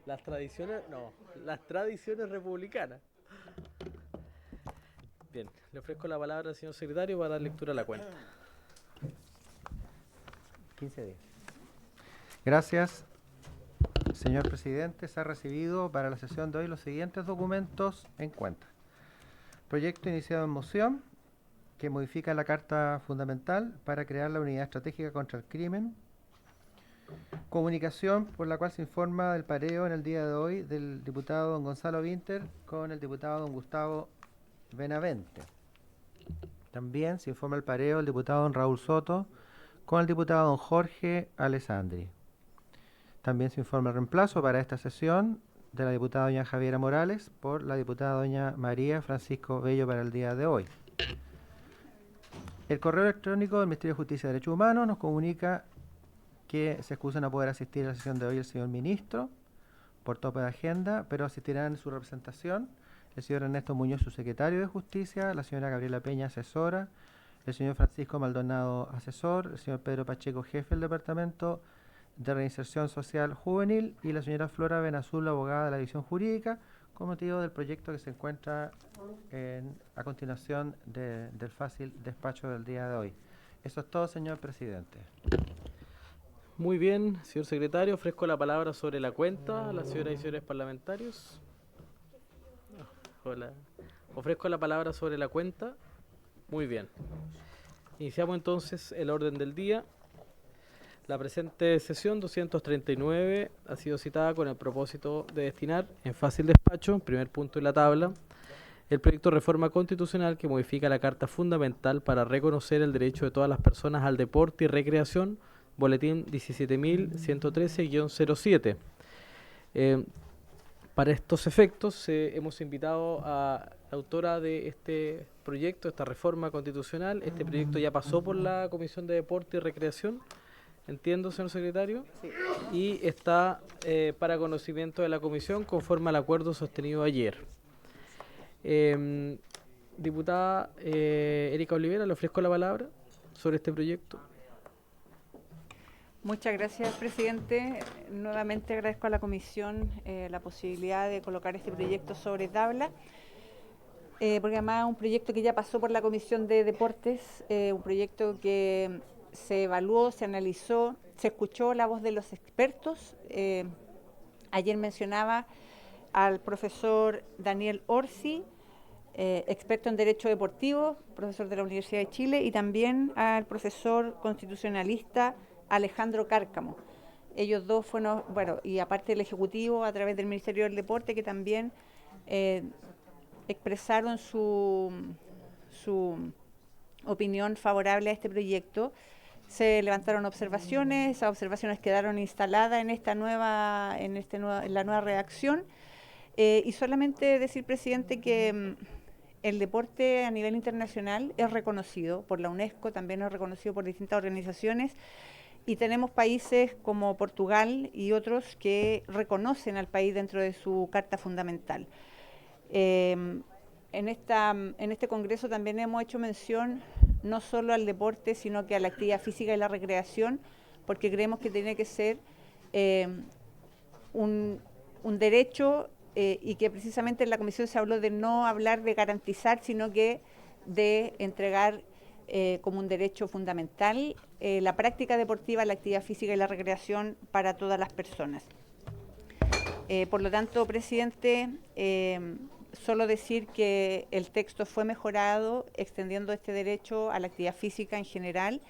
las tradiciones, no, las tradiciones republicanas. Bien, le ofrezco la palabra al señor secretario para dar lectura a la cuenta. 15 días. Gracias, señor presidente. Se ha recibido para la sesión de hoy los siguientes documentos en cuenta. Proyecto iniciado en moción que modifica la Carta Fundamental para crear la Unidad Estratégica contra el Crimen. Comunicación por la cual se informa del pareo en el día de hoy del diputado don Gonzalo Winter con el diputado don Gustavo Benavente. También se informa el pareo del diputado don Raúl Soto con el diputado don Jorge Alessandri. También se informa el reemplazo para esta sesión de la diputada doña Javiera Morales por la diputada doña María Francisco Bello para el día de hoy. El correo electrónico del Ministerio de Justicia y Derechos Humanos nos comunica que se excusa no poder asistir a la sesión de hoy el señor ministro por tope de agenda, pero asistirán en su representación el señor Ernesto Muñoz, su secretario de Justicia, la señora Gabriela Peña, asesora, el señor Francisco Maldonado, asesor, el señor Pedro Pacheco, jefe del Departamento de Reinserción Social Juvenil, y la señora Flora Benazul, abogada de la División Jurídica, con motivo del proyecto que se encuentra a continuación del fácil despacho del día de hoy. Eso es todo, señor presidente. Muy bien, señor secretario, ofrezco la palabra sobre la cuenta a las señoras y señores parlamentarios. Hola. Ofrezco la palabra sobre la cuenta. Muy bien. Iniciamos entonces el orden del día. La presente sesión 239 ha sido citada con el propósito de destinar en fácil despacho, en primer punto de la tabla, el proyecto de reforma constitucional que modifica la Carta Fundamental para reconocer el derecho de todas las personas al deporte y recreación, boletín 17.113-07. Para estos efectos hemos invitado a la autora de este proyecto, esta reforma constitucional. Este proyecto ya pasó por la Comisión de Deporte y Recreación, entiendo, señor secretario, sí, y está para conocimiento de la comisión conforme al acuerdo sostenido ayer. Diputada Erika Olivera, le ofrezco la palabra sobre este proyecto. Muchas gracias, presidente. Nuevamente agradezco a la comisión la posibilidad de colocar este proyecto sobre tabla, porque además es un proyecto que ya pasó por la Comisión de Deportes, un proyecto que se evaluó, se analizó, se escuchó la voz de los expertos. Ayer mencionaba al profesor Daniel Orsi, experto en Derecho Deportivo, profesor de la Universidad de Chile, y también al profesor constitucionalista Alejandro Cárcamo. Ellos dos fueron, bueno, y aparte del Ejecutivo, a través del Ministerio del Deporte, que también expresaron su opinión favorable a este proyecto. Se levantaron observaciones, esas observaciones quedaron instaladas en la nueva redacción. Y solamente decir, presidente, que el deporte a nivel internacional es reconocido por la UNESCO, también es reconocido por distintas organizaciones, y tenemos países como Portugal y otros que reconocen al país dentro de su Carta Fundamental. En este congreso también hemos hecho mención no solo al deporte, sino que a la actividad física y la recreación, porque creemos que tiene que ser un derecho, y que precisamente en la comisión se habló de no hablar de garantizar, sino que de entregar como un derecho fundamental la práctica deportiva, la actividad física y la recreación para todas las personas. Por lo tanto, presidente, solo decir que el texto fue mejorado extendiendo este derecho a la actividad física en general,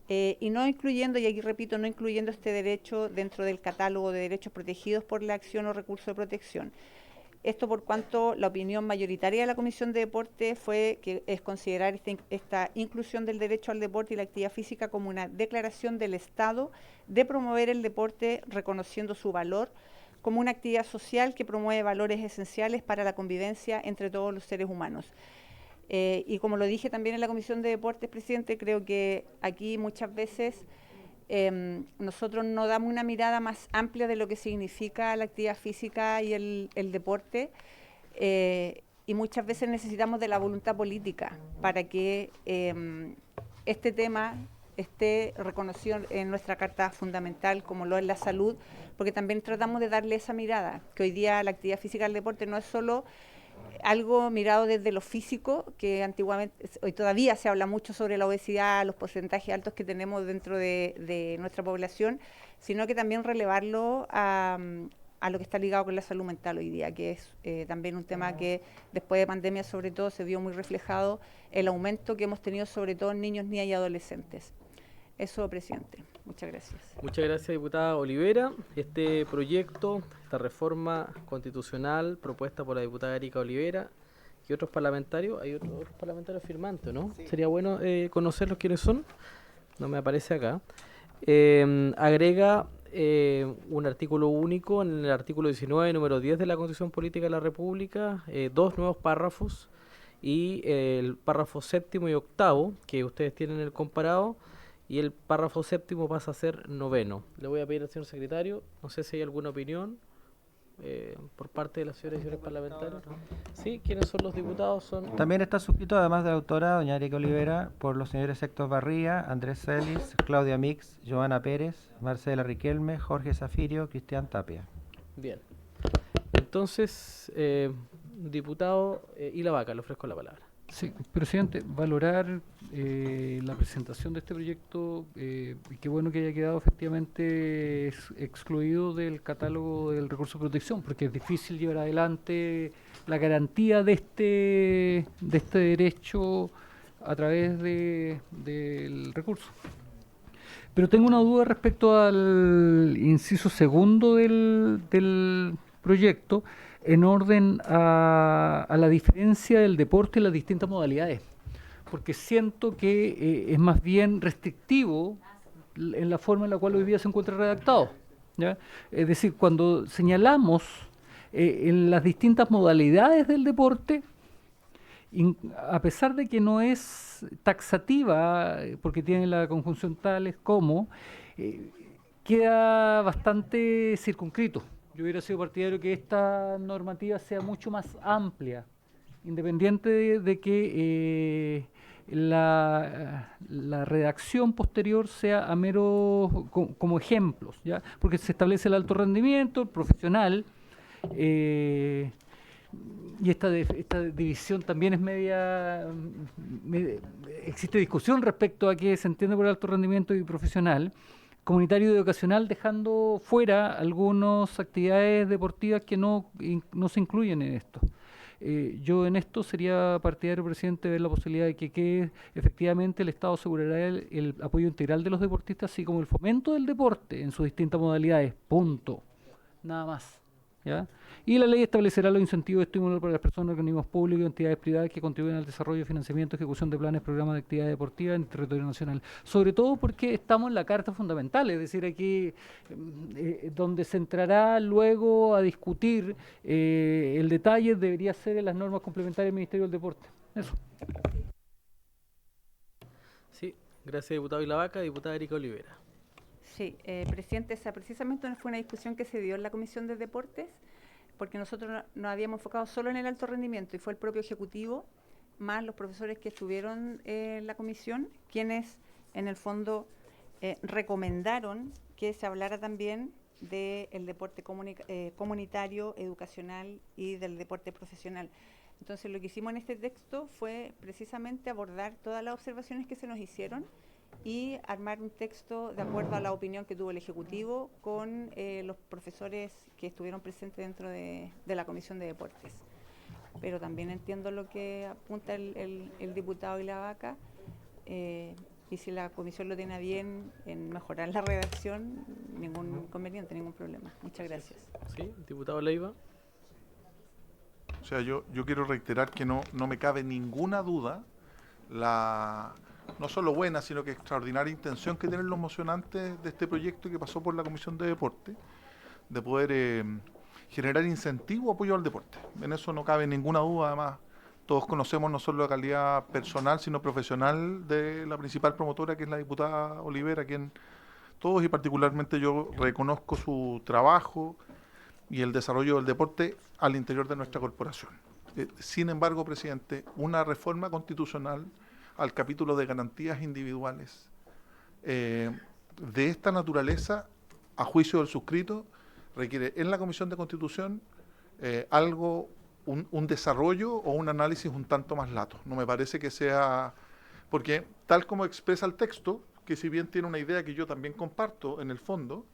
y no incluyendo, y aquí repito, no incluyendo este derecho dentro del catálogo de derechos protegidos por la acción o recurso de protección. Esto por cuanto la opinión mayoritaria de la Comisión de Deporte fue que es considerar esta inclusión del derecho al deporte y la actividad física como una declaración del Estado de promover el deporte reconociendo su valor como una actividad social que promueve valores esenciales para la convivencia entre todos los seres humanos. Y como lo dije también en la Comisión de Deportes, presidente, creo que aquí muchas veces nosotros no damos una mirada más amplia de lo que significa la actividad física y el deporte, y muchas veces necesitamos de la voluntad política para que este tema esté reconocido en nuestra Carta Fundamental, como lo es la salud, porque también tratamos de darle esa mirada, que hoy día la actividad física del deporte no es solo algo mirado desde lo físico, que antiguamente, hoy todavía se habla mucho sobre la obesidad, los porcentajes altos que tenemos dentro de nuestra población, sino que también relevarlo a lo que está ligado con la salud mental hoy día, que es también un tema que después de pandemia sobre todo se vio muy reflejado el aumento que hemos tenido sobre todo en niños, niñas y adolescentes. Eso, presidente. Muchas gracias. Muchas gracias, diputada Olivera. Este proyecto, esta reforma constitucional propuesta por la diputada Erika Olivera y otros parlamentarios, hay otros parlamentarios firmantes, ¿no? Sí. Sería bueno conocerlos quiénes son. No me aparece acá. Agrega un artículo único en el artículo 19, número 10 de la Constitución Política de la República, 2 nuevos párrafos y el párrafo 7º y 8º que ustedes tienen en el comparado, y el párrafo 7º pasa a ser 9º. Le voy a pedir al señor secretario, no sé si hay alguna opinión por parte de las señoras y señores parlamentarios. Sí, ¿quiénes son los diputados? También está suscrito, además de la autora, doña Erika Olivera, por los señores Héctor Barría, Andrés Celis, Claudia Mix, Joana Pérez, Marcela Riquelme, Jorge Zafirio, Cristian Tapia. Bien. Entonces, diputado Ila Vaca, le ofrezco la palabra. Sí, presidente, valorar la presentación de este proyecto, y qué bueno que haya quedado efectivamente excluido del catálogo del recurso de protección, porque es difícil llevar adelante la garantía de este derecho a través del recurso. Pero tengo una duda respecto al inciso segundo del proyecto, en orden a la diferencia del deporte y las distintas modalidades, porque siento que es más bien restrictivo en la forma en la cual hoy día se encuentra redactado, ¿ya? Es decir, cuando señalamos en las distintas modalidades del deporte, a pesar de que no es taxativa, porque tiene la conjunción tales como, queda bastante circunscrito. Yo hubiera sido partidario que esta normativa sea mucho más amplia, independiente de que la redacción posterior sea a mero como ejemplos, ¿ya? Porque se establece el alto rendimiento, el profesional, y esta división también es existe discusión respecto a qué se entiende por alto rendimiento y profesional, comunitario y educacional, dejando fuera algunas actividades deportivas que no se incluyen en esto. Yo en esto sería partidario, presidente, de ver la posibilidad de que efectivamente el Estado asegurará el apoyo integral de los deportistas, así como el fomento del deporte en sus distintas modalidades, punto, nada más, ¿ya? Y la ley establecerá los incentivos de estímulo para las personas, organismos públicos y entidades privadas que contribuyen al desarrollo, financiamiento, ejecución de planes, programas de actividad deportiva en el territorio nacional. Sobre todo porque estamos en la Carta Fundamental, es decir, aquí donde se entrará luego a discutir el detalle debería ser en las normas complementarias del Ministerio del Deporte. Eso. Sí, gracias, diputado Ila Vaca. Diputada Erika Olivera. Sí, presidente, esa precisamente fue una discusión que se dio en la Comisión de Deportes, porque nosotros nos habíamos enfocado solo en el alto rendimiento y fue el propio Ejecutivo, más los profesores que estuvieron en la comisión, quienes en el fondo recomendaron que se hablara también del deporte comunitario, educacional y del deporte profesional. Entonces lo que hicimos en este texto fue precisamente abordar todas las observaciones que se nos hicieron y armar un texto de acuerdo a la opinión que tuvo el Ejecutivo con los profesores que estuvieron presentes dentro de la Comisión de Deportes. Pero también entiendo lo que apunta el diputado Ila Vaca, y si la comisión lo tiene bien en mejorar la redacción, ningún inconveniente, ningún problema. Muchas gracias. Sí, diputado Leiva. O sea, yo quiero reiterar que no me cabe ninguna duda no solo buena, sino que extraordinaria intención que tienen los mocionantes de este proyecto que pasó por la Comisión de Deporte, de poder generar incentivo, apoyo al deporte. En eso no cabe ninguna duda. Además, todos conocemos no solo la calidad personal, sino profesional de la principal promotora, que es la diputada Olivera, quien todos y particularmente yo reconozco su trabajo y el desarrollo del deporte al interior de nuestra corporación. Sin embargo, presidente, una reforma constitucional al capítulo de garantías individuales de esta naturaleza, a juicio del suscrito, requiere en la Comisión de Constitución un desarrollo o un análisis un tanto más lato. No me parece que sea, porque tal como expresa el texto, que si bien tiene una idea que yo también comparto en el fondo,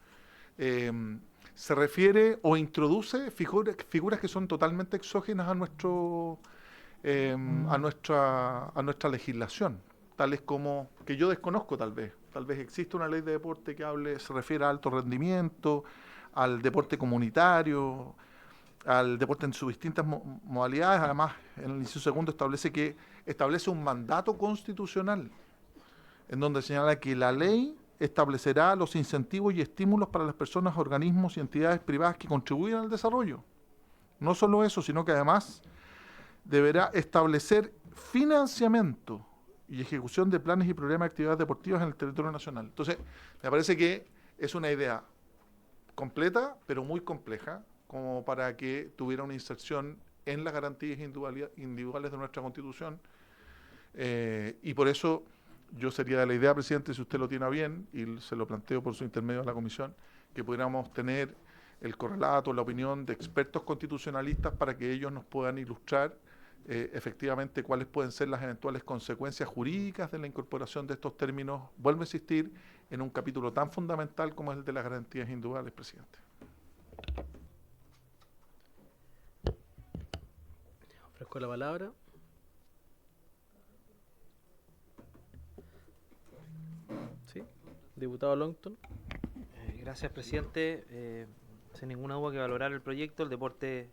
se refiere o introduce figuras que son totalmente exógenas a nuestra legislación, tales como, que yo desconozco tal vez existe una ley de deporte que se refiere a alto rendimiento, al deporte comunitario, al deporte en sus distintas modalidades. Además, en el inciso segundo establece un mandato constitucional, en donde señala que la ley establecerá los incentivos y estímulos para las personas, organismos y entidades privadas que contribuyan al desarrollo. No solo eso, sino que además deberá establecer financiamiento y ejecución de planes y programas de actividades deportivas en el territorio nacional. Entonces, me parece que es una idea completa, pero muy compleja, como para que tuviera una inserción en las garantías individuales de nuestra Constitución. Y por eso yo sería de la idea, presidente, si usted lo tiene a bien, y se lo planteo por su intermedio a la comisión, que pudiéramos tener el correlato, la opinión de expertos constitucionalistas para que ellos nos puedan ilustrar efectivamente cuáles pueden ser las eventuales consecuencias jurídicas de la incorporación de estos términos, vuelvo a insistir, en un capítulo tan fundamental como es el de las garantías individuales, presidente. Ofrezco la palabra. Sí, diputado Longton. Gracias, presidente. Sin ninguna duda que valorar el proyecto. El deporte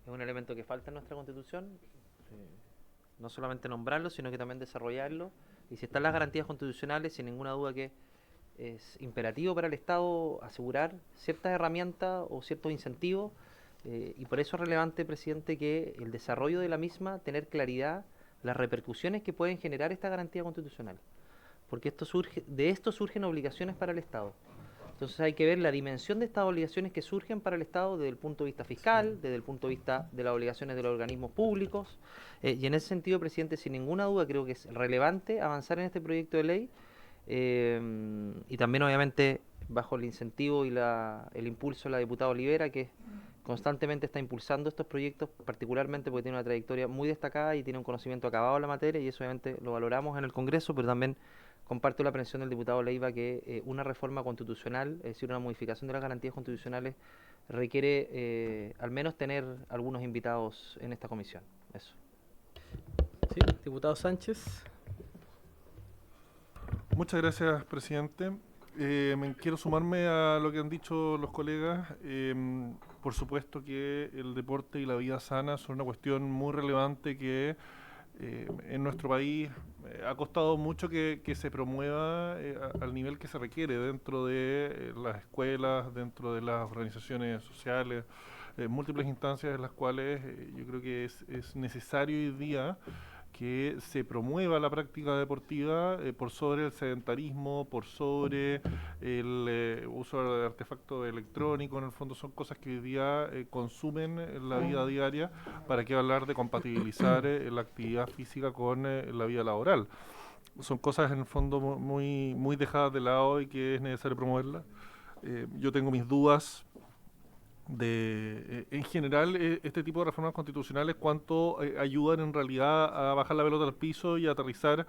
es un elemento que falta en nuestra Constitución. No solamente nombrarlo, sino que también desarrollarlo. Y si están las garantías constitucionales, sin ninguna duda que es imperativo para el Estado asegurar ciertas herramientas o ciertos incentivos. Y por eso es relevante, presidente, que el desarrollo de la misma, tener claridad las repercusiones que pueden generar esta garantía constitucional. Porque de esto surgen obligaciones para el Estado. Entonces hay que ver la dimensión de estas obligaciones que surgen para el Estado desde el punto de vista fiscal, desde el punto de vista de las obligaciones de los organismos públicos. Y en ese sentido, presidente, sin ninguna duda creo que es relevante avanzar en este proyecto de ley. Y también, obviamente, bajo el incentivo y el impulso de la diputada Olivera, que constantemente está impulsando estos proyectos, particularmente porque tiene una trayectoria muy destacada y tiene un conocimiento acabado en la materia, y eso obviamente lo valoramos en el Congreso, pero también comparto la aprehensión del diputado Leiva que una reforma constitucional, es decir, una modificación de las garantías constitucionales, requiere al menos tener algunos invitados en esta comisión. Eso. Sí, diputado Sánchez. Muchas gracias, presidente. Quiero sumarme a lo que han dicho los colegas. Por supuesto que el deporte y la vida sana son una cuestión muy relevante que en nuestro país ha costado mucho que se promueva al nivel que se requiere dentro de las escuelas, dentro de las organizaciones sociales, múltiples instancias en las cuales yo creo que es necesario hoy día que se promueva la práctica deportiva por sobre el sedentarismo, por sobre el uso de artefactos electrónicos. En el fondo son cosas que hoy día consumen en la vida diaria. ¿Para qué hablar de compatibilizar la actividad física con la vida laboral? Son cosas en el fondo muy dejadas de lado y que es necesario promoverlas. Yo tengo mis dudas en general, este tipo de reformas constitucionales, cuánto ayudan en realidad a bajar la pelota al piso y a aterrizar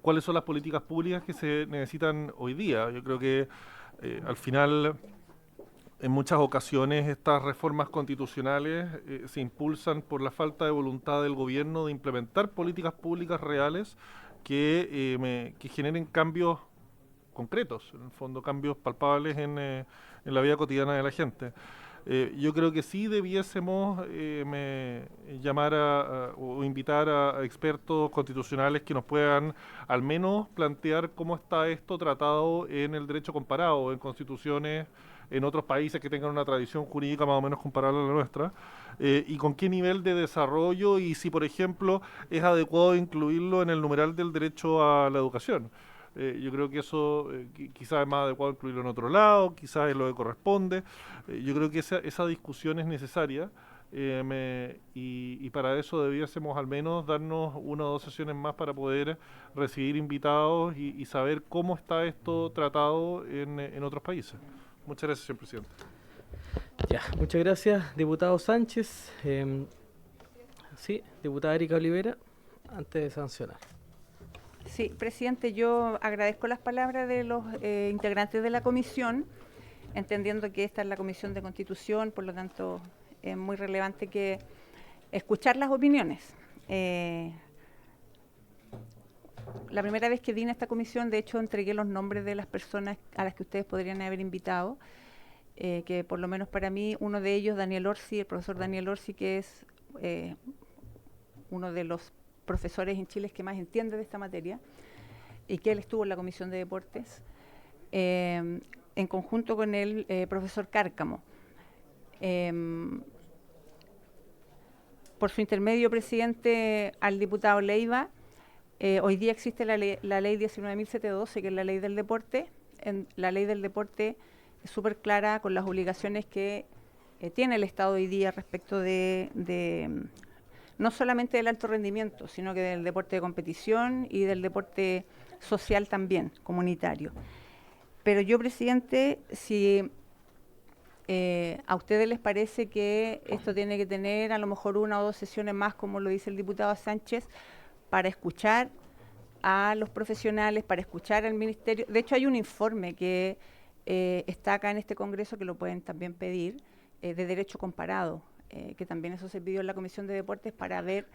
cuáles son las políticas públicas que se necesitan hoy día. Yo creo que al final, en muchas ocasiones, estas reformas constitucionales se impulsan por la falta de voluntad del gobierno de implementar políticas públicas reales que generen cambios concretos, en el fondo cambios palpables en la vida cotidiana de la gente. Yo creo que sí debiésemos llamar o invitar a expertos constitucionales que nos puedan al menos plantear cómo está esto tratado en el derecho comparado, en constituciones en otros países que tengan una tradición jurídica más o menos comparable a la nuestra, y con qué nivel de desarrollo y si, por ejemplo, es adecuado incluirlo en el numeral del derecho a la educación. Yo creo que eso quizás es más adecuado incluirlo en otro lado, quizás es lo que corresponde. Yo creo que esa discusión es necesaria y para eso debiésemos al menos darnos una o dos sesiones más para poder recibir invitados y saber cómo está esto tratado en otros países. Muchas gracias, señor presidente. Ya, muchas gracias, diputado Sánchez. Sí, diputada Erika Olivera, antes de sancionar. Sí, presidente, yo agradezco las palabras de los integrantes de la comisión, entendiendo que esta es la Comisión de Constitución, por lo tanto es muy relevante que escuchar las opiniones. La primera vez que vine a esta comisión, de hecho, entregué los nombres de las personas a las que ustedes podrían haber invitado, que por lo menos para mí, uno de ellos, Daniel Orsi, el profesor Daniel Orsi, que es uno de los profesores en Chile que más entiende de esta materia, y que él estuvo en la Comisión de Deportes, en conjunto con el profesor Cárcamo. Por su intermedio, presidente, al diputado Leiva. Hoy día existe la ley 19.712, que es la ley del deporte. La ley del deporte es súper clara con las obligaciones que tiene el Estado hoy día respecto de no solamente del alto rendimiento, sino que del deporte de competición y del deporte social también, comunitario. Pero yo, presidente, si a ustedes les parece que esto tiene que tener a lo mejor una o dos sesiones más, como lo dice el diputado Sánchez, para escuchar a los profesionales, para escuchar al ministerio. De hecho, hay un informe que está acá en este Congreso, que lo pueden también pedir, de derecho comparado, que también eso se pidió en la Comisión de Deportes para ver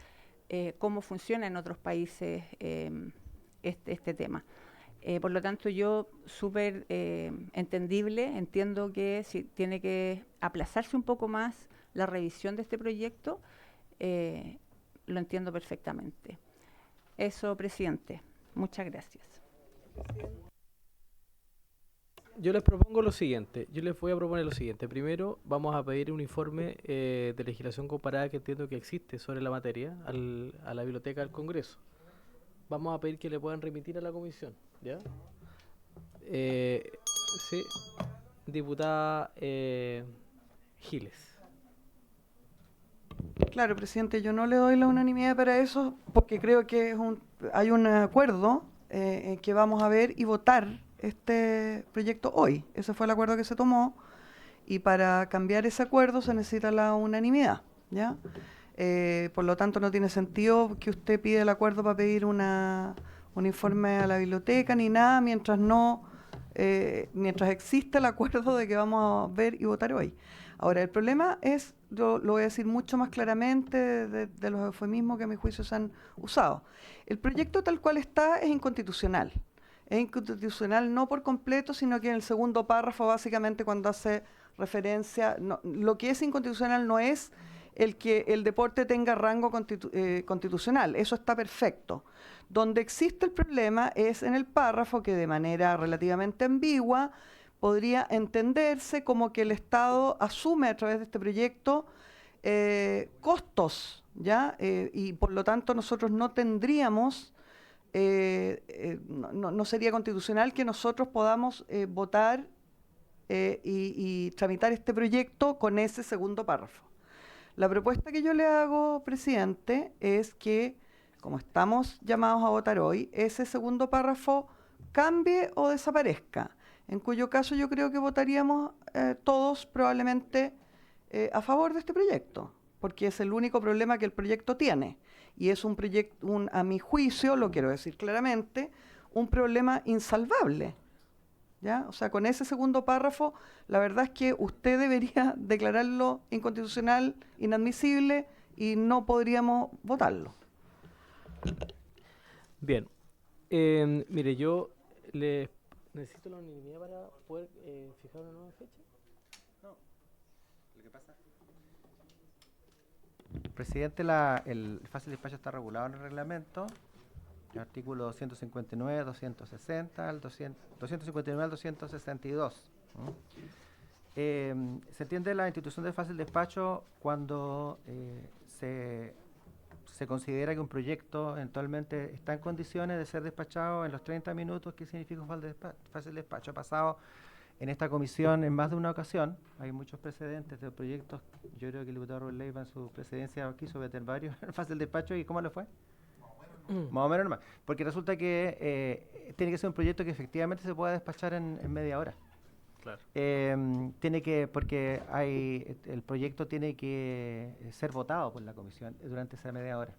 cómo funciona en otros países este tema. Por lo tanto, yo súper entendible, entiendo que si tiene que aplazarse un poco más la revisión de este proyecto, lo entiendo perfectamente. Eso, presidente. Muchas gracias. Yo les propongo lo siguiente. Yo les voy a proponer lo siguiente. Primero, vamos a pedir un informe de legislación comparada que entiendo que existe sobre la materia a la biblioteca del Congreso. Vamos a pedir que le puedan remitir a la comisión, ¿ya? Sí, diputada Giles. Claro, presidente, yo no le doy la unanimidad para eso porque creo que hay un acuerdo en que vamos a ver y votar este proyecto hoy. Ese fue el acuerdo que se tomó y para cambiar ese acuerdo se necesita la unanimidad, ¿ya? Por lo tanto, no tiene sentido que usted pida el acuerdo para pedir un informe a la biblioteca ni nada mientras existe el acuerdo de que vamos a ver y votar hoy. Ahora, el problema es, yo lo voy a decir mucho más claramente de los eufemismos que a mi juicio se han usado. El proyecto tal cual está es inconstitucional. Es inconstitucional no por completo, sino que en el segundo párrafo, básicamente, cuando hace referencia, lo que es inconstitucional no es el que el deporte tenga rango constitucional, eso está perfecto. Donde existe el problema es en el párrafo que de manera relativamente ambigua podría entenderse como que el Estado asume a través de este proyecto costos, ¿ya? Y por lo tanto nosotros no tendríamos, no sería constitucional que nosotros podamos votar y tramitar este proyecto con ese segundo párrafo. La propuesta que yo le hago, presidente, es que, como estamos llamados a votar hoy, ese segundo párrafo cambie o desaparezca, en cuyo caso yo creo que votaríamos todos probablemente a favor de este proyecto, porque es el único problema que el proyecto tiene, y es un proyecto, a mi juicio, lo quiero decir claramente, un problema insalvable. ¿Ya? O sea, con ese segundo párrafo, la verdad es que usted debería declararlo inconstitucional, inadmisible, y no podríamos votarlo. Bien. Mire, yo necesito la unanimidad para poder fijar una nueva fecha. No, lo que pasa... Presidente, el fácil despacho está regulado en el reglamento. El artículo 259, 260, 259 al 262. Se entiende la institución de fácil despacho cuando se considera que un proyecto eventualmente está en condiciones de ser despachado en los 30 minutos que significa un fácil despacho. Ha pasado en esta comisión en más de una ocasión. Hay muchos precedentes de proyectos. Yo creo que el diputado Rubén Leiva en su presidencia quiso meter varios en fase del despacho. ¿Y cómo le fue? Más o menos nomás. Porque resulta que tiene que ser un proyecto que efectivamente se pueda despachar en media hora. Claro. Porque el proyecto tiene que ser votado por la comisión durante esa media hora.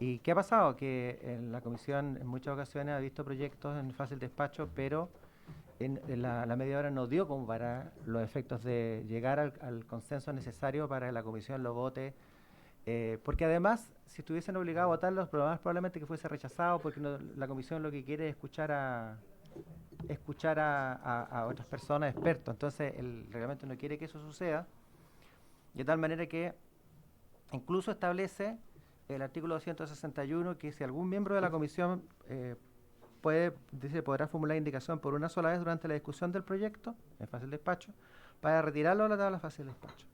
¿Y qué ha pasado? Que en la comisión en muchas ocasiones ha visto proyectos en fase del despacho, pero en la media hora no dio como para los efectos de llegar al consenso necesario para que la comisión lo vote. Porque además, si estuviesen obligados a votarlo, probablemente que fuese rechazado, porque la comisión lo que quiere es escuchar a otras personas, expertos. Entonces, el reglamento no quiere que eso suceda, de tal manera que incluso establece el artículo 261 que si algún miembro de la comisión podrá formular indicación por una sola vez durante la discusión del proyecto, en fase del despacho, para retirarlo de la tabla fase del despacho.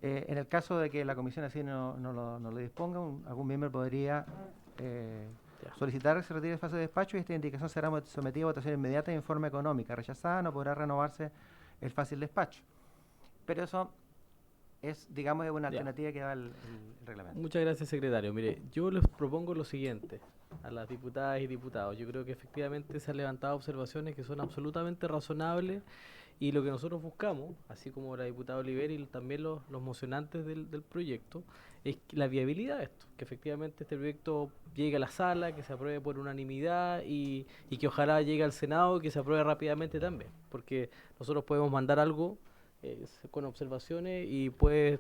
En el caso de que la comisión así no lo disponga, algún miembro podría solicitar que se retire de fase de despacho y esta indicación será sometida a votación inmediata y en forma económica. Rechazada, no podrá renovarse el fácil despacho. Pero eso es, digamos, una alternativa que da el reglamento. Muchas gracias, secretario. Mire, yo les propongo lo siguiente a las diputadas y diputados. Yo creo que efectivamente se han levantado observaciones que son absolutamente razonables y lo que nosotros buscamos, así como la diputada Olivera y también los mocionantes del proyecto, es la viabilidad de esto, que efectivamente este proyecto llegue a la sala, que se apruebe por unanimidad y que ojalá llegue al Senado y que se apruebe rápidamente también, porque nosotros podemos mandar algo con observaciones y puede,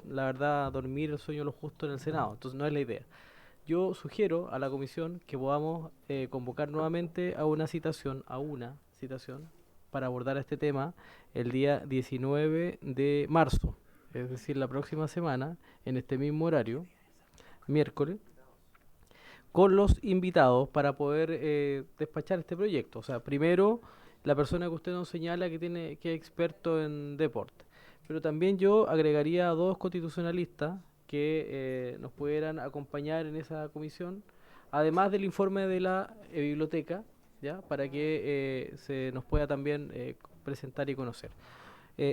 la verdad, dormir el sueño de lo justo en el Senado. Entonces no es la idea. Yo sugiero a la comisión que podamos convocar nuevamente a una citación para abordar este tema el día 19 de marzo, es decir, la próxima semana, en este mismo horario, miércoles, con los invitados para poder despachar este proyecto. O sea, primero la persona que usted nos señala que es experto en deporte, pero también yo agregaría a 2 constitucionalistas que nos pudieran acompañar en esa comisión, además del informe de la biblioteca, ¿ya? Para que se nos pueda también presentar y conocer.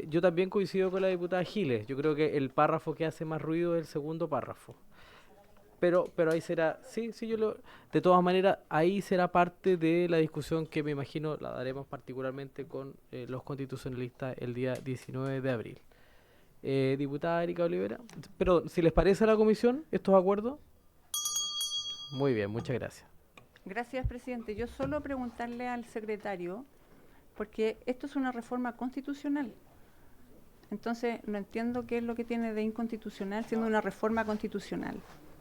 Yo también coincido con la diputada Giles. Yo creo que el párrafo que hace más ruido es el segundo párrafo. Pero ahí será, de todas maneras, ahí será parte de la discusión que me imagino la daremos particularmente con los constitucionalistas el día 19 de abril. Diputada Erika Olivera, pero si les parece a la comisión estos acuerdos. Muy bien, muchas gracias. Gracias, presidente. Yo solo preguntarle al secretario, porque esto es una reforma constitucional. Entonces, no entiendo qué es lo que tiene de inconstitucional siendo una reforma constitucional.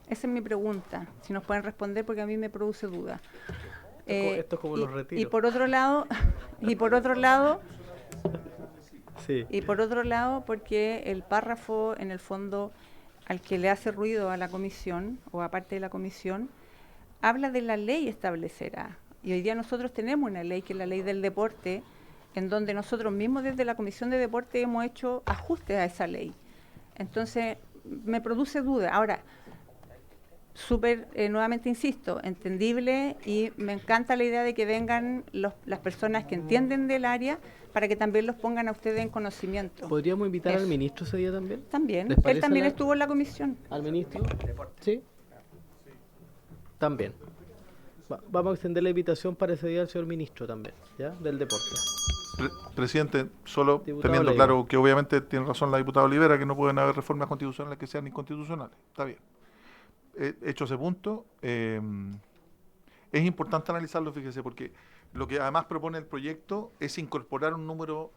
Esa es mi pregunta, si nos pueden responder, porque a mí me produce duda. Esto es como los retiros. Y por otro lado, porque el párrafo, en el fondo, al que le hace ruido a la comisión, o aparte de la comisión, habla de la ley establecerá. Y hoy día nosotros tenemos una ley, que es la ley del deporte, en donde nosotros mismos desde la Comisión de Deporte hemos hecho ajustes a esa ley. Entonces, me produce duda. Ahora, nuevamente insisto, entendible, y me encanta la idea de que vengan las personas que entienden del área para que también los pongan a ustedes en conocimiento. ¿Podríamos invitar Eso. al ministro ese día también? También. ¿Les Él parece también estuvo en la comisión. ¿Al ministro? Sí. También. Vamos a extender la invitación para ese día al señor ministro también, ¿ya? Del deporte. Presidente, solo Diputado teniendo Leiva. claro que obviamente tiene razón la diputada Olivera, que no pueden haber reformas constitucionales que sean inconstitucionales. Está bien. Hecho ese punto, es importante analizarlo, fíjese, porque lo que además propone el proyecto es incorporar un número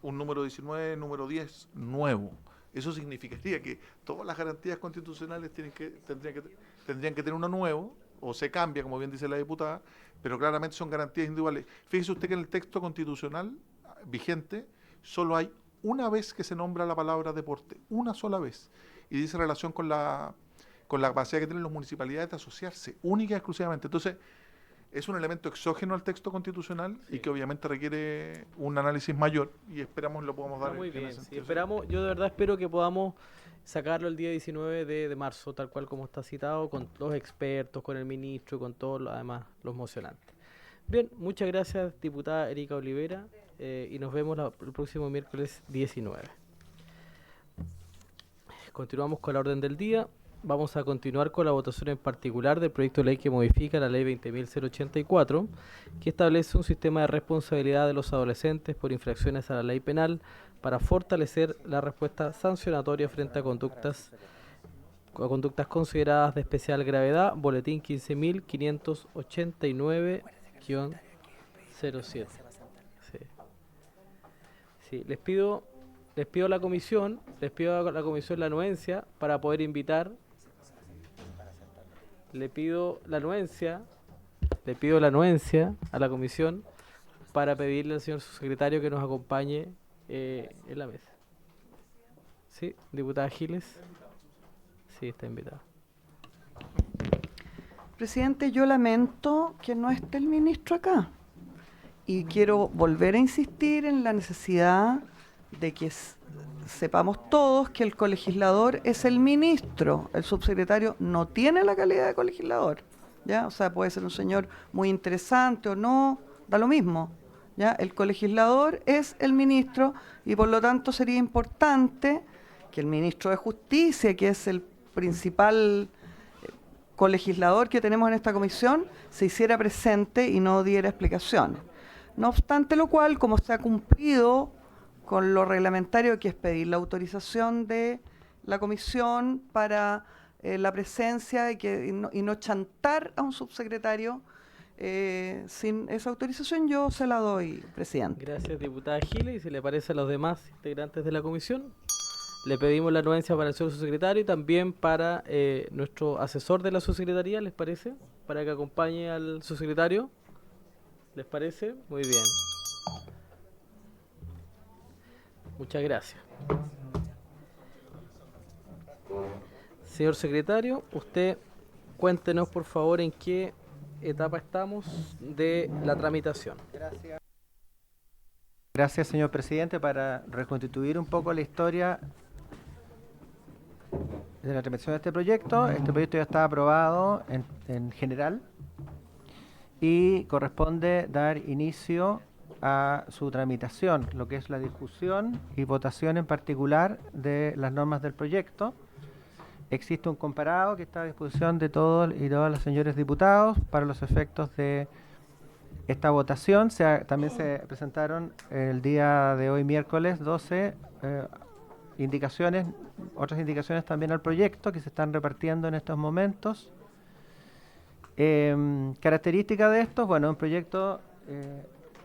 19, número 10 nuevo. Eso significaría que todas las garantías constitucionales tendrían que tener uno nuevo, o se cambia, como bien dice la diputada, pero claramente son garantías individuales. Fíjese usted que en el texto constitucional vigente solo hay una vez que se nombra la palabra deporte, una sola vez, y dice relación con la capacidad que tienen las municipalidades de asociarse, única y exclusivamente. Entonces, es un elemento exógeno al texto constitucional y que obviamente requiere un análisis mayor y esperamos lo podamos dar. Muy en bien, ese sí, sentido. esperamos, yo de verdad espero que podamos sacarlo el día 19 de marzo, tal cual como está citado, con los expertos, con el ministro y con todos además los mocionantes. Bien, muchas gracias, diputada Erika Olivera, y nos vemos el próximo miércoles 19. Continuamos con la orden del día. Vamos a continuar con la votación en particular del proyecto de ley que modifica la ley 20.084, que establece un sistema de responsabilidad de los adolescentes por infracciones a la ley penal para fortalecer la respuesta sancionatoria frente a conductas consideradas de especial gravedad, boletín 15.589-07. Sí. Sí, les pido a la comisión la anuencia para poder invitar. Le pido la anuencia a la comisión para pedirle al señor subsecretario que nos acompañe en la mesa. Sí, diputada Giles. Sí, está invitada. Presidente, yo lamento que no esté el ministro acá. Y quiero volver a insistir en la necesidad de que sepamos todos que el colegislador es el ministro. El subsecretario no tiene la calidad de colegislador, ¿ya? O sea, puede ser un señor muy interesante o no, da lo mismo, ¿ya? El colegislador es el ministro y por lo tanto sería importante que el ministro de Justicia, que es el principal colegislador que tenemos en esta comisión, se hiciera presente y no diera explicaciones. No obstante lo cual, como se ha cumplido con lo reglamentario, que es pedir la autorización de la comisión para la presencia y no chantar a un subsecretario sin esa autorización, yo se la doy, presidente. Gracias, diputada Giles. Y si le parece a los demás integrantes de la comisión, le pedimos la anuencia para el señor subsecretario y también para nuestro asesor de la subsecretaría, ¿les parece? Para que acompañe al subsecretario. ¿Les parece? Muy bien. Muchas gracias. Señor secretario, usted cuéntenos por favor en qué etapa estamos de la tramitación. Gracias, señor presidente. Para reconstituir un poco la historia de la tramitación de este proyecto ya está aprobado en general y corresponde dar inicio a su tramitación, lo que es la discusión y votación en particular de las normas del proyecto. Existe un comparado que está a disposición de todos y todas los señores diputados para los efectos de esta votación. También se presentaron el día de hoy, miércoles 12, otras indicaciones también al proyecto que se están repartiendo en estos momentos. Característica de esto, bueno, un proyecto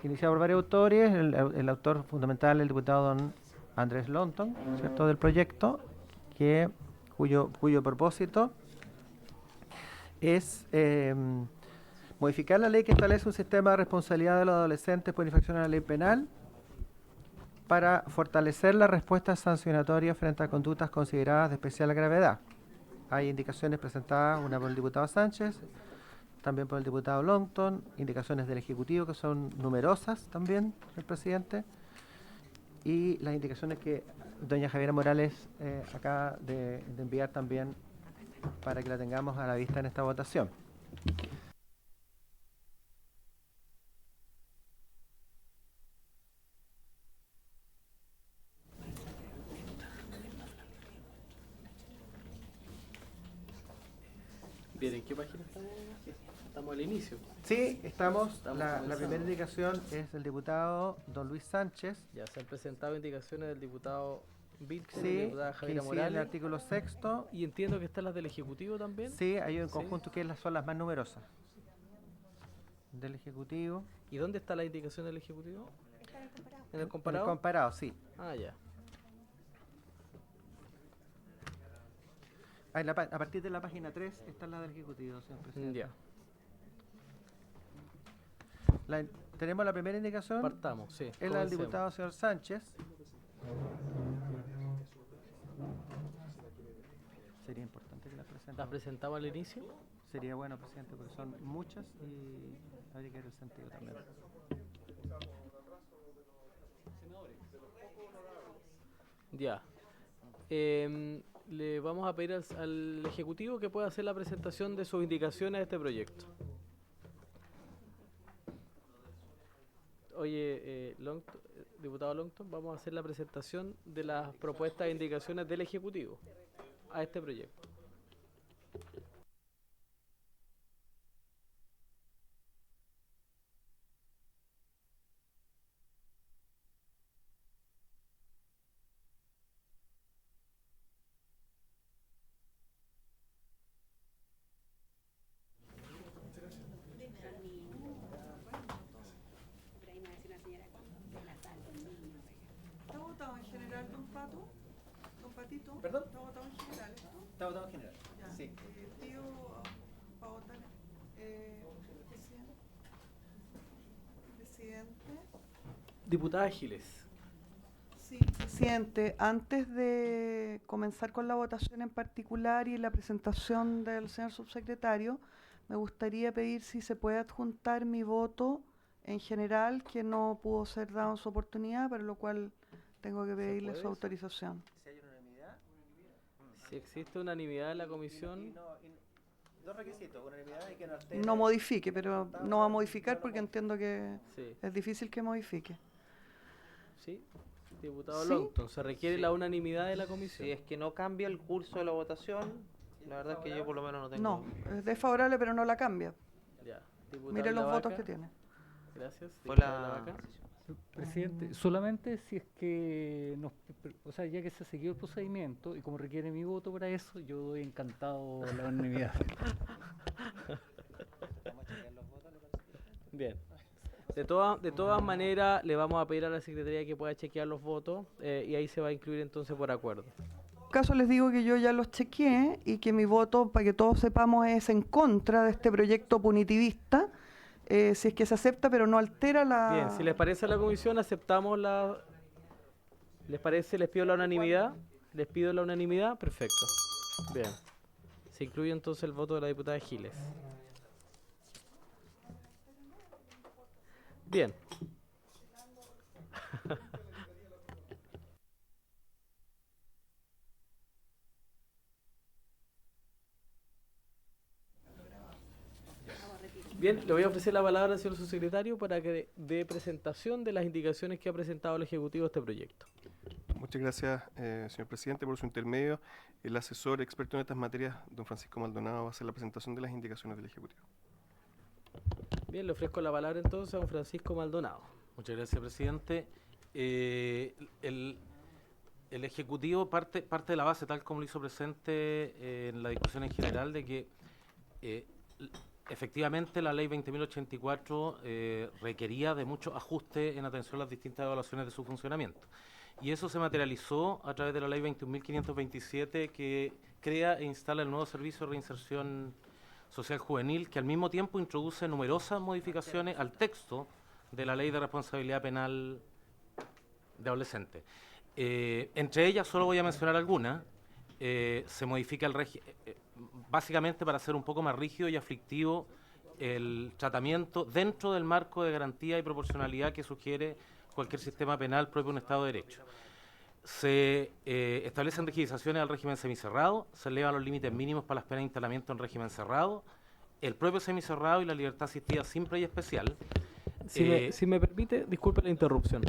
iniciado por varios autores, el autor fundamental, el diputado don Andrés Lonton, ¿cierto?, del proyecto, cuyo propósito es modificar la ley que establece un sistema de responsabilidad de los adolescentes por infracción a la ley penal para fortalecer la respuesta sancionatoria frente a conductas consideradas de especial gravedad. Hay indicaciones presentadas, una por el diputado Sánchez, también por el diputado Longton, indicaciones del Ejecutivo que son numerosas también, el presidente, y las indicaciones que doña Javiera Morales acaba de enviar también para que la tengamos a la vista en esta votación. Bien, ¿en qué página estamos? Estamos al inicio. Sí, estamos. La comenzando. primera indicación es del diputado don Luis Sánchez. Ya se han presentado indicaciones del diputado Vilches, Sí, de la diputada que Javiera incide en el Morales. artículo 6º. Y entiendo que están las del Ejecutivo también. Sí, hay un Sí. conjunto que son las más numerosas del Ejecutivo. ¿Y dónde está la indicación del Ejecutivo? ¿En el En comparado? el comparado, sí. Ah, ya. A partir de la página 3 está la del Ejecutivo, señor presidente. Ya. Tenemos la primera indicación. Partamos, sí. Es la del Comencemos. diputado señor Sánchez. Sería importante que la ¿Las presentemos. presentamos al inicio? Sería bueno, presidente, porque son muchas y habría que ver el sentido también. Ya. Le vamos a pedir al Ejecutivo que pueda hacer la presentación de sus indicaciones a este proyecto. Oye, diputado Longton, vamos a hacer la presentación de las propuestas e indicaciones del Ejecutivo a este proyecto. ¿Está votado en general, don Pato? ¿Don Patito? ¿Perdón? ¿Está votado en general esto? Está votado en general. Ya. Sí. Pido para votar. Presidente. Presidente. Diputada Giles. Sí, presidente, antes de comenzar con la votación en particular y la presentación del señor subsecretario, me gustaría pedir si se puede adjuntar mi voto en general, que no pudo ser dado en su oportunidad, para lo cual tengo que pedirle puede su eso? autorización. Si hay unanimidad. Si existe unanimidad en la comisión, Dos requisitos, unanimidad y que no altere. No modifique, pero no va a modificar porque entiendo que sí. es difícil que modifique. Sí, diputado ¿Sí? Longton, se requiere la unanimidad de la comisión. Si es que no cambia el curso de la votación, la verdad es que yo por lo menos no tengo... No, es desfavorable, pero no la cambia. Ya. Diputado Mire los votos Lavaca, que tiene. Gracias. Fue Diputado la... Lavaca. Presidente, solamente si es que o sea, ya que se siguió el procedimiento y como requiere mi voto para eso, yo doy encantado la unanimidad. Bien. De todas maneras, le vamos a pedir a la Secretaría que pueda chequear los votos y ahí se va a incluir entonces por acuerdo. En todo caso, les digo que yo ya los chequeé y que mi voto, para que todos sepamos, es en contra de este proyecto punitivista, si es que se acepta, pero no altera la... Bien, si les parece a la comisión, aceptamos la... ¿Les parece? ¿Les pido la unanimidad? ¿Les pido la unanimidad? Perfecto. Bien. Se incluye entonces el voto de la diputada Giles. Bien. Bien, le voy a ofrecer la palabra al señor subsecretario para que dé presentación de las indicaciones que ha presentado el Ejecutivo a este proyecto. Muchas gracias, señor presidente, por su intermedio. El asesor experto en estas materias, don Francisco Maldonado, va a hacer la presentación de las indicaciones del Ejecutivo. Bien, le ofrezco la palabra entonces a don Francisco Maldonado. Muchas gracias, presidente. El Ejecutivo parte de la base, tal como lo hizo presente en la discusión en general, de que efectivamente la ley 20.084 requería de mucho ajuste en atención a las distintas evaluaciones de su funcionamiento. Y eso se materializó a través de la ley 21.527 que crea e instala el nuevo servicio de reinserción social juvenil, que al mismo tiempo introduce numerosas modificaciones al texto de la ley de responsabilidad penal de adolescentes. Entre ellas solo voy a mencionar algunas. Se modifica el régimen, básicamente para hacer un poco más rígido y aflictivo el tratamiento dentro del marco de garantía y proporcionalidad que sugiere cualquier sistema penal propio de un Estado de Derecho. Se establecen rigidizaciones al régimen semicerrado, se elevan los límites mínimos para las penas de instalamiento en régimen cerrado, el propio semicerrado y la libertad asistida simple y especial. Si me permite, disculpe la interrupción.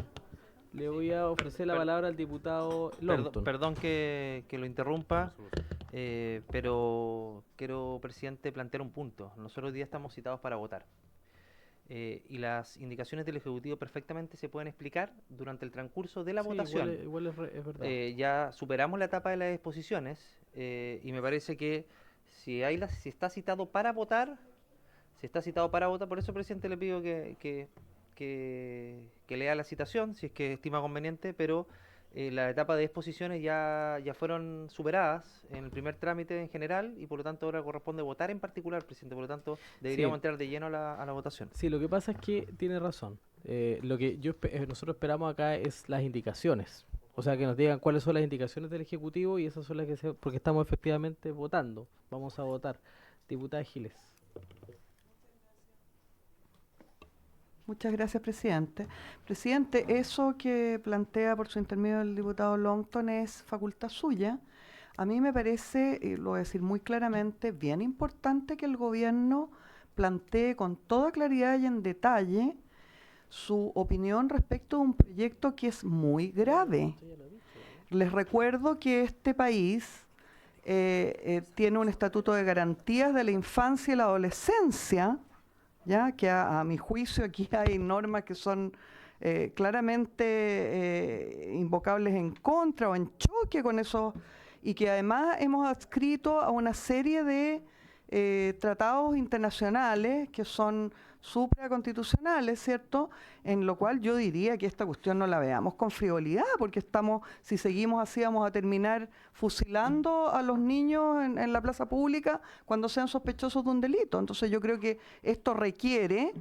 Le voy a ofrecer la palabra al diputado Longton. Perdón que lo interrumpa, pero quiero, presidente, plantear un punto. Nosotros hoy día estamos citados para votar. Y las indicaciones del Ejecutivo perfectamente se pueden explicar durante el transcurso de la votación. Igual es verdad. Ya superamos la etapa de las exposiciones y me parece que si está citado para votar, por eso, presidente, le pido que lea la citación, si es que estima conveniente, pero la etapa de exposiciones ya fueron superadas en el primer trámite en general y por lo tanto ahora corresponde votar en particular, presidente, por lo tanto deberíamos entrar de lleno a la votación. Sí, lo que pasa es que tiene razón. Lo que nosotros esperamos acá es las indicaciones. O sea, que nos digan cuáles son las indicaciones del Ejecutivo y esas son las que porque estamos efectivamente votando. Vamos a votar. Diputada Giles. Muchas gracias, presidente. Presidente, eso que plantea por su intermedio el diputado Longton es facultad suya. A mí me parece, y lo voy a decir muy claramente, bien importante que el gobierno plantee con toda claridad y en detalle su opinión respecto de un proyecto que es muy grave. Les recuerdo que este país tiene un estatuto de garantías de la infancia y la adolescencia, ya que a mi juicio aquí hay normas que son claramente invocables en contra o en choque con eso, y que además hemos adscrito a una serie de tratados internacionales que son supraconstitucionales, ¿cierto? En lo cual yo diría que esta cuestión no la veamos con frivolidad, porque si seguimos así, vamos a terminar fusilando a los niños en la plaza pública cuando sean sospechosos de un delito. Entonces yo creo que esto requiere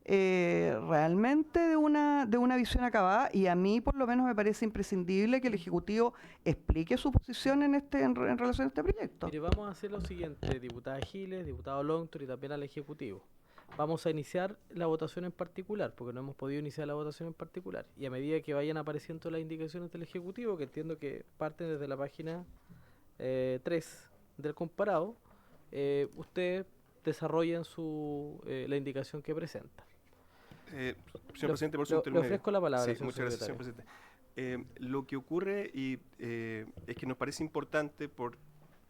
realmente de una visión acabada, y a mí por lo menos me parece imprescindible que el Ejecutivo explique su posición en relación a este proyecto. Mire, vamos a hacer lo siguiente, diputada Giles, diputado Longton y también al Ejecutivo. Vamos a iniciar la votación en particular, porque no hemos podido iniciar la votación en particular. Y a medida que vayan apareciendo las indicaciones del Ejecutivo, que entiendo que parten desde la página 3 del comparado, ustedes desarrollen la indicación que presenta. Señor presidente, por su Le intermedio. ofrezco la palabra, Sí, señor muchas gracias, señor secretario. presidente. Lo que ocurre es que nos parece importante por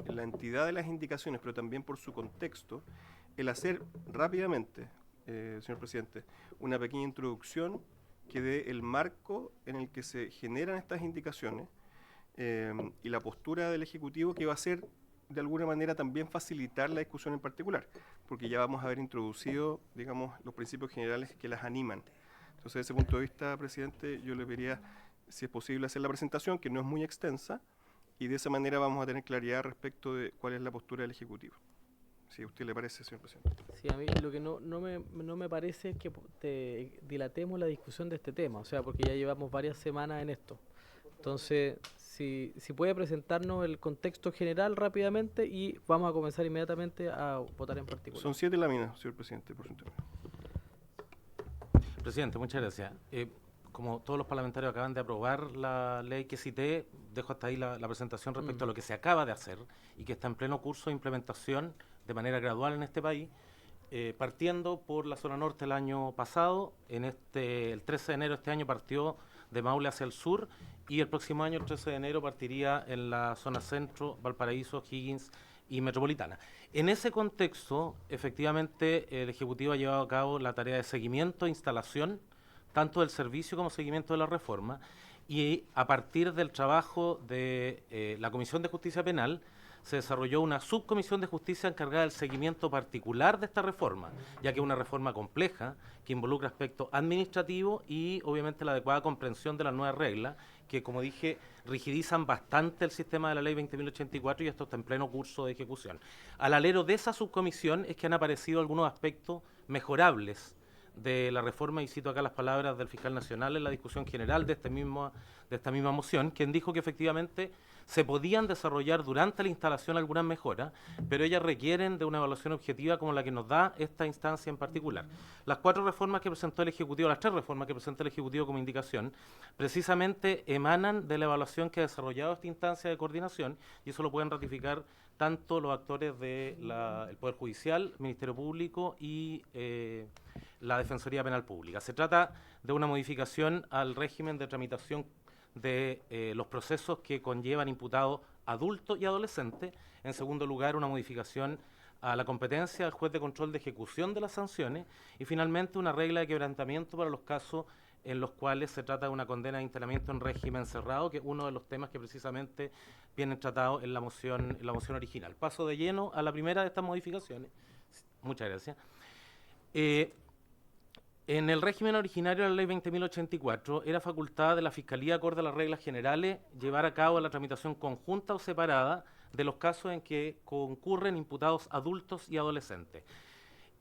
la entidad de las indicaciones, pero también por su contexto, el hacer rápidamente, señor presidente, una pequeña introducción que dé el marco en el que se generan estas indicaciones y la postura del Ejecutivo, que va a ser de alguna manera también facilitar la discusión en particular, porque ya vamos a haber introducido, digamos, los principios generales que las animan. Entonces, desde ese punto de vista, presidente, yo le pediría, si es posible, hacer la presentación, que no es muy extensa, y de esa manera vamos a tener claridad respecto de cuál es la postura del Ejecutivo. Si a usted le parece, señor presidente. Sí, a mí lo que no me parece es que dilatemos la discusión de este tema, o sea, porque ya llevamos varias semanas en esto. Entonces, si puede presentarnos el contexto general rápidamente y vamos a comenzar inmediatamente a votar en particular. Son 7 láminas, señor presidente, por su intermedio. Presidente, muchas gracias. Como todos los parlamentarios acaban de aprobar la ley que cité, dejo hasta ahí la presentación respecto a lo que se acaba de hacer y que está en pleno curso de implementación de manera gradual en este país, partiendo por la zona norte el año pasado. El 13 de enero de este año partió de Maule hacia el sur, y el próximo año, el 13 de enero, partiría en la zona centro, Valparaíso, Higgins y Metropolitana. En ese contexto, efectivamente, el Ejecutivo ha llevado a cabo la tarea de seguimiento e instalación, tanto del servicio como seguimiento de la reforma, y a partir del trabajo de la Comisión de Justicia Penal, se desarrolló una subcomisión de justicia encargada del seguimiento particular de esta reforma, ya que es una reforma compleja que involucra aspectos administrativos y obviamente la adecuada comprensión de las nuevas reglas, que, como dije, rigidizan bastante el sistema de la ley 20.084, y esto está en pleno curso de ejecución. Al alero de esa subcomisión es que han aparecido algunos aspectos mejorables de la reforma, y cito acá las palabras del fiscal nacional en la discusión general de esta misma moción, quien dijo que efectivamente se podían desarrollar durante la instalación algunas mejoras, pero ellas requieren de una evaluación objetiva como la que nos da esta instancia en particular. Las 4 reformas que presentó el Ejecutivo, las 3 reformas que presentó el Ejecutivo como indicación, precisamente emanan de la evaluación que ha desarrollado esta instancia de coordinación, y eso lo pueden ratificar tanto los actores del Poder Judicial, Ministerio Público y la Defensoría Penal Pública. Se trata de una modificación al régimen de tramitación de los procesos que conllevan imputados adultos y adolescentes. En segundo lugar, una modificación a la competencia del juez de control de ejecución de las sanciones, y finalmente una regla de quebrantamiento para los casos en los cuales se trata de una condena de internamiento en régimen cerrado, que es uno de los temas que precisamente vienen tratados en la moción original. Paso de lleno a la primera de estas modificaciones. Muchas gracias. En el régimen originario de la ley 20.084 era facultad de la Fiscalía, acorde a las reglas generales, llevar a cabo la tramitación conjunta o separada de los casos en que concurren imputados adultos y adolescentes.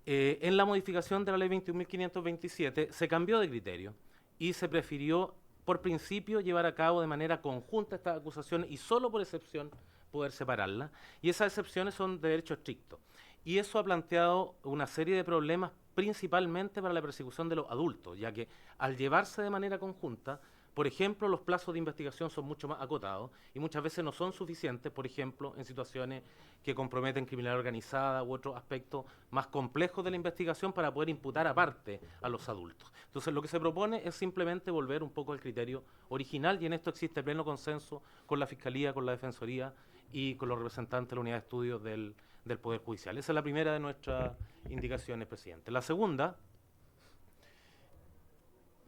En la modificación de la ley 21.527 se cambió de criterio y se prefirió, por principio, llevar a cabo de manera conjunta estas acusaciones y solo por excepción poder separarlas, y esas excepciones son de derecho estricto. Y eso ha planteado una serie de problemas, principalmente para la persecución de los adultos, ya que al llevarse de manera conjunta Por ejemplo, los plazos de investigación son mucho más acotados y muchas veces no son suficientes, por ejemplo, en situaciones que comprometen criminalidad organizada u otros aspectos más complejos de la investigación para poder imputar aparte a los adultos. Entonces, lo que se propone es simplemente volver un poco al criterio original, y en esto existe pleno consenso con la Fiscalía, con la Defensoría y con los representantes de la Unidad de Estudios del Poder Judicial. Esa es la primera de nuestras indicaciones, presidente. La segunda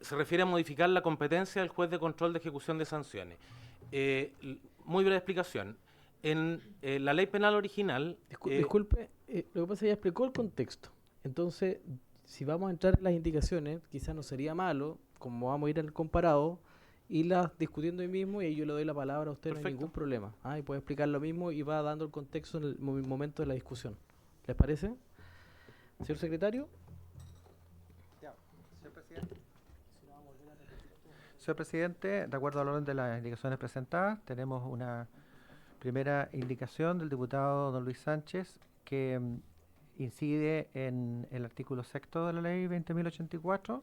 se refiere a modificar la competencia del juez de control de ejecución de sanciones. Muy breve explicación. En la ley penal original... Disculpe, lo que pasa es que ya explicó el contexto. Entonces, si vamos a entrar en las indicaciones, quizás no sería malo, como vamos a ir al comparado, irlas discutiendo hoy mismo, y ahí yo le doy la palabra a usted. Perfecto. No hay ningún problema. Y puede explicar lo mismo y va dando el contexto en el momento de la discusión. ¿Les parece? Señor secretario. Señor presidente. Señor presidente, de acuerdo al orden de las indicaciones presentadas, tenemos una primera indicación del diputado don Luis Sánchez que incide en el artículo 6º de la ley 20.084.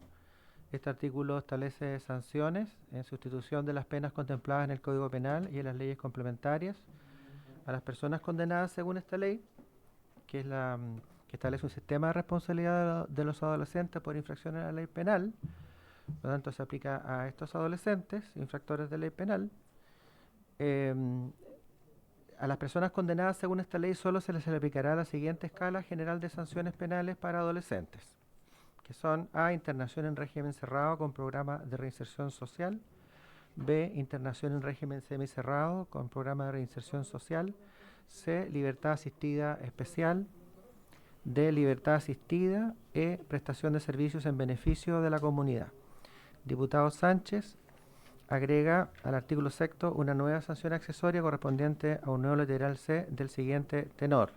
Este artículo establece sanciones en sustitución de las penas contempladas en el Código Penal y en las leyes complementarias a las personas condenadas según esta ley, que es que establece un sistema de responsabilidad de los adolescentes por infracciones a la ley penal. Por lo tanto, se aplica a estos adolescentes, infractores de ley penal. A las personas condenadas según esta ley solo se les aplicará la siguiente escala general de sanciones penales para adolescentes, que son: A, internación en régimen cerrado con programa de reinserción social; B, internación en régimen semicerrado con programa de reinserción social; C, libertad asistida especial; D, libertad asistida; E, prestación de servicios en beneficio de la comunidad. Diputado Sánchez agrega al artículo 6º una nueva sanción accesoria correspondiente a un nuevo literal C del siguiente tenor.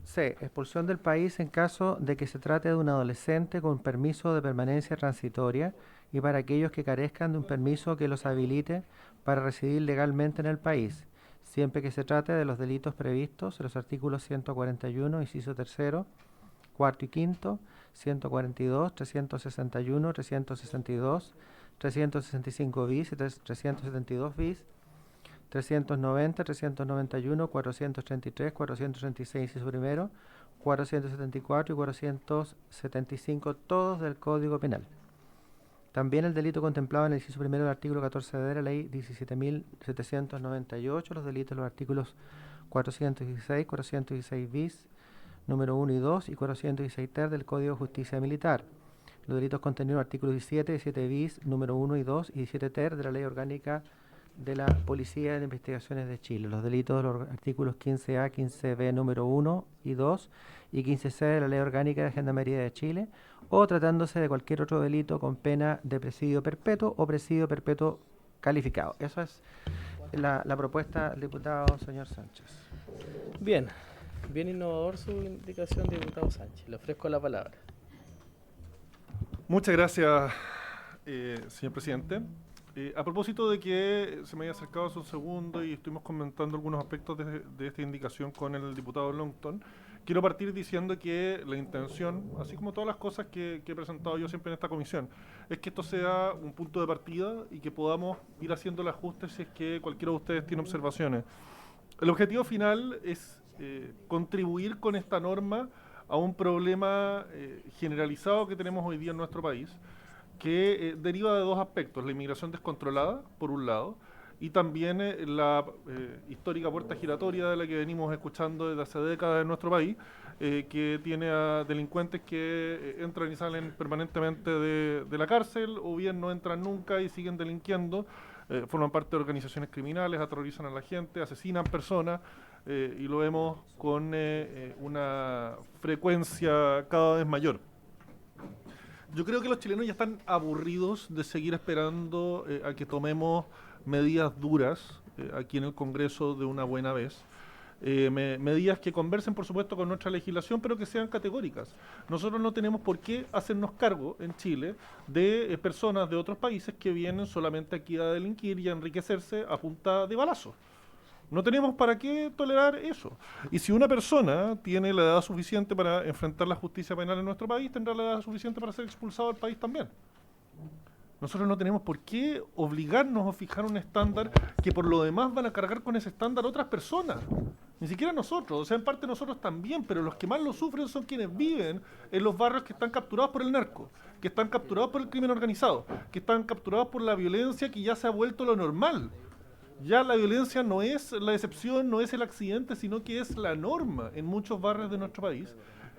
C. Expulsión del país en caso de que se trate de un adolescente con permiso de permanencia transitoria y para aquellos que carezcan de un permiso que los habilite para residir legalmente en el país, siempre que se trate de los delitos previstos en los artículos 141, inciso 3º, 4º y 5º, 142, 361, 362, 365 bis y 372 bis, 390, 391, 433, 436 inciso primero, 474 y 475, todos del Código Penal. También el delito contemplado en el inciso primero del artículo 14 de la ley 17.798, los delitos de los artículos 416, 416 bis, número 1 y 2 y 416 ter del Código de Justicia Militar. Los delitos contenidos en el artículo 17, 17 bis, número 1 y 2 y 17 ter de la Ley Orgánica de la Policía de Investigaciones de Chile. Los delitos de los artículos 15A, 15B, número 1 y 2 y 15C de la Ley Orgánica de Gendarmería de Chile, o tratándose de cualquier otro delito con pena de presidio perpetuo o presidio perpetuo calificado. Esa es la propuesta del diputado señor Sánchez. Bien. Bien innovador su indicación, diputado Sánchez. Le ofrezco la palabra. Muchas gracias, señor presidente. A propósito de que se me haya acercado hace un segundo y estuvimos comentando algunos aspectos de esta indicación con el diputado Longton, quiero partir diciendo que la intención, así como todas las cosas que he presentado yo siempre en esta comisión, es que esto sea un punto de partida y que podamos ir haciendo el ajuste si es que cualquiera de ustedes tiene observaciones. El objetivo final es contribuir con esta norma a un problema generalizado que tenemos hoy día en nuestro país, que deriva de dos aspectos: la inmigración descontrolada, por un lado, y también la histórica puerta giratoria de la que venimos escuchando desde hace décadas en nuestro país, que tiene a delincuentes que entran y salen permanentemente de la cárcel, o bien no entran nunca y siguen delinquiendo, forman parte de organizaciones criminales, aterrorizan a la gente, asesinan personas, y lo vemos con una frecuencia cada vez mayor. Yo creo que los chilenos ya están aburridos de seguir esperando a que tomemos medidas duras aquí en el Congreso de una buena vez. Medidas que conversen, por supuesto, con nuestra legislación, pero que sean categóricas. Nosotros no tenemos por qué hacernos cargo en Chile de personas de otros países que vienen solamente aquí a delinquir y a enriquecerse a punta de balazos. No tenemos para qué tolerar eso. Y si una persona tiene la edad suficiente para enfrentar la justicia penal en nuestro país, tendrá la edad suficiente para ser expulsado del país también. Nosotros no tenemos por qué obligarnos a fijar un estándar que por lo demás van a cargar con ese estándar otras personas. Ni siquiera nosotros, o sea, en parte nosotros también, pero los que más lo sufren son quienes viven en los barrios que están capturados por el narco, que están capturados por el crimen organizado, que están capturados por la violencia que ya se ha vuelto lo normal. Ya la violencia no es la excepción, no es el accidente, sino que es la norma en muchos barrios de nuestro país.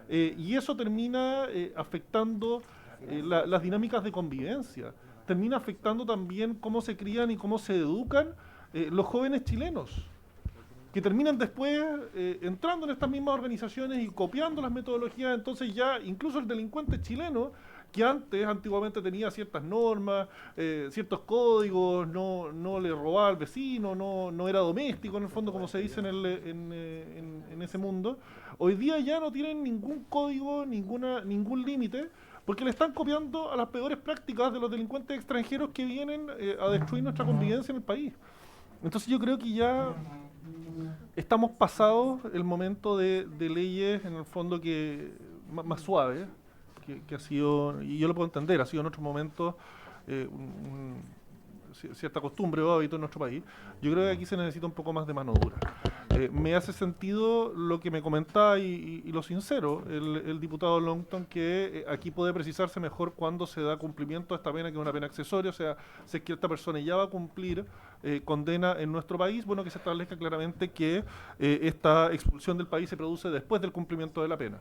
Y eso termina afectando las dinámicas de convivencia. Termina afectando también cómo se crían y cómo se educan los jóvenes chilenos, que terminan después entrando en estas mismas organizaciones y copiando las metodologías. Entonces ya incluso el delincuente chileno, que antiguamente tenía ciertas normas, ciertos códigos, no le robaba al vecino, no era doméstico en el fondo, como se dice en ese mundo, hoy día ya no tienen ningún código, ningún límite, porque le están copiando a las peores prácticas de los delincuentes extranjeros que vienen a destruir nuestra convivencia en el país. Entonces yo creo que ya estamos pasados el momento de leyes en el fondo que más suaves, que ha sido, y yo lo puedo entender, ha sido en otros momentos cierta costumbre o hábito en nuestro país. Yo creo que aquí se necesita un poco más de mano dura. Me hace sentido lo que me comentaba y lo sincero, el diputado Longton, que aquí puede precisarse mejor cuándo se da cumplimiento a esta pena, que es una pena accesoria, o sea, si es que esta persona ya va a cumplir condena en nuestro país, bueno, que se establezca claramente que esta expulsión del país se produce después del cumplimiento de la pena.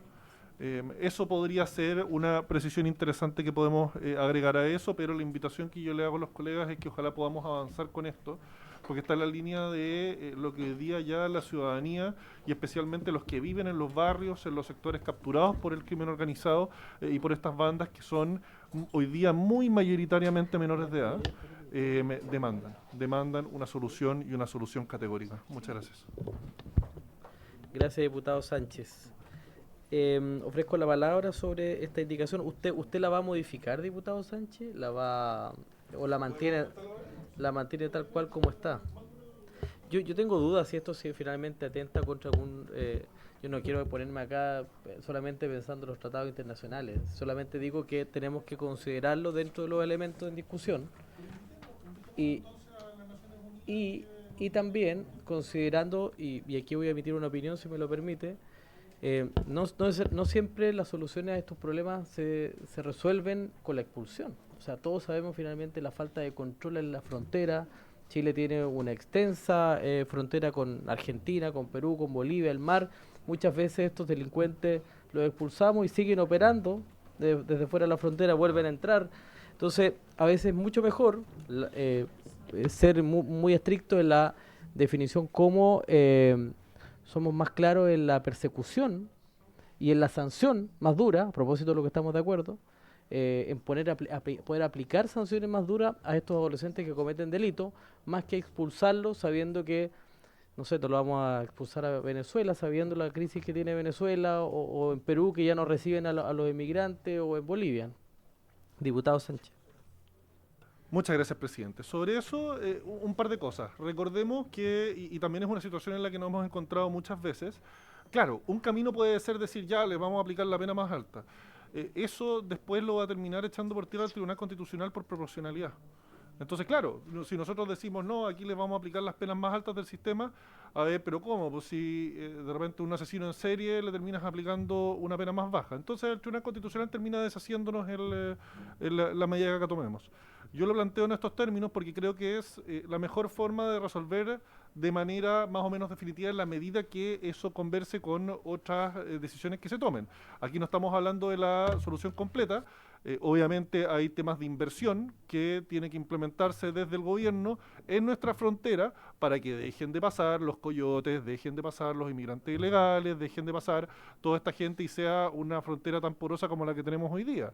Eso podría ser una precisión interesante que podemos agregar a eso, pero la invitación que yo le hago a los colegas es que ojalá podamos avanzar con esto, porque está en la línea de lo que hoy día ya la ciudadanía, y especialmente los que viven en los barrios, en los sectores capturados por el crimen organizado y por estas bandas que son hoy día muy mayoritariamente menores de edad, demandan una solución y una solución categórica. Muchas gracias. Gracias, diputado Sánchez. Ofrezco la palabra sobre esta indicación. ¿Usted la va a modificar, diputado Sánchez? ¿O la mantiene tal cual como está? Yo tengo dudas si finalmente atenta contra algún... yo no quiero ponerme acá solamente pensando en los tratados internacionales. Solamente digo que tenemos que considerarlo dentro de los elementos en discusión. Y también considerando, y aquí voy a emitir una opinión si me lo permite, no siempre las soluciones a estos problemas se resuelven con la expulsión. O sea, todos sabemos finalmente la falta de control en la frontera. Chile tiene una extensa frontera con Argentina, con Perú, con Bolivia, el mar. Muchas veces estos delincuentes los expulsamos y siguen operando desde fuera de la frontera, vuelven a entrar. Entonces, a veces es mucho mejor ser muy estricto en la definición cómo... somos más claros en la persecución y en la sanción más dura, a propósito de lo que estamos de acuerdo, en poder aplicar sanciones más duras a estos adolescentes que cometen delitos, más que expulsarlos sabiendo que, no sé, te lo vamos a expulsar a Venezuela, sabiendo la crisis que tiene Venezuela, o en Perú, que ya no reciben a los inmigrantes, o en Bolivia. Diputado Sánchez. Muchas gracias, presidente. Sobre eso, un par de cosas. Recordemos que, y también es una situación en la que nos hemos encontrado muchas veces, claro, un camino puede ser decir, ya, le vamos a aplicar la pena más alta. Eso después lo va a terminar echando por tierra al Tribunal Constitucional por proporcionalidad. Entonces, claro, si nosotros decimos, no, aquí le vamos a aplicar las penas más altas del sistema, a ver, pero ¿cómo? Pues si de repente un asesino en serie le terminas aplicando una pena más baja. Entonces el Tribunal Constitucional termina deshaciéndonos la medida que tomemos. Yo lo planteo en estos términos porque creo que es la mejor forma de resolver de manera más o menos definitiva en la medida que eso converse con otras decisiones que se tomen. Aquí no estamos hablando de la solución completa. Obviamente hay temas de inversión que tiene que implementarse desde el gobierno en nuestra frontera para que dejen de pasar los coyotes, dejen de pasar los inmigrantes ilegales, dejen de pasar toda esta gente y sea una frontera tan porosa como la que tenemos hoy día.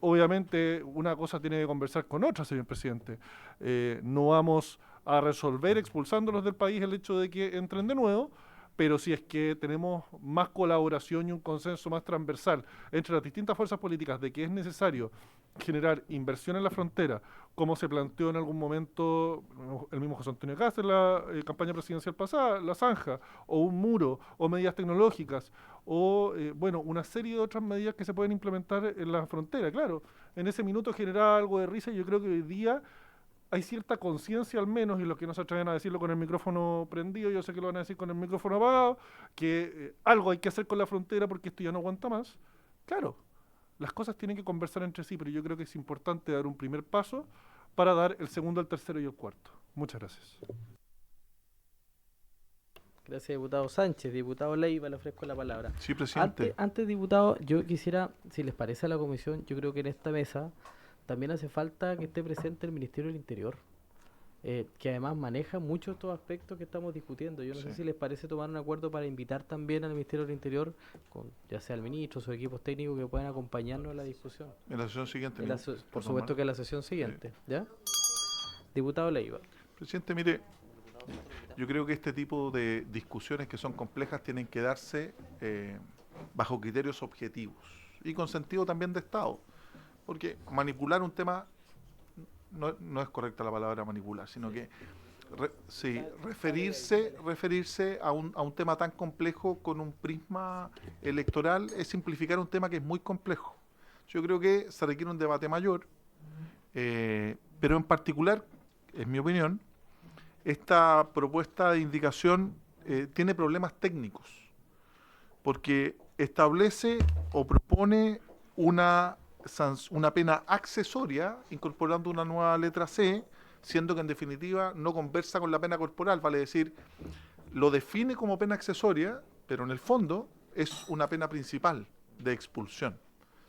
Obviamente una cosa tiene que conversar con otra, señor presidente. No vamos a resolver expulsándolos del país el hecho de que entren de nuevo, pero si es que tenemos más colaboración y un consenso más transversal entre las distintas fuerzas políticas de que es necesario generar inversión en la frontera, como se planteó en algún momento el mismo José Antonio Cast en la campaña presidencial pasada, la zanja, o un muro, o medidas tecnológicas, o bueno, una serie de otras medidas que se pueden implementar en la frontera. Claro, en ese minuto generaba algo de risa y yo creo que hoy día hay cierta conciencia al menos, y los que no se atreven a decirlo con el micrófono prendido, yo sé que lo van a decir con el micrófono apagado, que algo hay que hacer con la frontera porque esto ya no aguanta más. Claro, las cosas tienen que conversar entre sí, pero yo creo que es importante dar un primer paso para dar el segundo, el tercero y el cuarto. Muchas gracias. Gracias, diputado Sánchez. Diputado Leiva, le ofrezco la palabra. Sí, presidente. Antes, diputado, yo quisiera, si les parece a la comisión, yo creo que en esta mesa también hace falta que esté presente el Ministerio del Interior, que además maneja muchos estos aspectos que estamos discutiendo. Yo no sé si les parece tomar un acuerdo para invitar también al Ministerio del Interior, con ya sea el ministro o sus equipos técnicos que puedan acompañarnos en la discusión. En la sesión siguiente. Por supuesto que en la sesión siguiente. ¿Ya? Diputado Leiva. Presidente, mire, yo creo que este tipo de discusiones que son complejas tienen que darse bajo criterios objetivos y con sentido también de Estado. Porque manipular un tema, no es correcta la palabra manipular, sino que referirse a un tema tan complejo con un prisma electoral es simplificar un tema que es muy complejo. Yo creo que se requiere un debate mayor, pero en particular, en mi opinión, esta propuesta de indicación tiene problemas técnicos, porque establece o propone una pena accesoria incorporando una nueva letra C, siendo que en definitiva no conversa con la pena corporal, vale decir, lo define como pena accesoria, pero en el fondo es una pena principal de expulsión.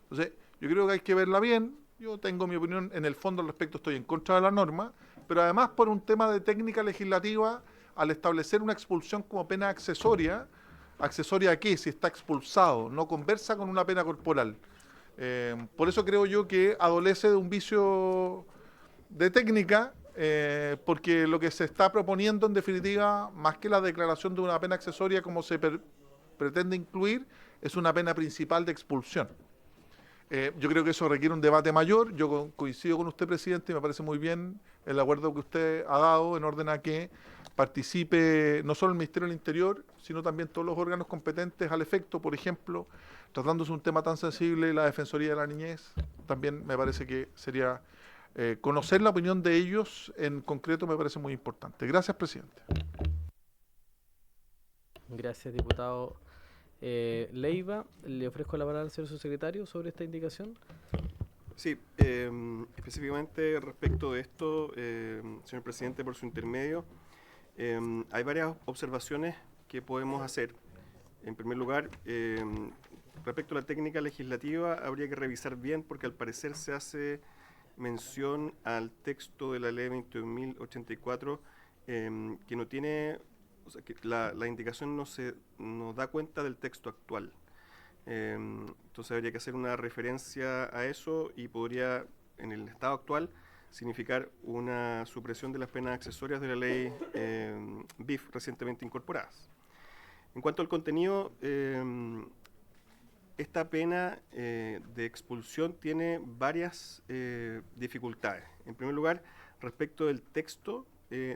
Entonces, yo creo que hay que verla bien. Yo tengo mi opinión en el fondo al respecto, estoy en contra de la norma, pero además por un tema de técnica legislativa, al establecer una expulsión como pena accesoria, ¿accesoria a qué? Si está expulsado, no conversa con una pena corporal. Por eso creo yo que adolece de un vicio de técnica, porque lo que se está proponiendo en definitiva, más que la declaración de una pena accesoria como se pretende incluir, es una pena principal de expulsión. Yo creo que eso requiere un debate mayor. Yo coincido con usted, presidente, y me parece muy bien el acuerdo que usted ha dado en orden a que participe no solo el Ministerio del Interior, sino también todos los órganos competentes al efecto. Por ejemplo, tratándose un tema tan sensible, la Defensoría de la Niñez, también me parece que sería conocer la opinión de ellos en concreto, me parece muy importante. Gracias, presidente. Gracias, diputado Leiva. Le ofrezco la palabra al señor subsecretario sobre esta indicación. Sí, específicamente respecto de esto, señor presidente, por su intermedio, hay varias observaciones que podemos hacer. En primer lugar, respecto a la técnica legislativa, habría que revisar bien porque al parecer se hace mención al texto de la ley 21.084 que no tiene, o sea, que la indicación no da cuenta del texto actual. Entonces habría que hacer una referencia a eso y podría, en el estado actual, significar una supresión de las penas accesorias de la ley BIF recientemente incorporadas. En cuanto al contenido, esta pena de expulsión tiene varias dificultades. En primer lugar, respecto del texto,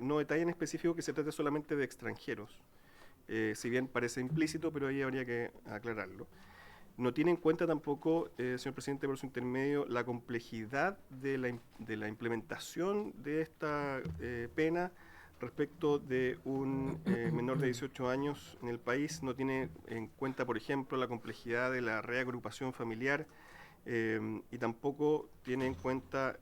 no detalla en específico que se trate solamente de extranjeros, si bien parece implícito, pero ahí habría que aclararlo. No tiene en cuenta tampoco, señor presidente, por su intermedio, la complejidad de la implementación de esta pena respecto de un menor de 18 años en el país. No tiene en cuenta, por ejemplo, la complejidad de la reagrupación familiar y tampoco tiene en cuenta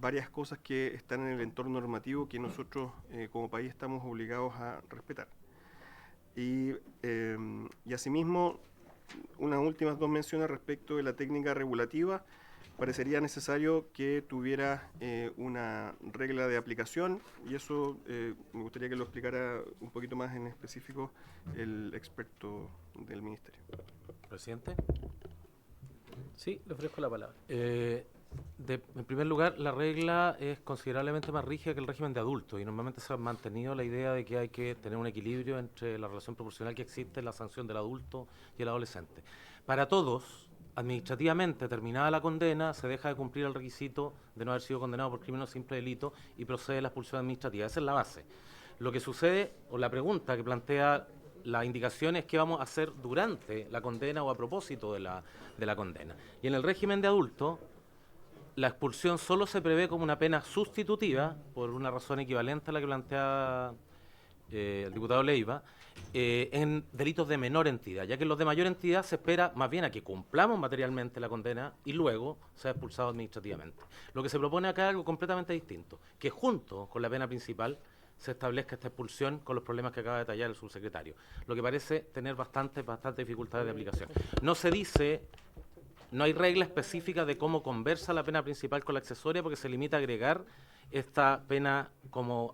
varias cosas que están en el entorno normativo que nosotros como país estamos obligados a respetar. Y asimismo, unas últimas dos menciones respecto de la técnica regulativa. Parecería necesario que tuviera una regla de aplicación y eso me gustaría que lo explicara un poquito más en específico el experto del Ministerio. Presidente. Sí, le ofrezco la palabra. En primer lugar, la regla es considerablemente más rígida que el régimen de adultos y normalmente se ha mantenido la idea de que hay que tener un equilibrio entre la relación proporcional que existe en la sanción del adulto y el adolescente. Para todos, administrativamente terminada la condena, se deja de cumplir el requisito de no haber sido condenado por crimen o simple delito y procede la expulsión administrativa. Esa es la base. Lo que sucede, o la pregunta que plantea la indicación es qué vamos a hacer durante la condena o a propósito de la condena. Y en el régimen de adulto, la expulsión solo se prevé como una pena sustitutiva, por una razón equivalente a la que plantea el diputado Leiva, en delitos de menor entidad, ya que en los de mayor entidad se espera más bien a que cumplamos materialmente la condena y luego sea expulsado administrativamente. Lo que se propone acá es algo completamente distinto, que junto con la pena principal se establezca esta expulsión con los problemas que acaba de detallar el subsecretario, lo que parece tener bastante dificultades de aplicación. No se dice... No hay regla específica de cómo conversa la pena principal con la accesoria porque se limita a agregar esta pena como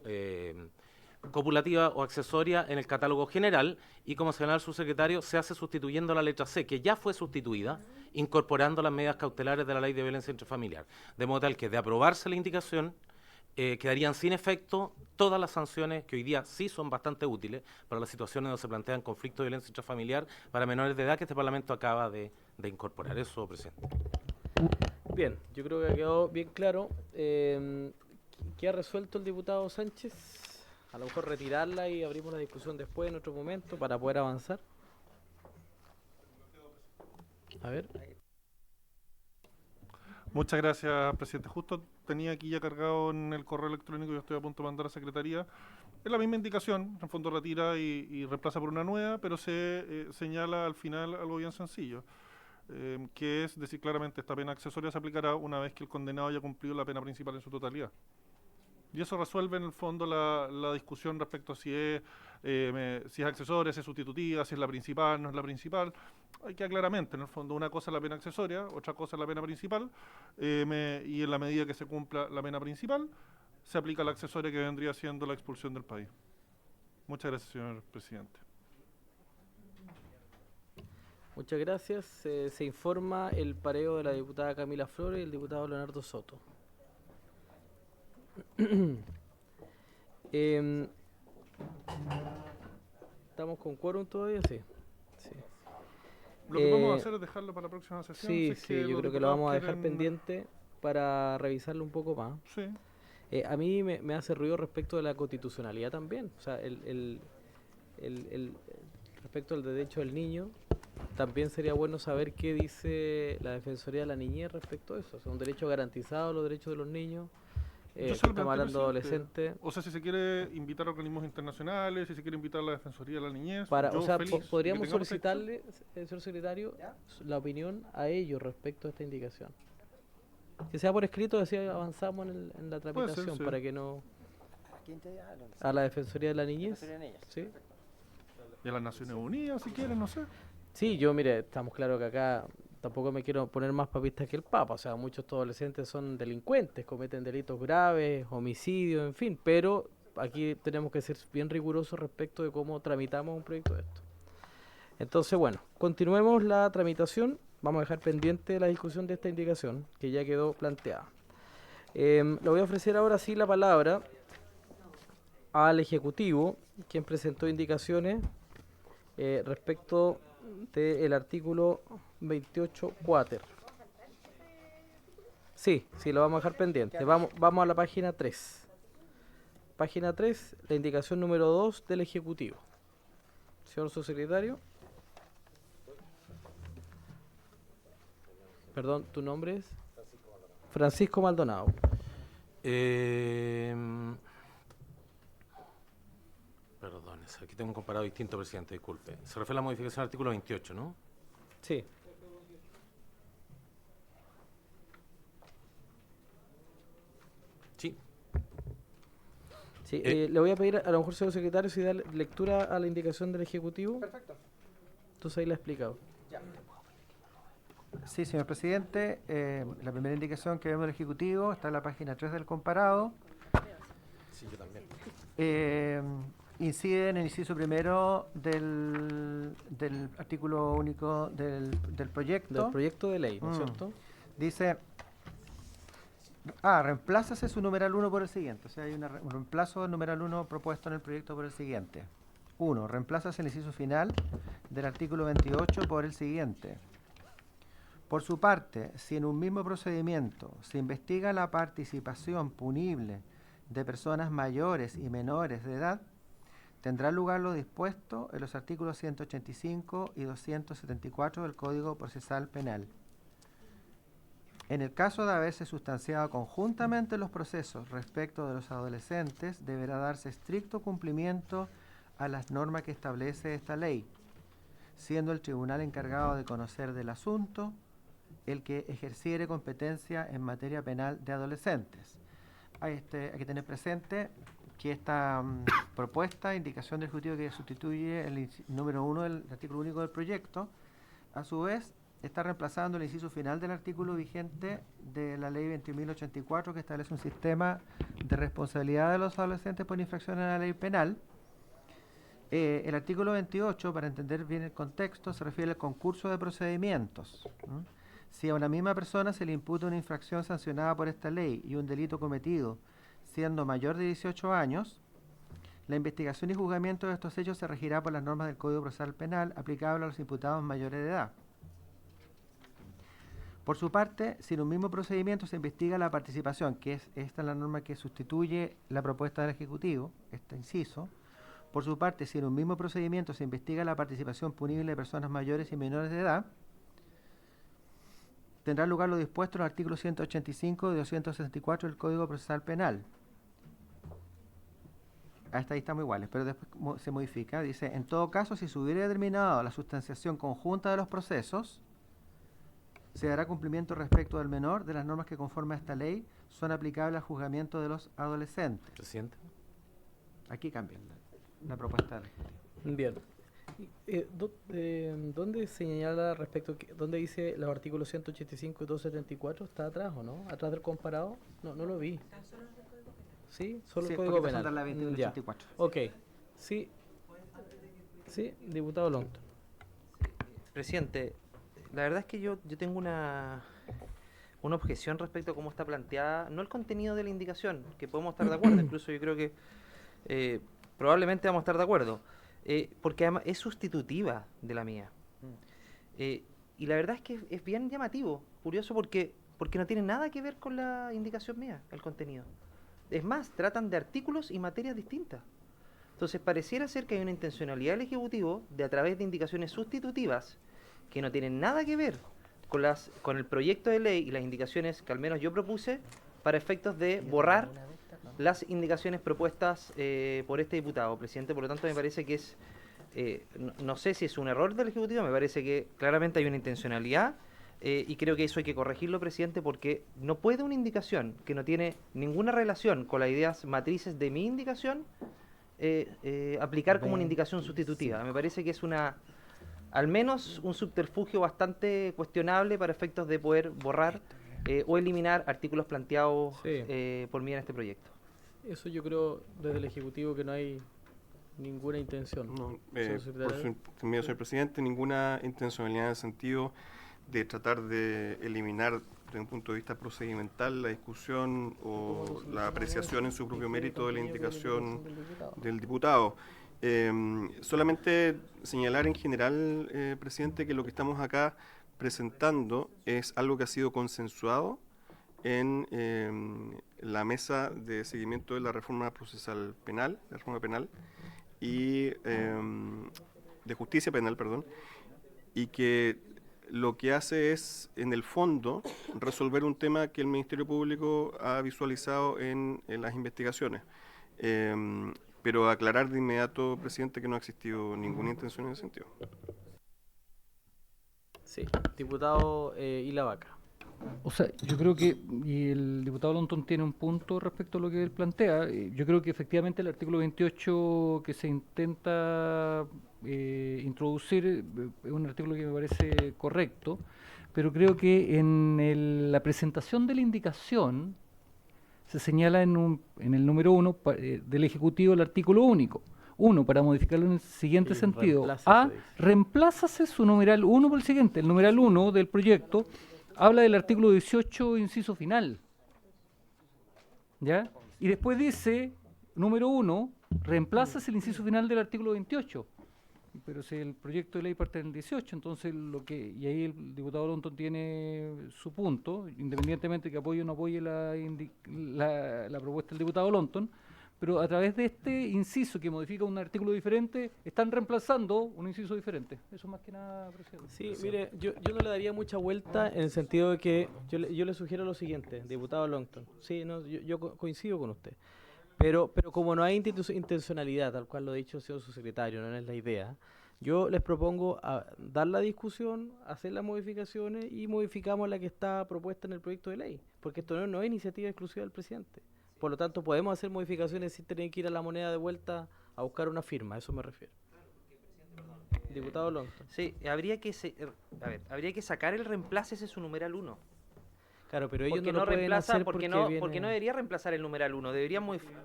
copulativa o accesoria en el catálogo general y como señala el subsecretario se hace sustituyendo la letra C, que ya fue sustituida, incorporando las medidas cautelares de la Ley de Violencia Intrafamiliar. De modo tal que de aprobarse la indicación quedarían sin efecto todas las sanciones que hoy día sí son bastante útiles para las situaciones donde se plantean conflictos de violencia intrafamiliar para menores de edad que este Parlamento acaba de incorporar. Eso, presidente. Bien, yo creo que ha quedado bien claro. ¿Qué ha resuelto el diputado Sánchez? A lo mejor retirarla y abrimos la discusión después en otro momento para poder avanzar. A ver. Muchas gracias, presidente. Justo tenía aquí ya cargado en el correo electrónico, yo estoy a punto de mandar a Secretaría. Es la misma indicación, en el fondo retira y reemplaza por una nueva, pero se señala al final algo bien sencillo, que es decir claramente esta pena accesoria se aplicará una vez que el condenado haya cumplido la pena principal en su totalidad. Y eso resuelve en el fondo la discusión respecto a si es accesoria, si es sustitutiva, si es la principal, no es la principal. Hay que claramente, en el fondo, una cosa es la pena accesoria, otra cosa es la pena principal, y en la medida que se cumpla la pena principal, se aplica la accesoria que vendría siendo la expulsión del país. Muchas gracias, señor presidente. Muchas gracias. Se informa el pareo de la diputada Camila Flores y el diputado Leonardo Soto. ¿Estamos con quórum todavía? Sí. Lo que vamos a hacer es dejarlo para la próxima sesión. Sí, si es que yo creo que lo vamos a dejar pendiente para revisarlo un poco más. Sí. A mí me hace ruido respecto de la constitucionalidad también. O sea, respecto al derecho del niño, también sería bueno saber qué dice la Defensoría de la Niñez respecto a eso. O sea, un derecho garantizado, los derechos de los niños. Estamos hablando de adolescentes. O sea, si se quiere invitar a organismos internacionales, si se quiere invitar a la Defensoría de la Niñez, o sea, podríamos solicitarle, señor secretario, la opinión a ellos respecto a esta indicación. Que sea por escrito, así avanzamos en la tramitación, sí. para que no... A la Defensoría de la Niñez. ¿Sí? Y a las Naciones Unidas, si quieren, no sé. Sí, mire, estamos claros que acá tampoco me quiero poner más papista que el Papa. O sea, muchos de estos adolescentes son delincuentes, cometen delitos graves, homicidios, en fin. Pero aquí tenemos que ser bien rigurosos respecto de cómo tramitamos un proyecto de esto. Entonces, bueno, continuemos la tramitación. Vamos a dejar pendiente la discusión de esta indicación, que ya quedó planteada. Le voy a ofrecer ahora sí la palabra al Ejecutivo, quien presentó indicaciones respecto del artículo 28 cuáter. Sí, lo vamos a dejar pendiente. Vamos a la página 3. Página 3, la indicación número 2 del Ejecutivo. Señor subsecretario. Perdón, ¿tu nombre es? Francisco Maldonado. Perdón, aquí tengo un comparado distinto, presidente, disculpe. Se refiere a la modificación del artículo 28, ¿no? Sí. Sí, le voy a pedir a lo mejor, señor secretario, si da lectura a la indicación del Ejecutivo. Perfecto. Entonces ahí la he explicado. Ya. Sí, señor presidente, la primera indicación que vemos del Ejecutivo está en la página 3 del comparado. Sí, yo también. Incide en el inciso primero del artículo único del proyecto. Del proyecto de ley, ¿no es cierto? Dice, Reemplázase su numeral 1 por el siguiente. O sea, hay un reemplazo del numeral 1 propuesto en el proyecto por el siguiente. 1. Reemplázase el inciso final del artículo 28 por el siguiente. Por su parte, si en un mismo procedimiento se investiga la participación punible de personas mayores y menores de edad, tendrá lugar lo dispuesto en los artículos 185 y 274 del Código Procesal Penal. En el caso de haberse sustanciado conjuntamente los procesos respecto de los adolescentes, deberá darse estricto cumplimiento a las normas que establece esta ley, siendo el tribunal encargado de conocer del asunto el que ejerciere competencia en materia penal de adolescentes. Hay que tener presente que esta propuesta, indicación del Ejecutivo que sustituye el número 1 del artículo único del proyecto, a su vez está reemplazando el inciso final del artículo vigente de la ley 21.084 que establece un sistema de responsabilidad de los adolescentes por infracción a la ley penal. El artículo 28, para entender bien el contexto, se refiere al concurso de procedimientos. Si a una misma persona se le imputa una infracción sancionada por esta ley y un delito cometido siendo mayor de 18 años, la investigación y juzgamiento de estos hechos se regirá por las normas del Código Procesal Penal aplicables a los imputados mayores de edad. Por su parte, si en un mismo procedimiento se investiga la participación, que es esta la norma que sustituye la propuesta del Ejecutivo, este inciso, por su parte, si en un mismo procedimiento se investiga la participación punible de personas mayores y menores de edad, tendrá lugar lo dispuesto en los artículos 185 y 264 del Código Procesal Penal. Hasta ahí estamos iguales, pero después se modifica. Dice, en todo caso, si se hubiera determinado la sustanciación conjunta de los procesos, se dará cumplimiento respecto del menor de las normas que conforme a esta ley son aplicables al juzgamiento de los adolescentes. Presidente. Aquí cambia la propuesta del Ejecutivo. Bien. ¿Dónde señala respecto, dónde dice los artículos 185 y 274? ¿Está atrás o no? ¿Atrás del comparado? No lo vi. ¿Sí? Solo el Código Penal. La 21.084. Ok. Sí. Sí, diputado Longton. Presidente, la verdad es que yo tengo una objeción respecto a cómo está planteada, no el contenido de la indicación, que podemos estar de acuerdo, incluso yo creo que probablemente vamos a estar de acuerdo, porque además es sustitutiva de la mía. Y la verdad es que es bien llamativo, curioso, porque no tiene nada que ver con la indicación mía, el contenido. Es más, tratan de artículos y materias distintas. Entonces pareciera ser que hay una intencionalidad del Ejecutivo de, a través de indicaciones sustitutivas que no tienen nada que ver con el proyecto de ley y las indicaciones que al menos yo propuse, para efectos de borrar las indicaciones propuestas por este diputado, presidente. Por lo tanto, me parece que es, no sé si es un error del Ejecutivo, me parece que claramente hay una intencionalidad, y creo que eso hay que corregirlo, presidente, porque no puede una indicación que no tiene ninguna relación con las ideas matrices de mi indicación aplicar como una indicación sustitutiva. Me parece que es al menos un subterfugio bastante cuestionable para efectos de poder borrar o eliminar artículos planteados por mí en este proyecto. Eso yo creo desde el Ejecutivo que no hay ninguna intención. No, señor presidente, ninguna intencionalidad en el sentido de tratar de eliminar desde un punto de vista procedimental la discusión o la apreciación en su propio mérito de la indicación del diputado. Solamente señalar en general, presidente, que lo que estamos acá presentando es algo que ha sido consensuado en la mesa de seguimiento de la reforma procesal penal, la reforma penal y de justicia penal, perdón, y que lo que hace es, en el fondo, resolver un tema que el Ministerio Público ha visualizado en las investigaciones. Pero aclarar de inmediato, presidente, que no ha existido ninguna intención en ese sentido. Sí, diputado Ilavaca. O sea, yo creo que, y el diputado Longton tiene un punto respecto a lo que él plantea, yo creo que efectivamente el artículo 28 que se intenta introducir es un artículo que me parece correcto, pero creo que en la presentación de la indicación se señala en el número 1 del Ejecutivo el artículo único. 1, para modificarlo en el siguiente sentido. Reemplázase su numeral 1 por el siguiente. El numeral 1 del proyecto habla del artículo 18, inciso final. ¿Ya? Y después dice, número 1, reemplazas el inciso final del artículo 28. Pero si el proyecto de ley parte del 18, entonces y ahí el diputado Lonton tiene su punto, independientemente que apoye o no apoye la propuesta del diputado Lonton, pero a través de este inciso que modifica un artículo diferente, están reemplazando un inciso diferente. Eso más que nada, presidente. Sí, mire, yo no le daría mucha vuelta en el sentido de que yo le sugiero lo siguiente, diputado Longton. Sí, no, yo coincido con usted. Pero como no hay intencionalidad, tal cual lo ha dicho el señor subsecretario, no es la idea, yo les propongo dar la discusión, hacer las modificaciones y modificamos la que está propuesta en el proyecto de ley, porque esto no es iniciativa exclusiva del presidente. Por lo tanto, podemos hacer modificaciones sin tener que ir a la moneda de vuelta a buscar una firma, a eso me refiero. Diputado Longton. Sí, habría que sacar el reemplácese su numeral 1. Claro, pero ellos Porque no lo pueden hacer porque no viene- debería reemplazar el numeral 1, debería modificar.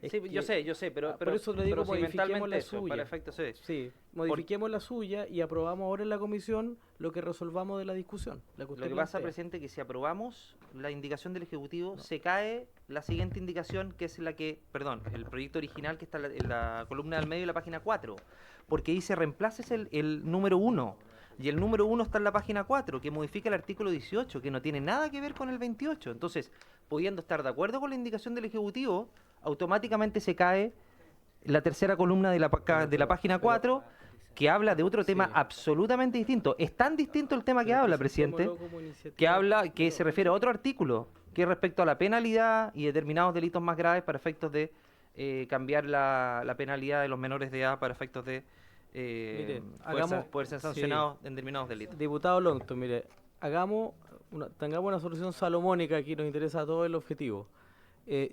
Es Sí, que- yo sé, pero por eso le digo, pero si modifiquemos mentalmente la eso, suya. para efectos, sí. Sí, modifiquemos la suya y aprobamos ahora en la comisión lo que resolvamos de la discusión. La Lo que pasa, presidente, es que si aprobamos la indicación del Ejecutivo, se cae la siguiente indicación, que es el proyecto original que está en la columna del medio de la página 4, porque dice reemplaces el número 1, y el número 1 está en la página 4, que modifica el artículo 18, que no tiene nada que ver con el 28. Entonces, pudiendo estar de acuerdo con la indicación del Ejecutivo, automáticamente se cae la tercera columna de la página 4, que habla de otro tema absolutamente distinto. Es tan distinto el tema que habla, presidente, que se refiere a otro artículo, que es respecto a la penalidad y determinados delitos más graves para efectos de cambiar la penalidad de los menores de edad para efectos de poder ser sancionados en determinados delitos. Diputado Longton, mire, tengamos una solución salomónica aquí, nos interesa a todo el objetivo.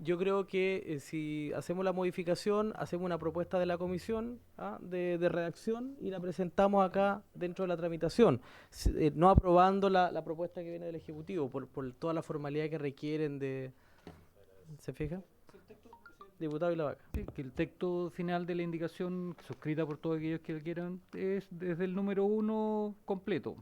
Yo creo que si hacemos la modificación, hacemos una propuesta de la comisión de redacción y la presentamos acá dentro de la tramitación, no aprobando la propuesta que viene del Ejecutivo por toda la formalidad que requieren de... ¿Se fija? Diputado Vilavaca. Sí, que el texto final de la indicación, suscrita por todos aquellos que lo quieran, es desde el número 1 completo.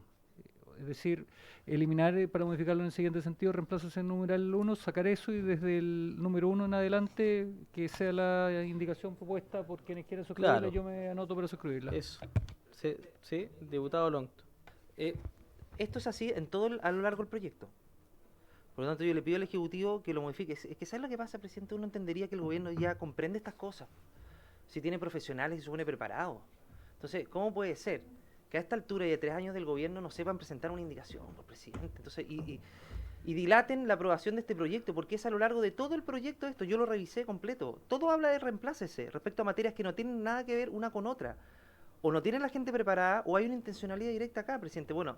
Es decir, eliminar para modificarlo en el siguiente sentido, reemplazos en numeral 1, sacar eso y desde el número 1 en adelante que sea la indicación propuesta por quienes quieran suscribirla, Claro. yo me anoto para suscribirla. Eso. Sí, diputado Longton. Esto es así a lo largo del proyecto. Por lo tanto, yo le pido al Ejecutivo que lo modifique. Es que ¿sabes lo que pasa, presidente? Uno entendería que el gobierno ya comprende estas cosas. Si tiene profesionales y se supone preparado. Entonces, ¿cómo puede ser que a esta altura y de 3 años del gobierno no sepan presentar una indicación, presidente? Entonces, y dilaten la aprobación de este proyecto, porque es a lo largo de todo el proyecto esto. Yo lo revisé completo. Todo habla de reemplácese respecto a materias que no tienen nada que ver una con otra. O no tienen la gente preparada, o hay una intencionalidad directa acá, presidente. Bueno,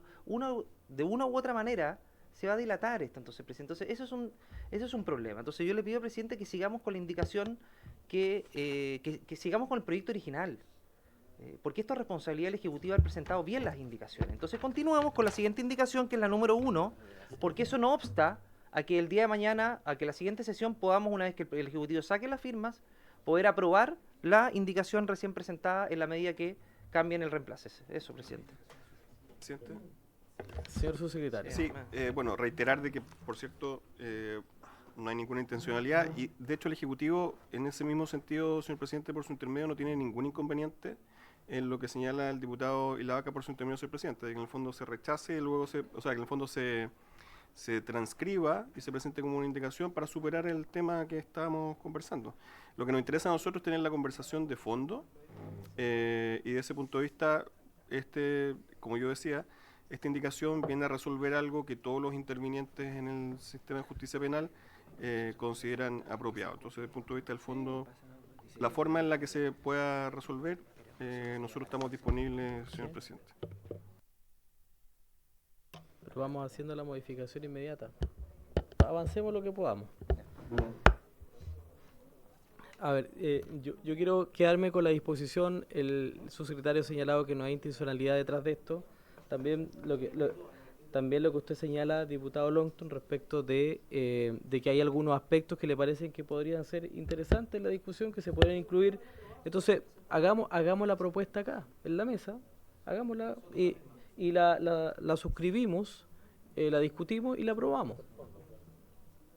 de una u otra manera se va a dilatar esto, entonces, presidente. Entonces, eso es un problema. Entonces, yo le pido, presidente, que sigamos con la indicación, que sigamos con el proyecto original. Porque esto es responsabilidad del Ejecutivo haber presentado bien las indicaciones. Entonces, continuamos con la siguiente indicación, que es la número 1, porque eso no obsta a que el día de mañana, a que la siguiente sesión podamos, una vez que el Ejecutivo saque las firmas, poder aprobar la indicación recién presentada en la medida que cambien el reemplácese. Eso, presidente. Presidente. Señor subsecretario. Sí, bueno, reiterar de que, por cierto, no hay ninguna intencionalidad y, de hecho, el Ejecutivo, en ese mismo sentido, señor presidente, por su intermedio, no tiene ningún inconveniente en lo que señala el diputado Vilavaca por su intermedio, señor presidente, de que en el fondo se rechace y luego que en el fondo se transcriba y se presente como una indicación para superar el tema que estábamos conversando. Lo que nos interesa a nosotros es tener la conversación de fondo y de ese punto de vista, como yo decía, esta indicación viene a resolver algo que todos los intervinientes en el sistema de justicia penal consideran apropiado. Entonces, desde el punto de vista del fondo, la forma en la que se pueda resolver, nosotros estamos disponibles, señor presidente. Pero vamos haciendo la modificación inmediata. Avancemos lo que podamos. A ver, yo quiero quedarme con la disposición. El subsecretario ha señalado que no hay intencionalidad detrás de esto. También lo que usted señala, diputado Longton, respecto de que hay algunos aspectos que le parecen que podrían ser interesantes en la discusión, que se podrían incluir. Entonces, hagamos la propuesta acá, en la mesa, hagámosla y la suscribimos, la discutimos y la aprobamos.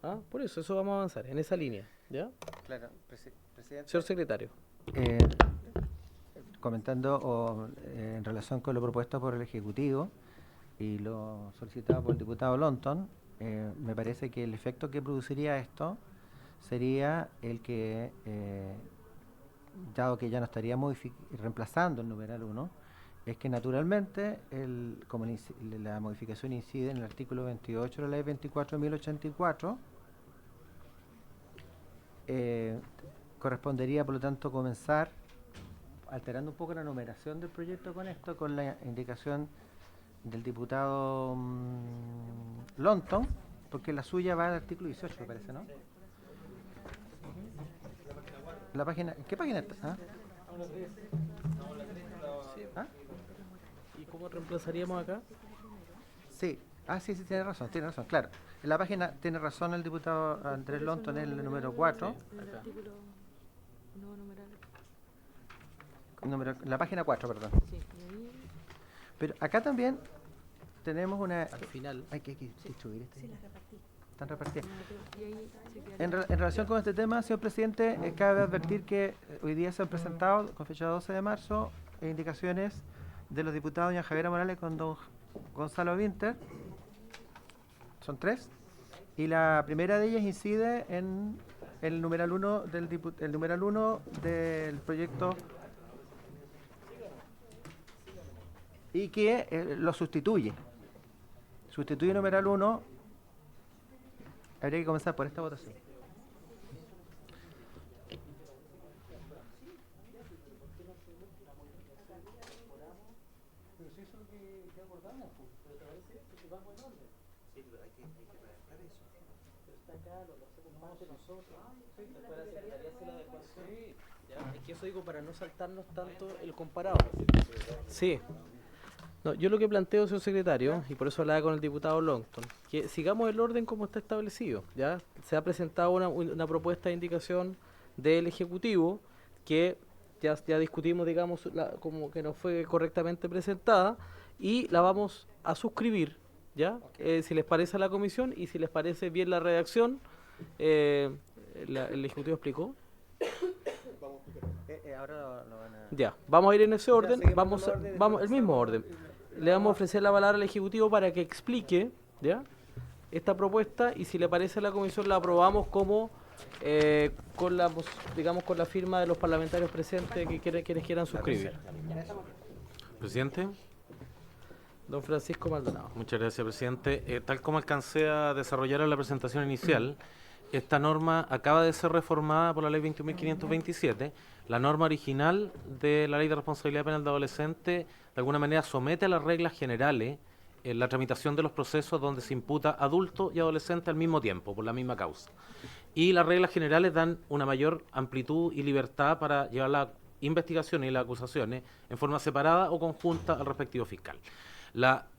¿Ah? Por eso vamos a avanzar, en esa línea. ¿Ya? Claro, presidente. Señor secretario. Comentando en relación con lo propuesto por el Ejecutivo y lo solicitado por el diputado Lonton, me parece que el efecto que produciría esto sería el que, dado que ya no estaría reemplazando el numeral 1, es que naturalmente, como la modificación incide en el artículo 28 de la ley 24.084, correspondería por lo tanto comenzar alterando un poco la numeración del proyecto con esto, con la indicación del diputado Lonton, porque la suya va al artículo 18, me parece, ¿no? La página, ¿en qué página está? ¿Ah? ¿Ah? ¿Y cómo reemplazaríamos acá? Sí, sí, tiene razón, claro. En la página tiene razón el diputado Andrés Lonton en el número 4. La página 4, perdón. Pero acá también tenemos una... Al final. Hay que distribuir este. Sí, las repartí. Están repartidas. En relación con este tema, señor presidente, cabe advertir que hoy día se han presentado, con fecha 12 de marzo, indicaciones de los diputados doña Javiera Morales con don Gonzalo Winter. Son 3. Y la primera de ellas incide en el numeral 1 del proyecto y que lo sustituye. Sustituye el numeral 1. Habría que comenzar por esta votación. Es que eso digo para no saltarnos tanto el comparado. Sí. No, yo lo que planteo, señor secretario, y por eso hablaba con el diputado Longton, que sigamos el orden como está establecido. Ya se ha presentado una propuesta de indicación del Ejecutivo que ya discutimos, digamos, como que no fue correctamente presentada y la vamos a suscribir, ¿ya? Si les parece a la comisión y si les parece bien la redacción, el Ejecutivo explicó. Ahora lo van a... Ya, vamos a ir en ese orden, seguimos vamos el mismo orden. Le vamos a ofrecer la palabra al Ejecutivo para que explique, ¿ya?, esta propuesta y si le parece a la comisión la aprobamos como con la firma de los parlamentarios presentes quienes quieran suscribir. Presidente. Don Francisco Maldonado. Muchas gracias, presidente. Tal como alcancé a desarrollar en la presentación inicial, esta norma acaba de ser reformada por la ley 21.527. La norma original de la ley de responsabilidad penal de adolescente de alguna manera somete a las reglas generales en la tramitación de los procesos donde se imputa adulto y adolescente al mismo tiempo, por la misma causa. Y las reglas generales dan una mayor amplitud y libertad para llevar las investigaciones y las acusaciones en forma separada o conjunta al respectivo fiscal.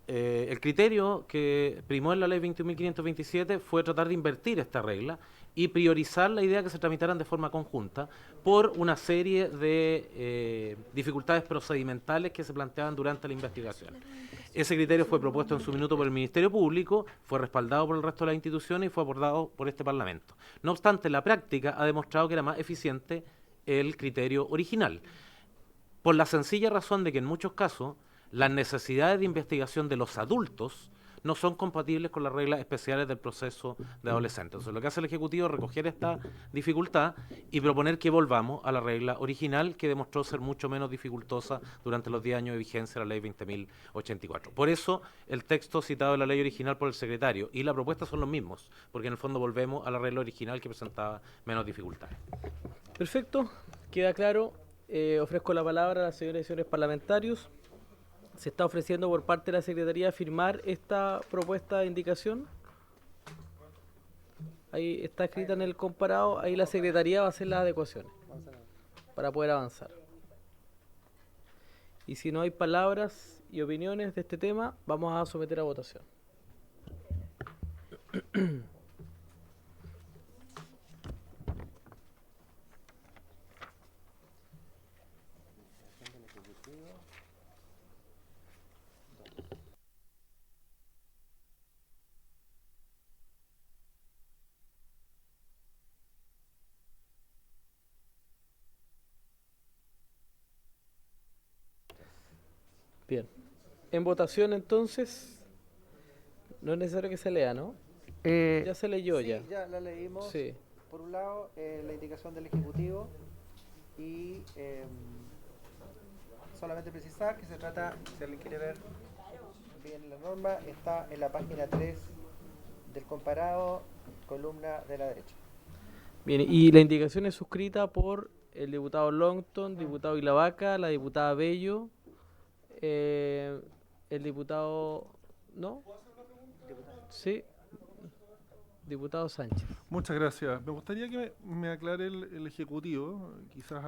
El criterio que primó en la ley 21.527 fue tratar de invertir esta regla y priorizar la idea que se tramitaran de forma conjunta por una serie de dificultades procedimentales que se planteaban durante la investigación. Ese criterio fue propuesto en su minuto por el Ministerio Público, fue respaldado por el resto de las instituciones y fue abordado por este Parlamento. No obstante, la práctica ha demostrado que era más eficiente el criterio original, por la sencilla razón de que en muchos casos las necesidades de investigación de los adultos no son compatibles con las reglas especiales del proceso de adolescentes. Entonces, lo que hace el Ejecutivo es recoger esta dificultad y proponer que volvamos a la regla original, que demostró ser mucho menos dificultosa durante los 10 años de vigencia de la ley 20.084. Por eso, el texto citado en la ley original por el secretario y la propuesta son los mismos, porque en el fondo volvemos a la regla original que presentaba menos dificultades. Perfecto, queda claro. Ofrezco la palabra a las señoras y señores parlamentarios. Se está ofreciendo por parte de la Secretaría firmar esta propuesta de indicación. Ahí está escrita en el comparado, ahí la Secretaría va a hacer las adecuaciones para poder avanzar. Y si no hay palabras y opiniones de este tema, vamos a someter a votación. Bien. En votación entonces, no es necesario que se lea, ¿no? Ya se leyó sí, ya. ya la leímos. Sí. Por un lado, la indicación del Ejecutivo y solamente precisar que se trata, si alguien quiere ver bien la norma, está en la página 3 del comparado, columna de la derecha. Bien, y la indicación es suscrita por el diputado Longton, diputado Ilavaca, la diputada Bello, el diputado... ¿No? Sí. Diputado Sánchez. Muchas gracias. Me gustaría que me aclare el Ejecutivo. Quizás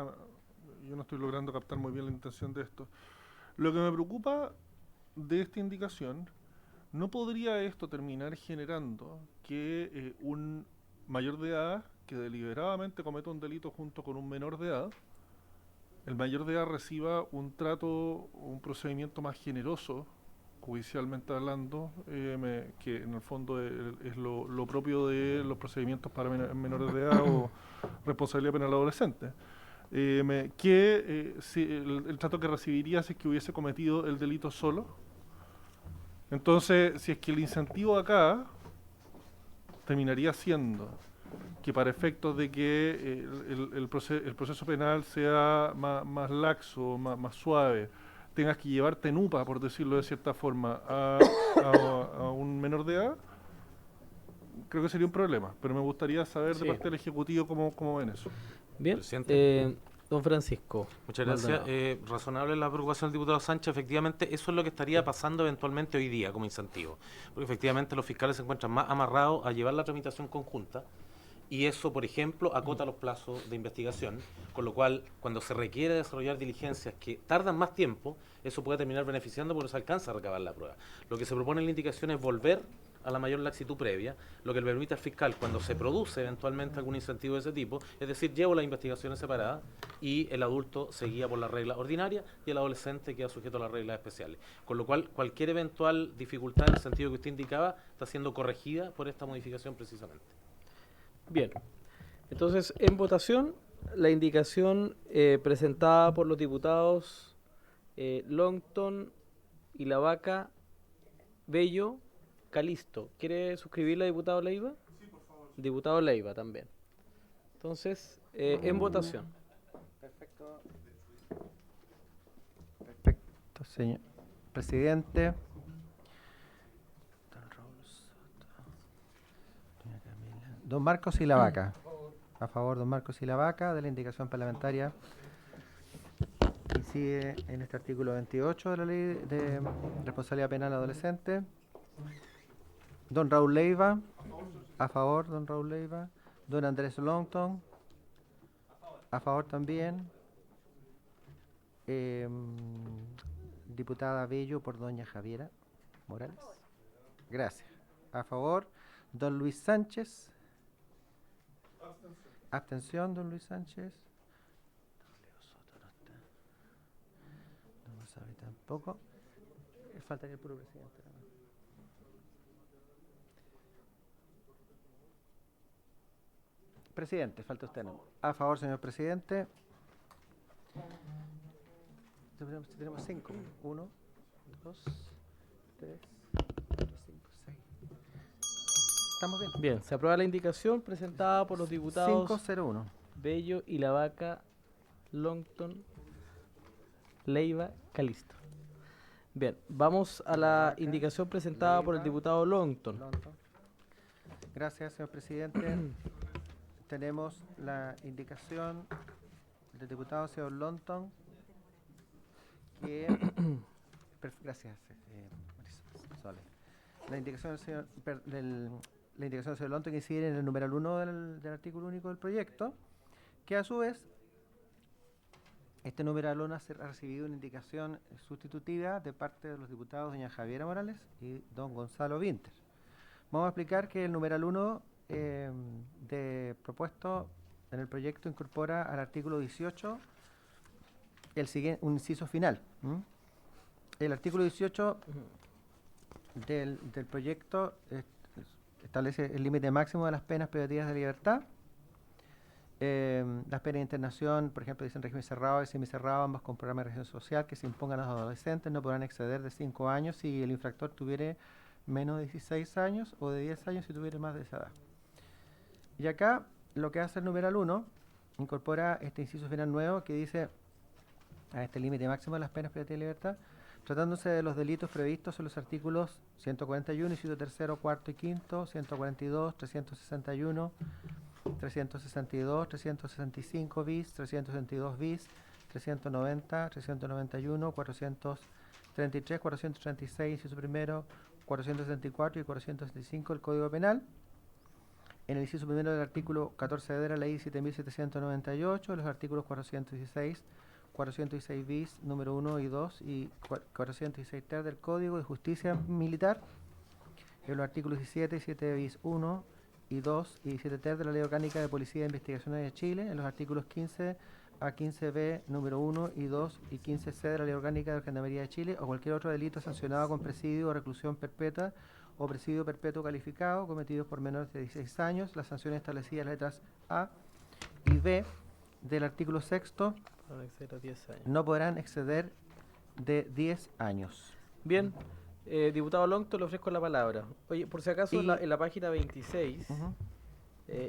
yo no estoy logrando captar muy bien la intención de esto. Lo que me preocupa de esta indicación, ¿no podría esto terminar generando que un mayor de edad que deliberadamente cometa un delito junto con un menor de edad, el mayor de edad reciba un trato, un procedimiento más generoso, judicialmente hablando, que en el fondo es lo propio de los procedimientos para menores de edad o responsabilidad penal adolescente? Si el trato que recibiría si es que hubiese cometido el delito solo. Entonces, si es que el incentivo acá terminaría siendo que para efectos de que el proceso penal sea más laxo, más suave, tengas que llevarte en UPA, por decirlo de cierta forma, a un menor de edad, creo que sería un problema. Pero me gustaría saber de parte del Ejecutivo cómo ven eso. Bien, Presidente. don Francisco. Muchas gracias. Razonable la preocupación del diputado Sánchez. Efectivamente, eso es lo que estaría pasando eventualmente hoy día como incentivo. Porque efectivamente los fiscales se encuentran más amarrados a llevar la tramitación conjunta y eso, por ejemplo, acota los plazos de investigación, con lo cual, cuando se requiere desarrollar diligencias que tardan más tiempo, eso puede terminar beneficiando porque no se alcanza a recabar la prueba. Lo que se propone en la indicación es volver a la mayor laxitud previa, lo que le permite al fiscal, cuando se produce eventualmente algún incentivo de ese tipo, es decir, llevo las investigaciones separadas y el adulto se guía por las reglas ordinarias y el adolescente queda sujeto a las reglas especiales. Con lo cual, cualquier eventual dificultad en el sentido que usted indicaba está siendo corregida por esta modificación precisamente. Bien, entonces en votación la indicación presentada por los diputados Longton, Ilavaca, Bello, Calisto. ¿Quiere suscribirla, diputado Leiva? Sí, por favor. Diputado Leiva también. Entonces, en votación. Perfecto. Perfecto, señor presidente. Don Marcos Ilavaca. A favor, don Marcos Ilavaca, de la indicación parlamentaria. Incide en este artículo 28 de la Ley de Responsabilidad Penal Adolescente. Don Raúl Leiva. A favor, don Raúl Leiva. Don Andrés Longton. A favor también. Diputada Bello por doña Javiera Morales. Gracias. A favor, don Luis Sánchez. Abstención, don Luis Sánchez. No lo sabe tampoco. Faltaría el puro presidente. Presidente, falta usted. ¿No? A favor, señor presidente. Tenemos 5. 1, 2, 3, 4, 5, 6. ¿Estamos bien? Bien, se aprueba la indicación presentada por los diputados 501. Bello, Ilavaca, Longton, Leiva, Calisto. Bien, vamos a la indicación presentada por el diputado Longton. Gracias, señor presidente. Tenemos la indicación del diputado señor Longton que gracias, Marisol. La indicación del señor Longton que incide en el numeral 1 del artículo único del proyecto, que a su vez este numeral 1 ha recibido una indicación sustitutiva de parte de los diputados doña Javiera Morales y don Gonzalo Winter. Vamos a explicar que el numeral 1 de propuesto en el proyecto incorpora al artículo 18 un inciso final. El artículo 18 del proyecto establece el límite máximo de las penas privativas de libertad Las penas de internación, por ejemplo, dicen régimen cerrado y semicerrado, ambas con programa de región social, que se impongan a los adolescentes, no podrán exceder de 5 años si el infractor tuviera menos de 16 años o de 10 años si tuviera más de esa edad. Y acá, lo que hace el numeral 1, incorpora este inciso final nuevo que dice, a este límite máximo de las penas privativas de libertad, tratándose de los delitos previstos en los artículos 141, inciso 3, 4 y 5, 142, 361, 362, 365 bis, 362 bis, 390, 391, 433, 436, inciso primero, 464 y 465 del Código Penal. En el inciso primero del artículo 14 de la Ley 7.798, los artículos 416, 406 bis, número 1 y 2 y 416 ter del Código de Justicia Militar, en los artículos 17, 7 bis 1 y 2 y 17 ter de la Ley Orgánica de Policía de Investigaciones de Chile, en los artículos 15 a 15b, número 1 y 2 y 15c de la Ley Orgánica de Gendarmería de Chile, o cualquier otro delito sancionado con presidio o reclusión perpetua o presidio perpetuo calificado cometidos por menores de 16 años, las sanciones establecidas en las letras A y B del artículo 6º Para exceder a 10 años. no podrán exceder de 10 años. Bien, diputado Longto, le ofrezco la palabra. Oye, por si acaso, en la página 26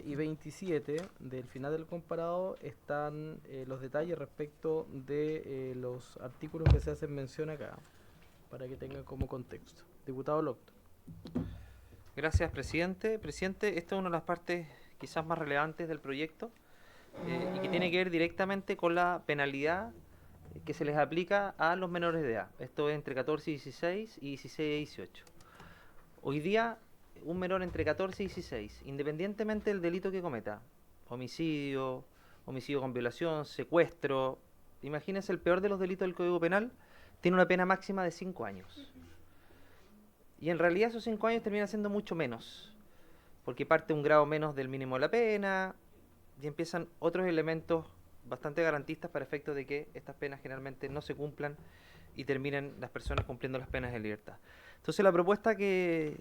y 27 del final del comparado están los detalles respecto de los artículos que se hacen mención acá, para que tengan como contexto. Diputado Longto. Gracias, presidente. Presidente, esta es una de las partes quizás más relevantes del proyecto y que tiene que ver directamente con la penalidad que se les aplica a los menores de edad. Esto es entre 14 y 16 y 16 y 18. Hoy día, un menor entre 14 y 16, independientemente del delito que cometa, homicidio, homicidio con violación, secuestro, imagínense el peor de los delitos del Código Penal, tiene una pena máxima de 5 años. Y en realidad esos 5 años terminan siendo mucho menos, porque parte un grado menos del mínimo de la pena y empiezan otros elementos bastante garantistas para efectos de que estas penas generalmente no se cumplan y terminen las personas cumpliendo las penas de libertad. Entonces la propuesta que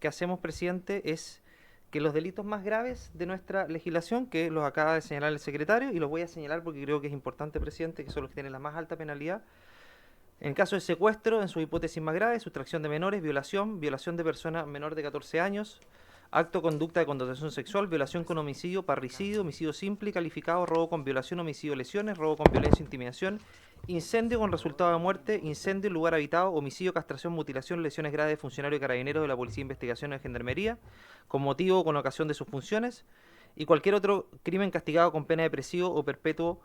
hacemos, presidente, es que los delitos más graves de nuestra legislación, que los acaba de señalar el secretario, y los voy a señalar porque creo que es importante, presidente, que son los que tienen la más alta penalidad. En el caso de secuestro, en su hipótesis más grave, sustracción de menores, violación, violación de persona menor de 14 años, acto o conducta de connotación sexual, violación con homicidio, parricidio, homicidio simple y calificado, robo con violación, homicidio, lesiones, robo con violencia, intimidación, incendio con resultado de muerte, incendio en lugar habitado, homicidio, castración, mutilación, lesiones graves de funcionario carabinero de la Policía de Investigación de Gendarmería, con motivo o con ocasión de sus funciones, y cualquier otro crimen castigado con pena de presidio o perpetuo,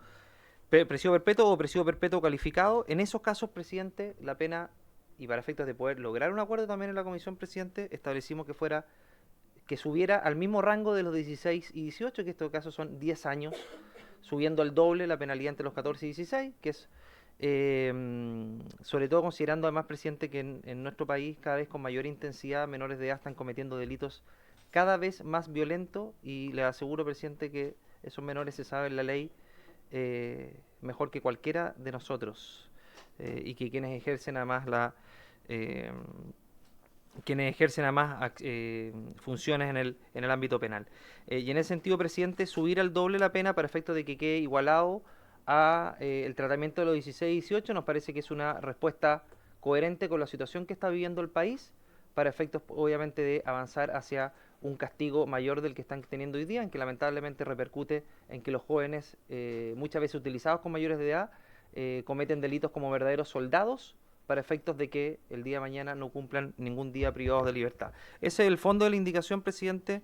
presidio perpetuo o presidio perpetuo calificado. En esos casos, presidente, la pena, y para efectos de poder lograr un acuerdo también en la comisión, presidente, establecimos que subiera al mismo rango de los 16 y 18, que en estos casos son 10 años, subiendo al doble la penalidad entre los 14 y 16, que es sobre todo considerando además, presidente, que en nuestro país cada vez con mayor intensidad menores de edad están cometiendo delitos cada vez más violentos, y le aseguro, presidente, que esos menores se saben la ley mejor que cualquiera de nosotros, y que quienes ejercen además funciones en el ámbito penal. Y en ese sentido, presidente, subir al doble la pena para efecto de que quede igualado a el tratamiento de los 16 y 18 nos parece que es una respuesta coherente con la situación que está viviendo el país, para efectos obviamente de avanzar hacia un castigo mayor del que están teniendo hoy día, en que lamentablemente repercute en que los jóvenes, muchas veces utilizados con mayores de edad, cometen delitos como verdaderos soldados, para efectos de que el día de mañana no cumplan ningún día privados de libertad. Ese es el fondo de la indicación, presidente.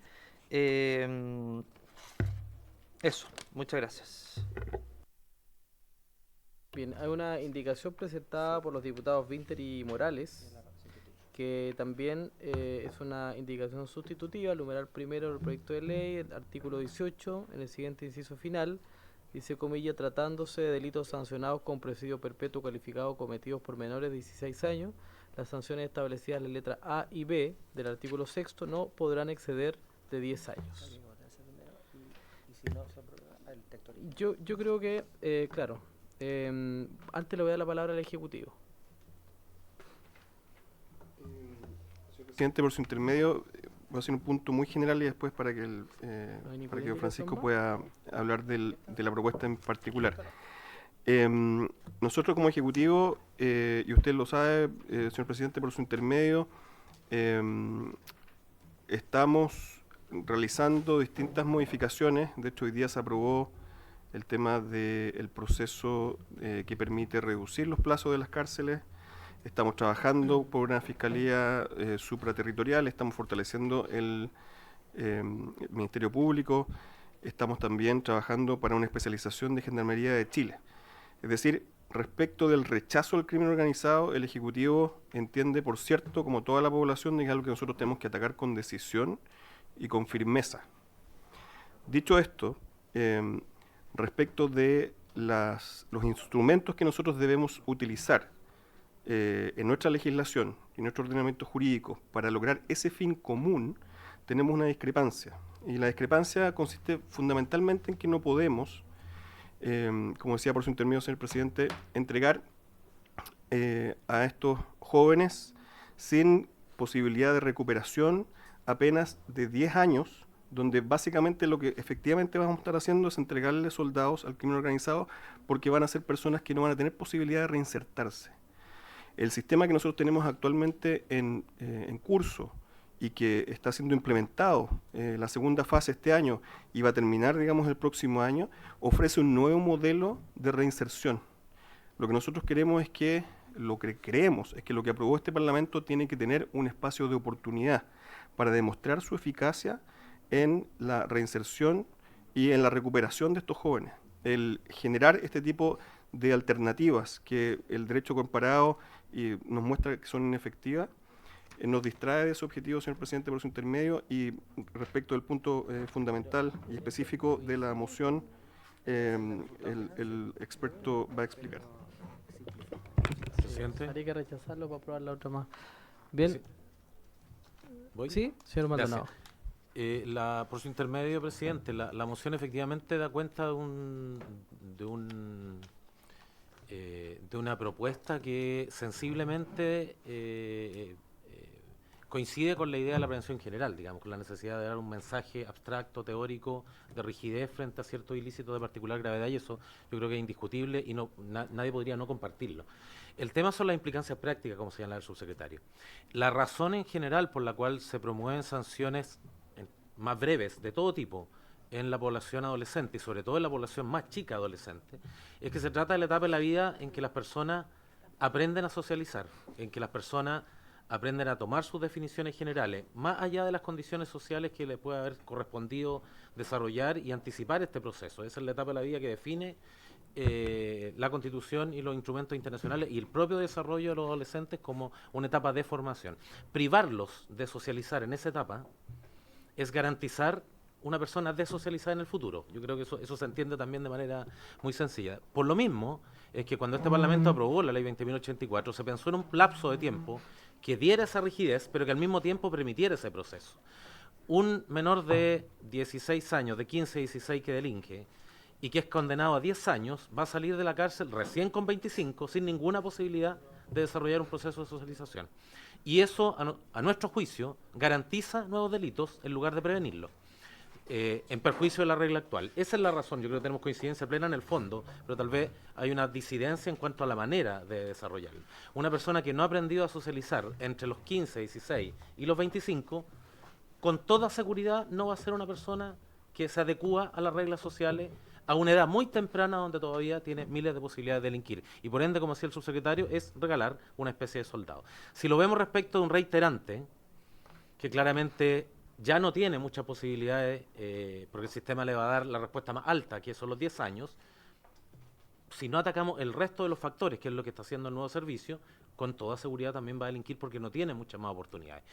Eso, muchas gracias. Bien, hay una indicación presentada por los diputados Vinter y Morales, que también es una indicación sustitutiva, al numeral primero del proyecto de ley, el artículo 18, en el siguiente inciso final, dice, comilla, tratándose de delitos sancionados con presidio perpetuo calificado cometidos por menores de 16 años, las sanciones establecidas en la letra A y B del artículo 6 no podrán exceder de 10 años. Yo creo que, claro, antes le voy a dar la palabra al Ejecutivo. Presidente, por su intermedio, voy a hacer un punto muy general y después para que, ¿No hay ni para que polémica, Francisco Tomás? pueda hablar de la propuesta en particular. Nosotros como Ejecutivo, y usted lo sabe, señor Presidente, por su intermedio, estamos realizando distintas modificaciones. De hecho, hoy día se aprobó el tema del proceso que permite reducir los plazos de las cárceles. Estamos trabajando por una fiscalía supraterritorial, estamos fortaleciendo el Ministerio Público, estamos también trabajando para una especialización de Gendarmería de Chile. Es decir, respecto del rechazo al crimen organizado, el Ejecutivo entiende, por cierto, como toda la población, de que es algo que nosotros tenemos que atacar con decisión y con firmeza. Dicho esto, respecto de los instrumentos que nosotros debemos utilizar en nuestra legislación y nuestro ordenamiento jurídico para lograr ese fin común, tenemos una discrepancia. Y la discrepancia consiste fundamentalmente en que no podemos, como decía por su intermedio, señor presidente, entregar a estos jóvenes sin posibilidad de recuperación apenas de 10 años, donde básicamente lo que efectivamente vamos a estar haciendo es entregarle soldados al crimen organizado, porque van a ser personas que no van a tener posibilidad de reinsertarse. El sistema que nosotros tenemos actualmente en curso y que está siendo implementado la segunda fase este año y va a terminar, digamos, el próximo año, ofrece un nuevo modelo de reinserción. Lo que nosotros queremos es que, lo que creemos es que lo que aprobó este Parlamento tiene que tener un espacio de oportunidad para demostrar su eficacia en la reinserción y en la recuperación de estos jóvenes. El generar este tipo de alternativas que el derecho comparado nos muestra que son inefectivas, nos distrae de ese objetivo, señor presidente, por su intermedio. Y respecto del punto fundamental y específico de la moción, el experto va a explicar. Presidente. Habría que rechazarlo para aprobar la otra más. Bien. Sí. ¿Voy? Sí, señor Maldonado. Gracias. Por su intermedio, presidente, la moción efectivamente da cuenta de una propuesta que sensiblemente coincide con la idea de la prevención general, digamos, con la necesidad de dar un mensaje abstracto, teórico, de rigidez frente a ciertos ilícitos de particular gravedad, y eso yo creo que es indiscutible y nadie podría no compartirlo. El tema son las implicancias prácticas, como señala el subsecretario. La razón en general por la cual se promueven sanciones más breves de todo tipo en la población adolescente y sobre todo en la población más chica adolescente, es que se trata de la etapa de la vida en que las personas aprenden a socializar, en que las personas aprenden a tomar sus definiciones generales, más allá de las condiciones sociales que le puede haber correspondido desarrollar y anticipar este proceso. Esa es la etapa de la vida que define la Constitución y los instrumentos internacionales y el propio desarrollo de los adolescentes como una etapa de formación. Privarlos de socializar en esa etapa es garantizar una persona desocializada en el futuro. Yo creo que eso se entiende también de manera muy sencilla. Por lo mismo, es que cuando este Parlamento aprobó la Ley 20.084, se pensó en un lapso de tiempo que diera esa rigidez, pero que al mismo tiempo permitiera ese proceso. Un menor de 16 años, de 15 a 16 que delinque, y que es condenado a 10 años, va a salir de la cárcel recién con 25, sin ninguna posibilidad de desarrollar un proceso de socialización. Y eso, a nuestro juicio, garantiza nuevos delitos en lugar de prevenirlos, en perjuicio de la regla actual. Esa es la razón. Yo creo que tenemos coincidencia plena en el fondo, pero tal vez hay una disidencia en cuanto a la manera de desarrollarlo. Una persona que no ha aprendido a socializar entre los 15, 16 y los 25, con toda seguridad no va a ser una persona que se adecúa a las reglas sociales a una edad muy temprana donde todavía tiene miles de posibilidades de delinquir. Y por ende, como decía el subsecretario, es regalar una especie de soldado. Si lo vemos respecto de un reiterante, que claramente ya no tiene muchas posibilidades, porque el sistema le va a dar la respuesta más alta, que son los 10 años, si no atacamos el resto de los factores, que es lo que está haciendo el nuevo servicio, con toda seguridad también va a delinquir porque no tiene muchas más oportunidades.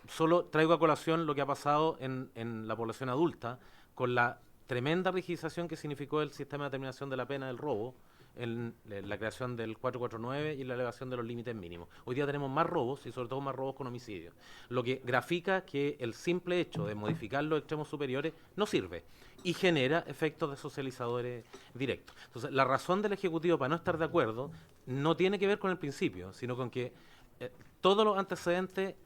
Solo traigo a colación lo que ha pasado en la población adulta, con la tremenda rigidización que significó el sistema de determinación de la pena del robo, en la creación del 449 y la elevación de los límites mínimos. Hoy día tenemos más robos y sobre todo más robos con homicidios, lo que grafica que el simple hecho de modificar los extremos superiores no sirve y genera efectos de socializadores directos. Entonces, la razón del Ejecutivo para no estar de acuerdo no tiene que ver con el principio, sino con que todos los antecedentes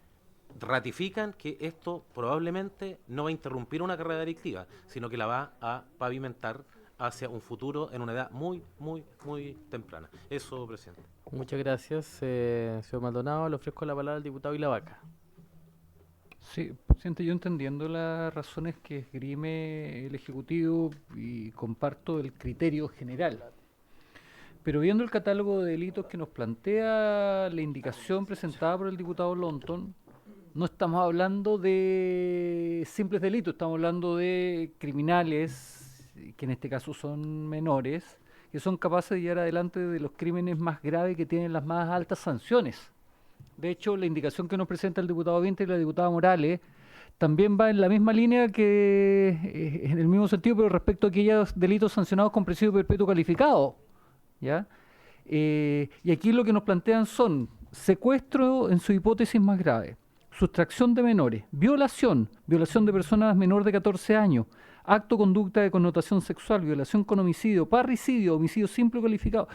ratifican que esto probablemente no va a interrumpir una carrera delictiva, sino que la va a pavimentar hacia un futuro en una edad muy, muy, muy temprana. Eso, presidente. Muchas gracias, señor Maldonado. Le ofrezco la palabra al diputado Ilavaca. Sí, presidente, yo entendiendo las razones que esgrime el Ejecutivo y comparto el criterio general, pero viendo el catálogo de delitos que nos plantea la indicación presentada por el diputado Lonton, no estamos hablando de simples delitos, estamos hablando de criminales, que en este caso son menores, que son capaces de llevar adelante de los crímenes más graves que tienen las más altas sanciones. De hecho, la indicación que nos presenta el diputado Vinter y la diputada Morales también va en la misma línea que, en el mismo sentido, pero respecto a aquellos delitos sancionados con presidio perpetuo calificado, ¿ya? Y aquí lo que nos plantean son secuestro en su hipótesis más grave, sustracción de menores, violación de personas menores de 14 años, acto o conducta de connotación sexual, violación con homicidio, parricidio, homicidio simple o calificado,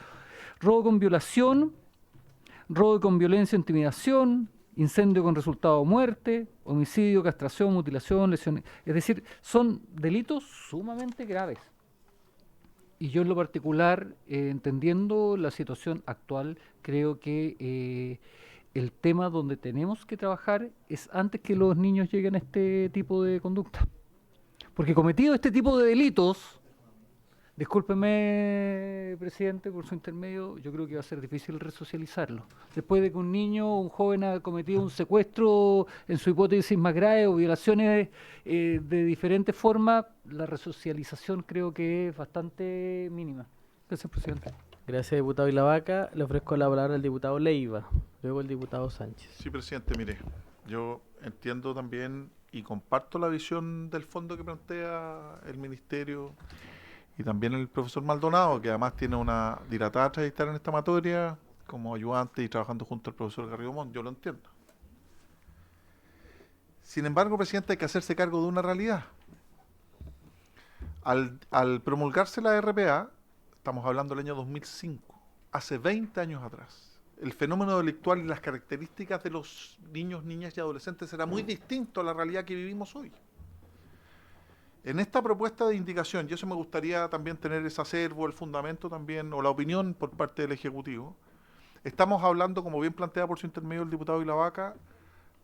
robo con violación, robo con violencia, intimidación, incendio con resultado de muerte, homicidio, castración, mutilación, lesiones. Es decir, son delitos sumamente graves. Y yo en lo particular, entendiendo la situación actual, creo que el tema donde tenemos que trabajar es antes que los niños lleguen a este tipo de conducta. Porque cometido este tipo de delitos, discúlpeme, presidente, por su intermedio, yo creo que va a ser difícil resocializarlo. Después de que un niño o un joven ha cometido un secuestro en su hipótesis más grave o violaciones de diferentes formas, la resocialización creo que es bastante mínima. Gracias, presidente. Gracias, diputado Ilavaca. Le ofrezco la palabra al diputado Leiva, luego el diputado Sánchez. Sí, presidente, mire, yo entiendo también y comparto la visión del fondo que plantea el Ministerio y también el profesor Maldonado, que además tiene una dilatada trayectoria en esta materia como ayudante y trabajando junto al profesor Garrido Montt. Yo lo entiendo. Sin embargo, presidente, hay que hacerse cargo de una realidad. Al promulgarse la RPA, estamos hablando del año 2005, hace 20 años atrás, el fenómeno delictual y las características de los niños, niñas y adolescentes era muy distinto a la realidad que vivimos hoy. En esta propuesta de indicación, y eso me gustaría también tener ese acervo, el fundamento también, o la opinión por parte del Ejecutivo, estamos hablando, como bien plantea por su intermedio el diputado Ilavaca,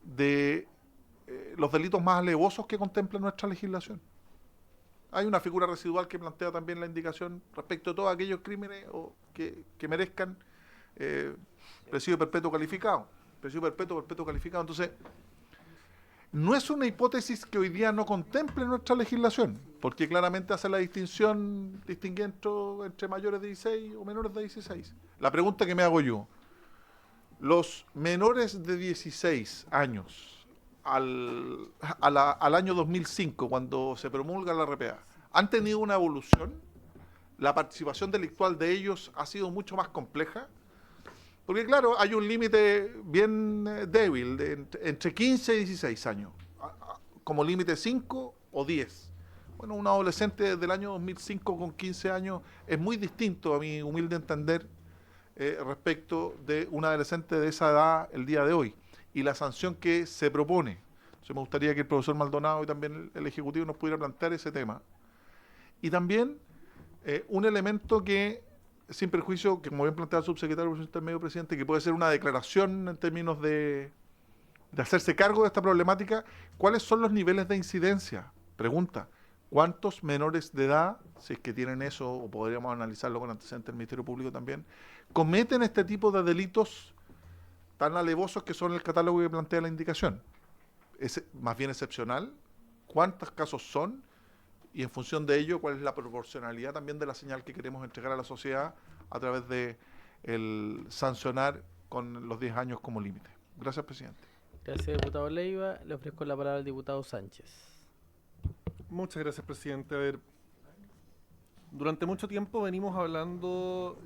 de los delitos más alevosos que contempla nuestra legislación. Hay una figura residual que plantea también la indicación respecto a todos aquellos crímenes que merezcan presidio perpetuo calificado. Presidio perpetuo calificado. Entonces, no es una hipótesis que hoy día no contemple nuestra legislación, porque claramente hace la distinguiendo entre mayores de 16 o menores de 16. La pregunta que me hago yo, los menores de 16 años al año 2005, cuando se promulga la RPA, ¿han tenido una evolución? ¿La participación delictual de ellos ha sido mucho más compleja? Porque claro, hay un límite bien débil, entre 15 y 16 años, como límite 5 o 10. Bueno, un adolescente del año 2005 con 15 años es muy distinto, a mi humilde entender, respecto de un adolescente de esa edad el día de hoy. Y la sanción que se propone. Entonces me gustaría que el profesor Maldonado y también el Ejecutivo nos pudiera plantear ese tema. Y también un elemento que, sin perjuicio, que como bien plantea el subsecretario por su intermedio, presidente, que puede ser una declaración en términos de hacerse cargo de esta problemática, ¿cuáles son los niveles de incidencia? Pregunta, ¿cuántos menores de edad, si es que tienen eso, o podríamos analizarlo con antecedentes del Ministerio Público también, cometen este tipo de delitos tan alevosos que son el catálogo que plantea la indicación? ¿Es más bien excepcional? ¿Cuántos casos son? Y en función de ello, ¿cuál es la proporcionalidad también de la señal que queremos entregar a la sociedad a través de el sancionar con los 10 años como límite? Gracias, presidente. Gracias, diputado Leiva. Le ofrezco la palabra al diputado Sánchez. Muchas gracias, presidente. A ver, durante mucho tiempo venimos hablando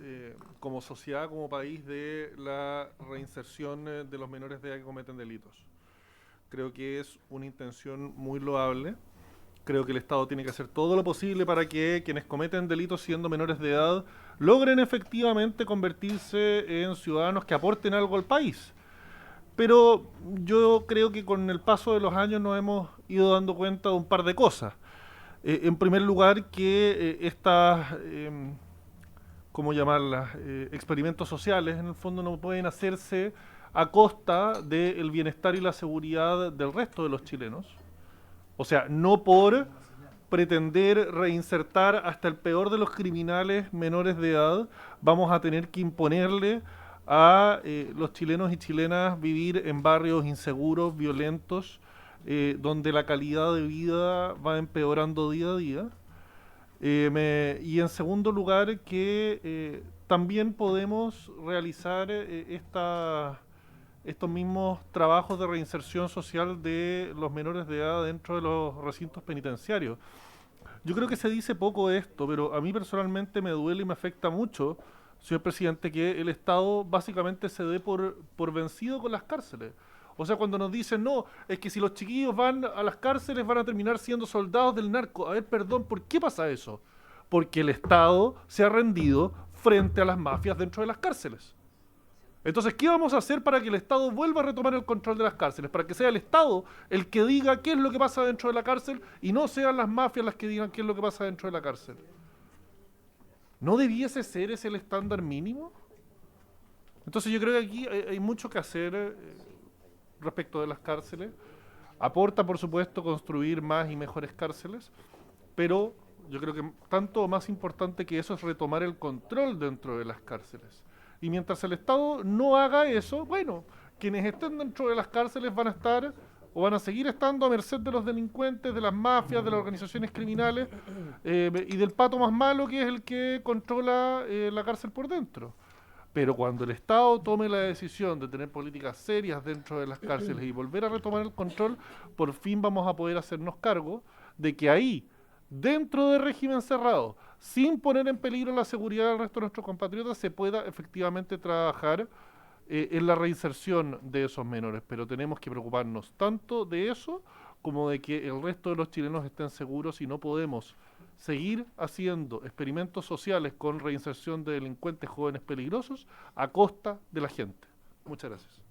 como sociedad, como país, de la reinserción de los menores de edad que cometen delitos. Creo que es una intención muy loable. Creo que el Estado tiene que hacer todo lo posible para que quienes cometen delitos siendo menores de edad logren efectivamente convertirse en ciudadanos que aporten algo al país. pero yo creo que con el paso de los años nos hemos ido dando cuenta de un par de cosas. En primer lugar, que estas, ¿cómo llamarlas? Experimentos sociales, en el fondo no pueden hacerse a costa del bienestar y la seguridad del resto de los chilenos. O sea, no por pretender reinsertar hasta el peor de los criminales menores de edad, vamos a tener que imponerle a los chilenos y chilenas vivir en barrios inseguros, violentos, donde la calidad de vida va empeorando día a día. Y en segundo lugar, que también podemos realizar estos mismos trabajos de reinserción social de los menores de edad dentro de los recintos penitenciarios. Yo creo que se dice poco de esto, pero a mí personalmente me duele y me afecta mucho, señor presidente, que el Estado básicamente se dé por vencido con las cárceles. O sea, cuando nos dicen, no, es que si los chiquillos van a las cárceles van a terminar siendo soldados del narco. A ver, perdón, ¿por qué pasa eso? Porque el Estado se ha rendido frente a las mafias dentro de las cárceles. Entonces, ¿qué vamos a hacer para que el Estado vuelva a retomar el control de las cárceles? Para que sea el Estado el que diga qué es lo que pasa dentro de la cárcel y no sean las mafias las que digan qué es lo que pasa dentro de la cárcel. ¿No debiese ser ese el estándar mínimo? Entonces yo creo que aquí hay mucho que hacer respecto de las cárceles. Aporta, por supuesto, construir más y mejores cárceles, pero yo creo que tanto o más importante que eso es retomar el control dentro de las cárceles. Y mientras el Estado no haga eso, bueno, quienes estén dentro de las cárceles van a estar o van a seguir estando a merced de los delincuentes, de las mafias, de las organizaciones criminales y del pato más malo que es el que controla la cárcel por dentro. Pero cuando el Estado tome la decisión de tener políticas serias dentro de las cárceles y volver a retomar el control, por fin vamos a poder hacernos cargo de que ahí, dentro del régimen cerrado, sin poner en peligro la seguridad del resto de nuestros compatriotas, se pueda efectivamente trabajar en la reinserción de esos menores. Pero tenemos que preocuparnos tanto de eso como de que el resto de los chilenos estén seguros, y no podemos seguir haciendo experimentos sociales con reinserción de delincuentes jóvenes peligrosos a costa de la gente. Muchas gracias.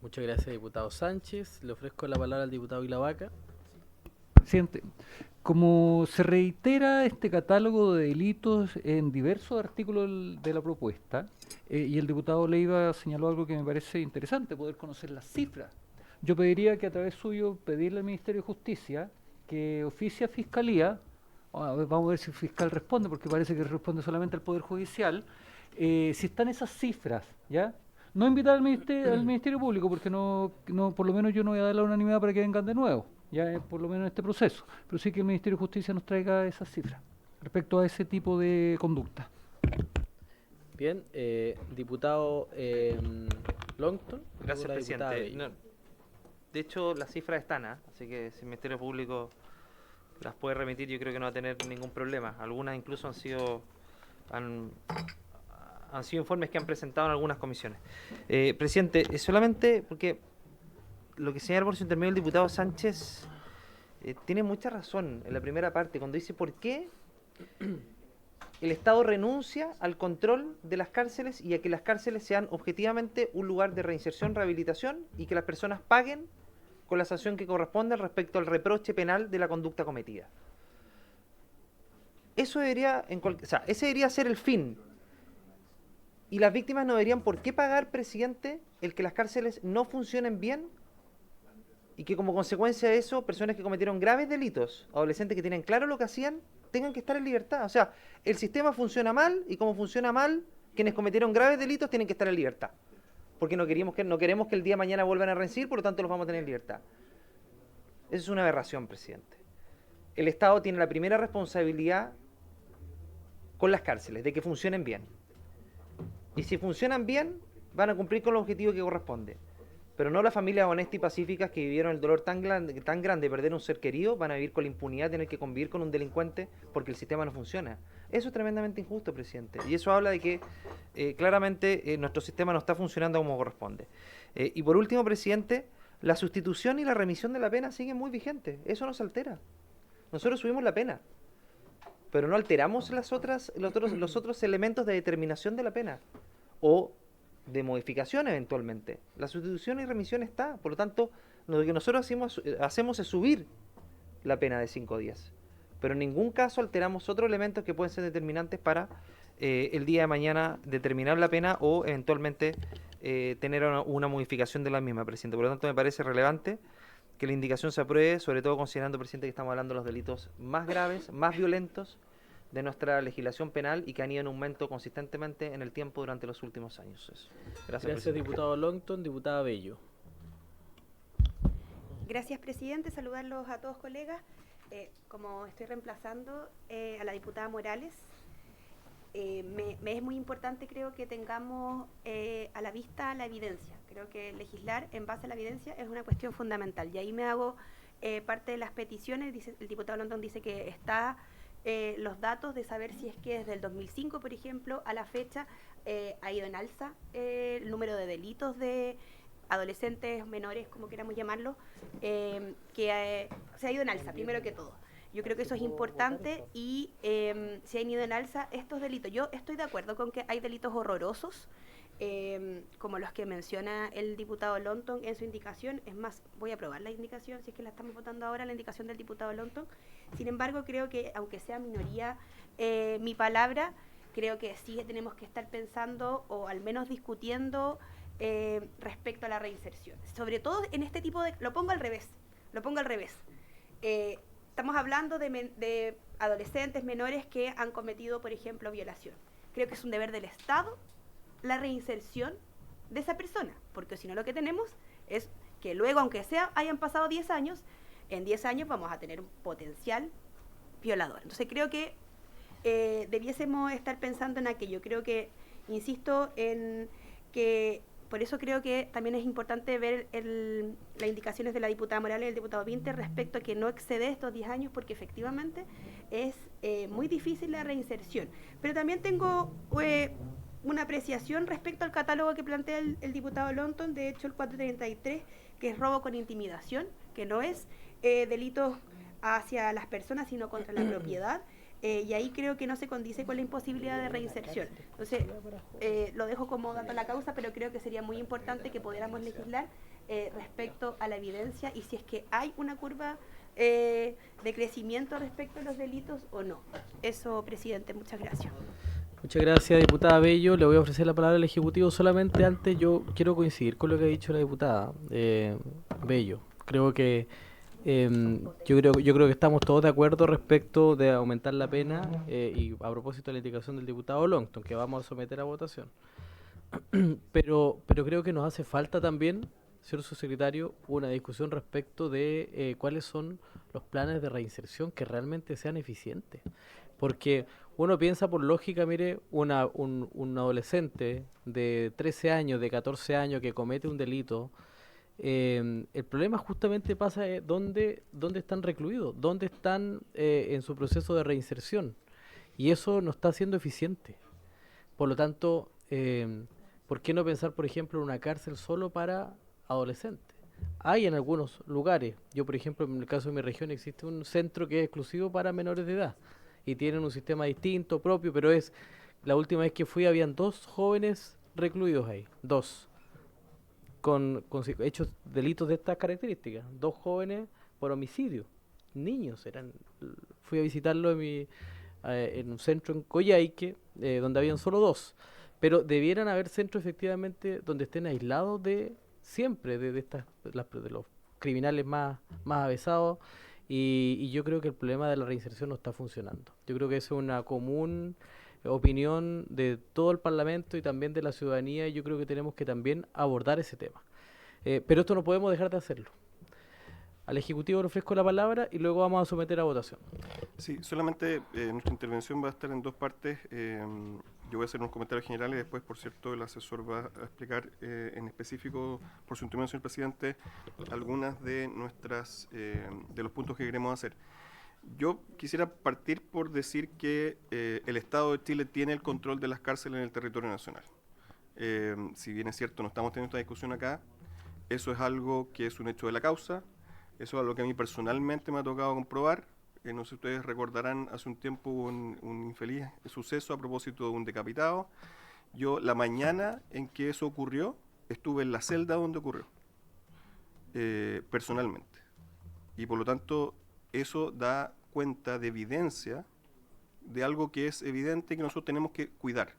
Muchas gracias, diputado Sánchez. Le ofrezco la palabra al diputado Ilavaca. Presidente, como se reitera este catálogo de delitos en diversos artículos de la propuesta, y el diputado Leiva señaló algo que me parece interesante, poder conocer las cifras. Yo pediría que a través suyo pedirle al Ministerio de Justicia que oficie a Fiscalía, vamos a ver si el fiscal responde, porque parece que responde solamente al Poder Judicial, si están esas cifras, ¿ya? No invitar al Ministerio Público, porque no, por lo menos yo no voy a dar la unanimidad para que vengan de nuevo, ya por lo menos en este proceso, pero sí que el Ministerio de Justicia nos traiga esas cifras respecto a ese tipo de conducta. Bien, diputado Longton. Gracias, presidente. No, de hecho, las cifras están, así que si el Ministerio Público las puede remitir, yo creo que no va a tener ningún problema. Algunas incluso han sido informes que han presentado en algunas comisiones. Presidente, solamente porque lo que señala por su intermedio el diputado Sánchez tiene mucha razón en la primera parte, cuando dice por qué el Estado renuncia al control de las cárceles y a que las cárceles sean objetivamente un lugar de reinserción, rehabilitación, y que las personas paguen con la sanción que corresponde respecto al reproche penal de la conducta cometida. Eso debería, ese debería ser el fin. Y las víctimas no deberían por qué pagar, presidente, el que las cárceles no funcionen bien, y que como consecuencia de eso, personas que cometieron graves delitos, adolescentes que tienen claro lo que hacían, tengan que estar en libertad. O sea, el sistema funciona mal, y como funciona mal, quienes cometieron graves delitos tienen que estar en libertad. Porque no queremos que el día de mañana vuelvan a reincidir, por lo tanto los vamos a tener en libertad. Eso es una aberración, presidente. El Estado tiene la primera responsabilidad con las cárceles, de que funcionen bien. Y si funcionan bien, van a cumplir con el objetivo que corresponde. Pero no las familias honestas y pacíficas que vivieron el dolor tan grande de perder un ser querido, van a vivir con la impunidad de tener que convivir con un delincuente porque el sistema no funciona. Eso es tremendamente injusto, presidente. Y eso habla de que claramente nuestro sistema no está funcionando como corresponde. Y por último, presidente, la sustitución y la remisión de la pena siguen muy vigentes. Eso no se altera. Nosotros subimos la pena, pero no alteramos los otros elementos de determinación de la pena. O de modificación eventualmente. La sustitución y remisión está, por lo tanto, lo que nosotros hacemos es subir la pena de 5 días. Pero en ningún caso alteramos otros elementos que pueden ser determinantes para el día de mañana determinar la pena o eventualmente tener una modificación de la misma, presidente. Por lo tanto, me parece relevante que la indicación se apruebe, sobre todo considerando, presidente, que estamos hablando de los delitos más graves, más violentos de nuestra legislación penal y que han ido en aumento consistentemente en el tiempo durante los últimos años. Eso. Gracias, presidente. diputado Longton. Diputada Bello. Gracias, presidente. Saludarlos a todos, colegas. Como estoy reemplazando a la diputada Morales, me es muy importante, creo, que tengamos a la vista la evidencia. Creo que legislar en base a la evidencia es una cuestión fundamental. Y ahí me hago parte de las peticiones. El diputado Longton dice que está los datos de saber si es que desde el 2005, por ejemplo, a la fecha ha ido en alza el número de delitos de adolescentes, menores, como queramos llamarlo, que se ha ido en alza, primero que todo. Yo creo que eso es importante y se han ido en alza estos delitos. Yo estoy de acuerdo con que hay delitos horrorosos, como los que menciona el diputado Longton en su indicación. Es más, voy a aprobar la indicación, si es que la estamos votando ahora, la indicación del diputado Longton. Sin embargo, creo que, aunque sea minoría mi palabra, creo que sí tenemos que estar pensando o al menos discutiendo respecto a la reinserción. Sobre todo en este tipo de... Lo pongo al revés. Estamos hablando de adolescentes, menores que han cometido, por ejemplo, violación. Creo que es un deber del Estado la reinserción de esa persona, porque si no, lo que tenemos es que luego, aunque sea hayan pasado 10 años, en 10 años vamos a tener un potencial violador. Entonces creo que debiésemos estar pensando en aquello. Creo que, insisto, en que por eso creo que también es importante ver las indicaciones de la diputada Morales y el diputado Vinter respecto a que no excede estos 10 años, porque efectivamente es muy difícil la reinserción. Pero también tengo una apreciación respecto al catálogo que plantea el diputado Longton, de hecho el 433, que es robo con intimidación, que no es delitos hacia las personas, sino contra la propiedad. Y ahí creo que no se condice con la imposibilidad de reinserción. Entonces, lo dejo como dato a la causa, pero creo que sería muy importante que pudiéramos legislar respecto a la evidencia y si es que hay una curva de crecimiento respecto a los delitos o no. Eso, presidente, muchas gracias. Muchas gracias, diputada Bello. Le voy a ofrecer la palabra al Ejecutivo. Solamente antes yo quiero coincidir con lo que ha dicho la diputada Bello. Creo que yo creo que estamos todos de acuerdo respecto de aumentar la pena y a propósito de la indicación del diputado Longton, que vamos a someter a votación. pero creo que nos hace falta también, señor subsecretario, una discusión respecto de cuáles son los planes de reinserción que realmente sean eficientes. Porque uno piensa por lógica, mire, un adolescente de 13 años, de 14 años que comete un delito, el problema justamente pasa dónde están recluidos, dónde están en su proceso de reinserción. Y eso no está siendo eficiente. Por lo tanto, ¿por qué no pensar, por ejemplo, en una cárcel solo para adolescentes? Hay en algunos lugares, yo por ejemplo, en el caso de mi región existe un centro que es exclusivo para menores de edad y tienen un sistema distinto, propio, pero la última vez que fui habían 2 jóvenes recluidos ahí, 2. Con hechos delitos de estas características, 2 jóvenes por homicidio, niños fui a visitarlo en un centro en Coyhaique, donde habían solo 2, pero debieran haber centros efectivamente donde estén aislados de los criminales más avesados, y yo creo que el problema de la reinserción no está funcionando. Yo creo que es una común opinión de todo el Parlamento y también de la ciudadanía, y yo creo que tenemos que también abordar ese tema. Pero esto no podemos dejar de hacerlo. Al Ejecutivo le ofrezco la palabra y luego vamos a someter a votación. Sí, solamente nuestra intervención va a estar en 2 partes. Yo voy a hacer unos comentarios generales y después, por cierto, el asesor va a explicar en específico, por su intervención, señor presidente, algunas de de los puntos que queremos hacer. Yo quisiera partir por decir que el Estado de Chile tiene el control de las cárceles en el territorio nacional. Si bien es cierto, no estamos teniendo esta discusión acá, eso es algo que es un hecho de la causa, eso es algo que a mí personalmente me ha tocado comprobar. No sé si ustedes recordarán, hace un tiempo hubo un infeliz suceso a propósito de un decapitado. Yo la mañana en que eso ocurrió, estuve en la celda donde ocurrió, personalmente. Y por lo tanto, eso da cuenta de evidencia de algo que es evidente y que nosotros tenemos que cuidar.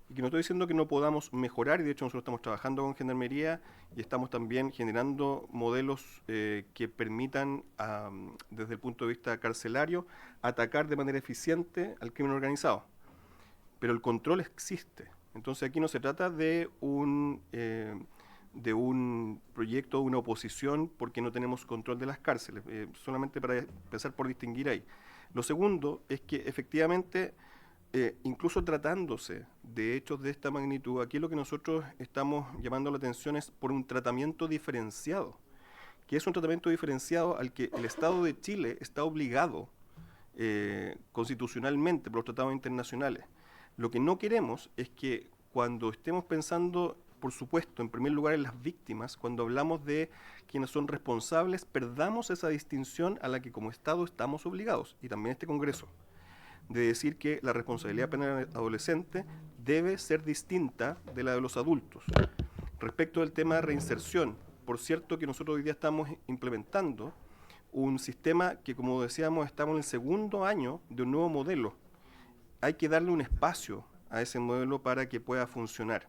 Y que no estoy diciendo que no podamos mejorar, y de hecho nosotros estamos trabajando con Gendarmería y estamos también generando modelos que permitan, desde el punto de vista carcelario, atacar de manera eficiente al crimen organizado. Pero el control existe. Entonces aquí no se trata de un proyecto, una oposición, porque no tenemos control de las cárceles, solamente para empezar por distinguir ahí. Lo segundo es que efectivamente, incluso tratándose de hechos de esta magnitud, aquí lo que nosotros estamos llamando la atención es por un tratamiento diferenciado, que es un tratamiento diferenciado al que el Estado de Chile está obligado constitucionalmente por los tratados internacionales. Lo que no queremos es que cuando estemos pensando, por supuesto, en primer lugar en las víctimas, cuando hablamos de quienes son responsables, perdamos esa distinción a la que como Estado estamos obligados, y también este Congreso, de decir que la responsabilidad penal adolescente debe ser distinta de la de los adultos. Respecto del tema de reinserción, por cierto que nosotros hoy día estamos implementando un sistema que, como decíamos, estamos en el segundo año de un nuevo modelo. Hay que darle un espacio a ese modelo para que pueda funcionar.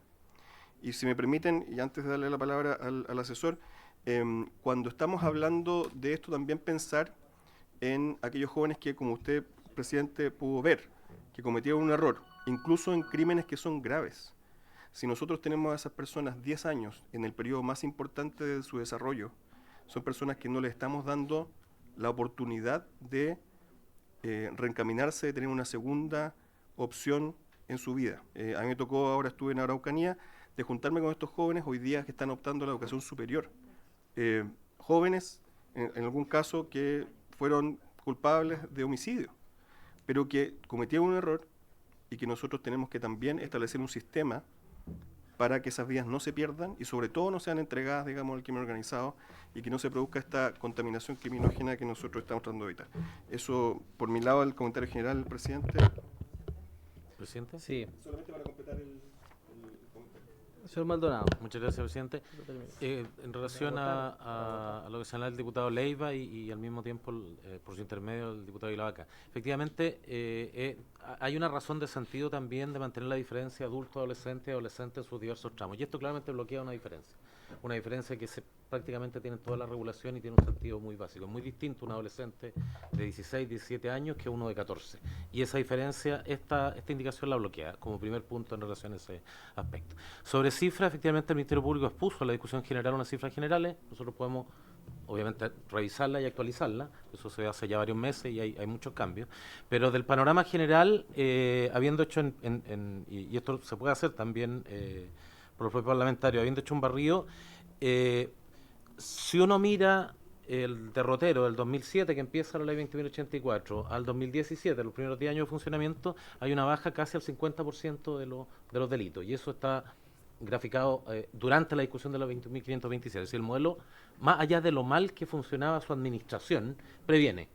Y si me permiten, y antes de darle la palabra al asesor, cuando estamos hablando de esto, también pensar en aquellos jóvenes que, como usted, presidente, pudo ver, que cometieron un error, incluso en crímenes que son graves. Si nosotros tenemos a esas personas 10 años en el periodo más importante de su desarrollo, son personas que no les estamos dando la oportunidad de reencaminarse, de tener una segunda opción en su vida. A mí me tocó, ahora estuve en Araucanía, de juntarme con estos jóvenes hoy día que están optando a la educación superior. Jóvenes, en algún caso, que fueron culpables de homicidio, pero que cometieron un error y que nosotros tenemos que también establecer un sistema para que esas vidas no se pierdan y sobre todo no sean entregadas, digamos, al crimen organizado y que no se produzca esta contaminación criminógena que nosotros estamos tratando de evitar. Eso, por mi lado, el comentario general del presidente. ¿Presidente? Sí. Solamente para completar el comentario. Señor Maldonado. Muchas gracias, presidente. En relación a lo que señala el diputado Leiva y al mismo tiempo, por su intermedio, el diputado Ilavaca. Efectivamente, hay una razón de sentido también de mantener la diferencia adulto-adolescente y adolescente en sus diversos tramos. Y esto claramente bloquea una diferencia. Una diferencia que prácticamente tiene toda la regulación y tiene un sentido muy básico. Es muy distinto un adolescente de 16, 17 años que uno de 14. Y esa diferencia, esta indicación la bloquea como primer punto en relación a ese aspecto. Sobre cifras, efectivamente el Ministerio Público expuso a la discusión general unas cifras generales. Nosotros podemos, obviamente, revisarla y actualizarla. Eso se hace ya varios meses y hay muchos cambios. Pero del panorama general, habiendo hecho, y esto se puede hacer también por los propios parlamentarios, habiendo hecho un barrido, si uno mira el derrotero del 2007, que empieza la ley 20.084, al 2017, los primeros 10 años de funcionamiento, hay una baja casi al 50% de los delitos. Y eso está graficado durante la discusión de la 20.527. Es decir, el modelo, más allá de lo mal que funcionaba su administración, previene.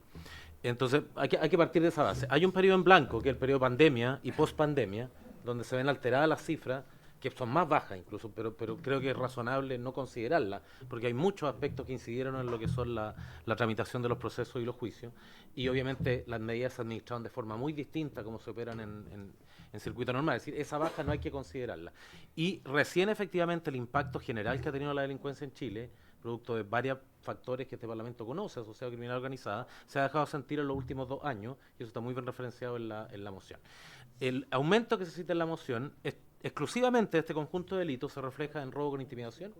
Entonces, hay que partir de esa base. Hay un periodo en blanco, que es el periodo pandemia y post-pandemia, donde se ven alteradas las cifras, que son más bajas incluso, pero creo que es razonable no considerarla, porque hay muchos aspectos que incidieron en lo que son la tramitación de los procesos y los juicios, y obviamente las medidas se administraron de forma muy distinta como se operan en circuito normal, es decir, esa baja no hay que considerarla. Y recién efectivamente el impacto general que ha tenido la delincuencia en Chile, producto de varios factores que este Parlamento conoce, asociado a criminalidad organizada, se ha dejado sentir en los últimos 2 años, y eso está muy bien referenciado en la moción. El aumento que se cita en la moción es exclusivamente este conjunto de delitos se refleja en robo con intimidación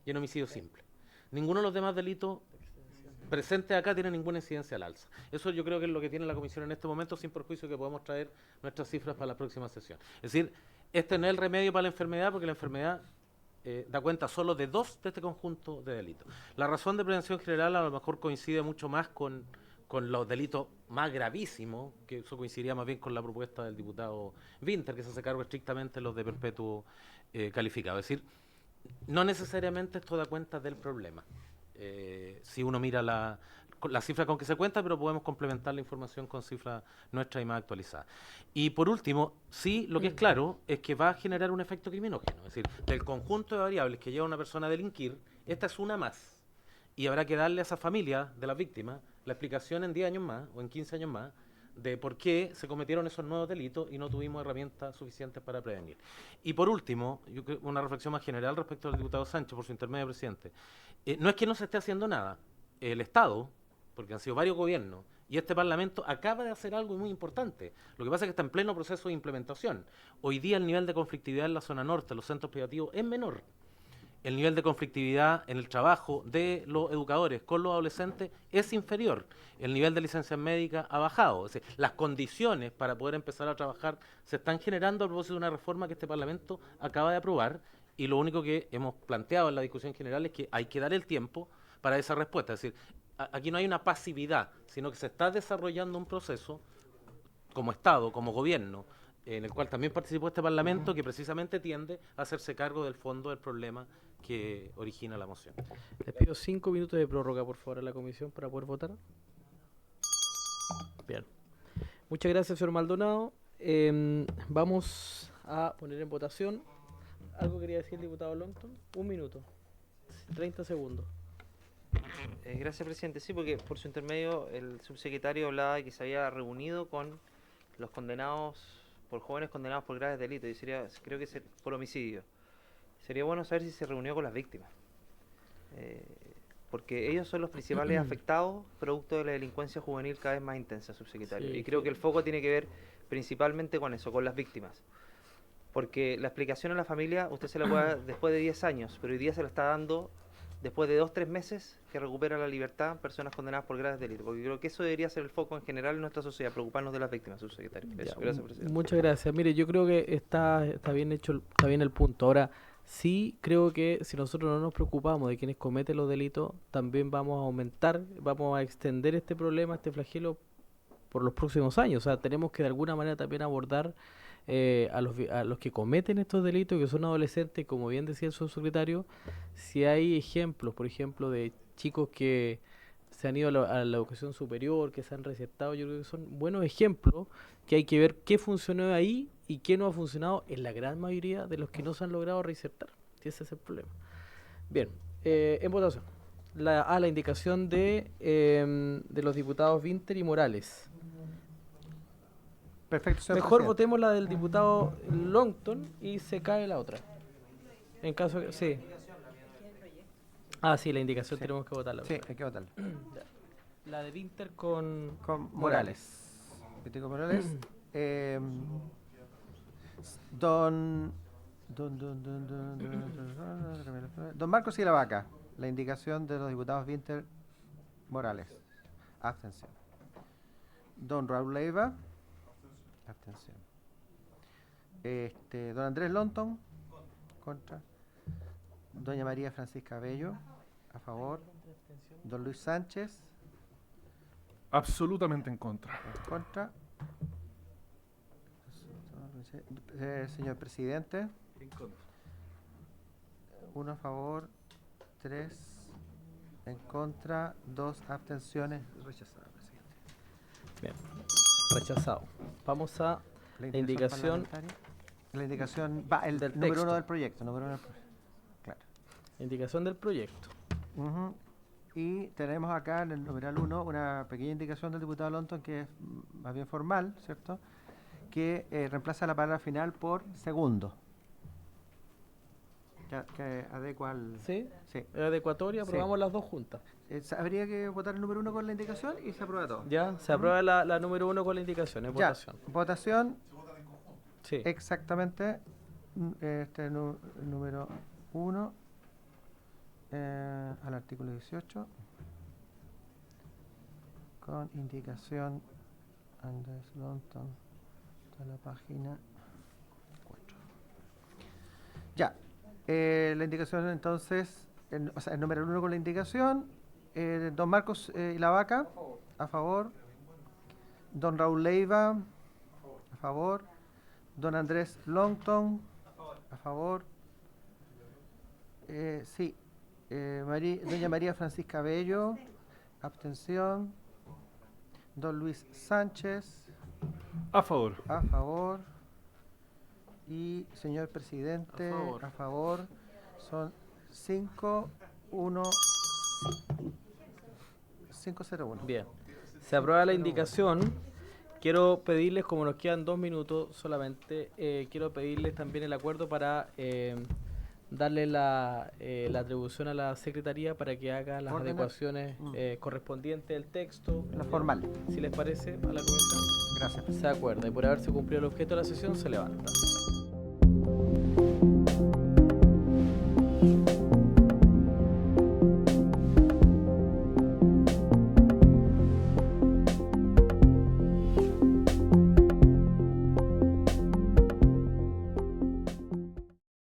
y en homicidio simple. Ninguno de los demás delitos presentes acá tiene ninguna incidencia al alza. Eso yo creo que es lo que tiene la Comisión en este momento, sin perjuicio que podemos traer nuestras cifras para la próxima sesión. Es decir, este no es el remedio para la enfermedad, porque la enfermedad da cuenta solo de 2 de este conjunto de delitos. La razón de prevención general a lo mejor coincide mucho más con los delitos más gravísimos, que eso coincidiría más bien con la propuesta del diputado Winter, que se hace cargo estrictamente los de perpetuo calificado. Es decir, no necesariamente esto da cuenta del problema. Si uno mira la cifra con que se cuenta, pero podemos complementar la información con cifras nuestras y más actualizadas. Y por último, sí, lo que es claro es que va a generar un efecto criminógeno. Es decir, del conjunto de variables que lleva a una persona a delinquir, esta es una más. Y habrá que darle a esa familia de las víctimas la explicación en 10 años más o en 15 años más de por qué se cometieron esos nuevos delitos y no tuvimos herramientas suficientes para prevenir. Y por último, yo creo una reflexión más general respecto al diputado Sánchez, por su intermedio, presidente. No es que no se esté haciendo nada. El Estado, porque han sido varios gobiernos, y este Parlamento acaba de hacer algo muy importante. Lo que pasa es que está en pleno proceso de implementación. Hoy día el nivel de conflictividad en la zona norte, los centros privativos, es menor. El nivel de conflictividad en el trabajo de los educadores con los adolescentes es inferior. El nivel de licencias médicas ha bajado. Es decir, las condiciones para poder empezar a trabajar se están generando a propósito de una reforma que este Parlamento acaba de aprobar, y lo único que hemos planteado en la discusión general es que hay que dar el tiempo para esa respuesta. Es decir, aquí no hay una pasividad, sino que se está desarrollando un proceso como Estado, como gobierno, en el cual también participó este Parlamento, que precisamente tiende a hacerse cargo del fondo del problema que origina la moción. Les pido 5 minutos de prórroga, por favor, a la comisión para poder votar. Bien. Muchas gracias, señor Maldonado. Vamos a poner en votación. ¿Algo quería decir el diputado Longton? 1 minuto. 30 segundos. Gracias, presidente. Sí, porque por su intermedio el subsecretario hablaba de que se había reunido con los jóvenes condenados por graves delitos, y creo que por homicidio. Sería bueno saber si se reunió con las víctimas, porque ellos son los principales afectados producto de la delincuencia juvenil cada vez más intensa, subsecretario. Sí, y creo sí. que el foco tiene que ver principalmente con eso, con las víctimas. Porque la explicación a la familia usted se la puede dar después de 10 años, pero hoy día se la está dando después de 2-3 meses que recupera la libertad personas condenadas por graves delitos. Porque creo que eso debería ser el foco en general en nuestra sociedad, preocuparnos de las víctimas, subsecretario. Eso. Gracias, presidente. Muchas gracias. Mire, yo creo que está bien hecho, está bien el punto. Ahora, sí creo que si nosotros no nos preocupamos de quienes cometen los delitos, también vamos a aumentar, vamos a extender este problema, este flagelo por los próximos años. O sea, tenemos que de alguna manera también abordar a los que cometen estos delitos, que son adolescentes, como bien decía el subsecretario. Si hay ejemplos, por ejemplo, de chicos que se han ido a la educación superior, que se han receptado, yo creo que son buenos ejemplos, que hay que ver qué funcionó ahí y qué no ha funcionado en la gran mayoría de los que no se han logrado reinsertar. Y ese es el problema. Bien, en votación. La indicación de los diputados Vinter y Morales. Perfecto, señor Mejor presidente. votemos la del diputado Longton y se cae la otra. En caso que... Sí. Ah, sí, la indicación tenemos que votarla. Sí, hay que votarla. La de Vinter con Morales. Vitico Morales. Don Marcos y la Vaca. La indicación de los diputados Vinter Morales. Abstención. Don Raúl Leiva. Abstención. Don Andrés Longton. Contra. Doña María Francisca Bello. A favor. Don Luis Sánchez. Absolutamente en contra. En contra. Señor presidente. En contra. 1 a favor, 3 en contra, 2 abstenciones. Rechazada, presidente. Bien. Rechazado. Vamos a la indicación parlamentaria. La indicación va el del número texto. 1 del proyecto. Número 1 del proyecto. Claro. indicación del proyecto. Ujú. Y tenemos acá en el numeral 1 una pequeña indicación del diputado Longton que es más bien formal, ¿cierto? Que reemplaza la palabra final por segundo. Que adecua al... ¿Sí? Sí. Adecuatoria, Sí. aprobamos las dos juntas. Habría que votar el número 1 con la indicación y se aprueba todo. Ya, se aprueba la número 1 con la indicación, es Ya, votación. votación. Sí. Exactamente. Número 1 al artículo 18 con indicación Andrés Longton a la página 4. Ya, la indicación entonces, o sea, el número 1 con la indicación, don Marcos y la Vaca, a favor, don Raúl Leiva, a favor, don Andrés Longton, a favor, sí, doña María Francisca Bello, Abstención. Don Luis Sánchez. A favor. A favor. Y señor presidente, a favor. Son 5-1. 501. Bien. Se aprueba la indicación. Quiero pedirles, como nos quedan 2 minutos solamente, quiero pedirles también el acuerdo para darle la atribución a la Secretaría para que haga las Órdenes. adecuaciones correspondientes del texto. La formal. Si les parece, a la comisión. Gracias. Se acuerda. Y por haberse cumplido el objeto de la sesión, se levanta.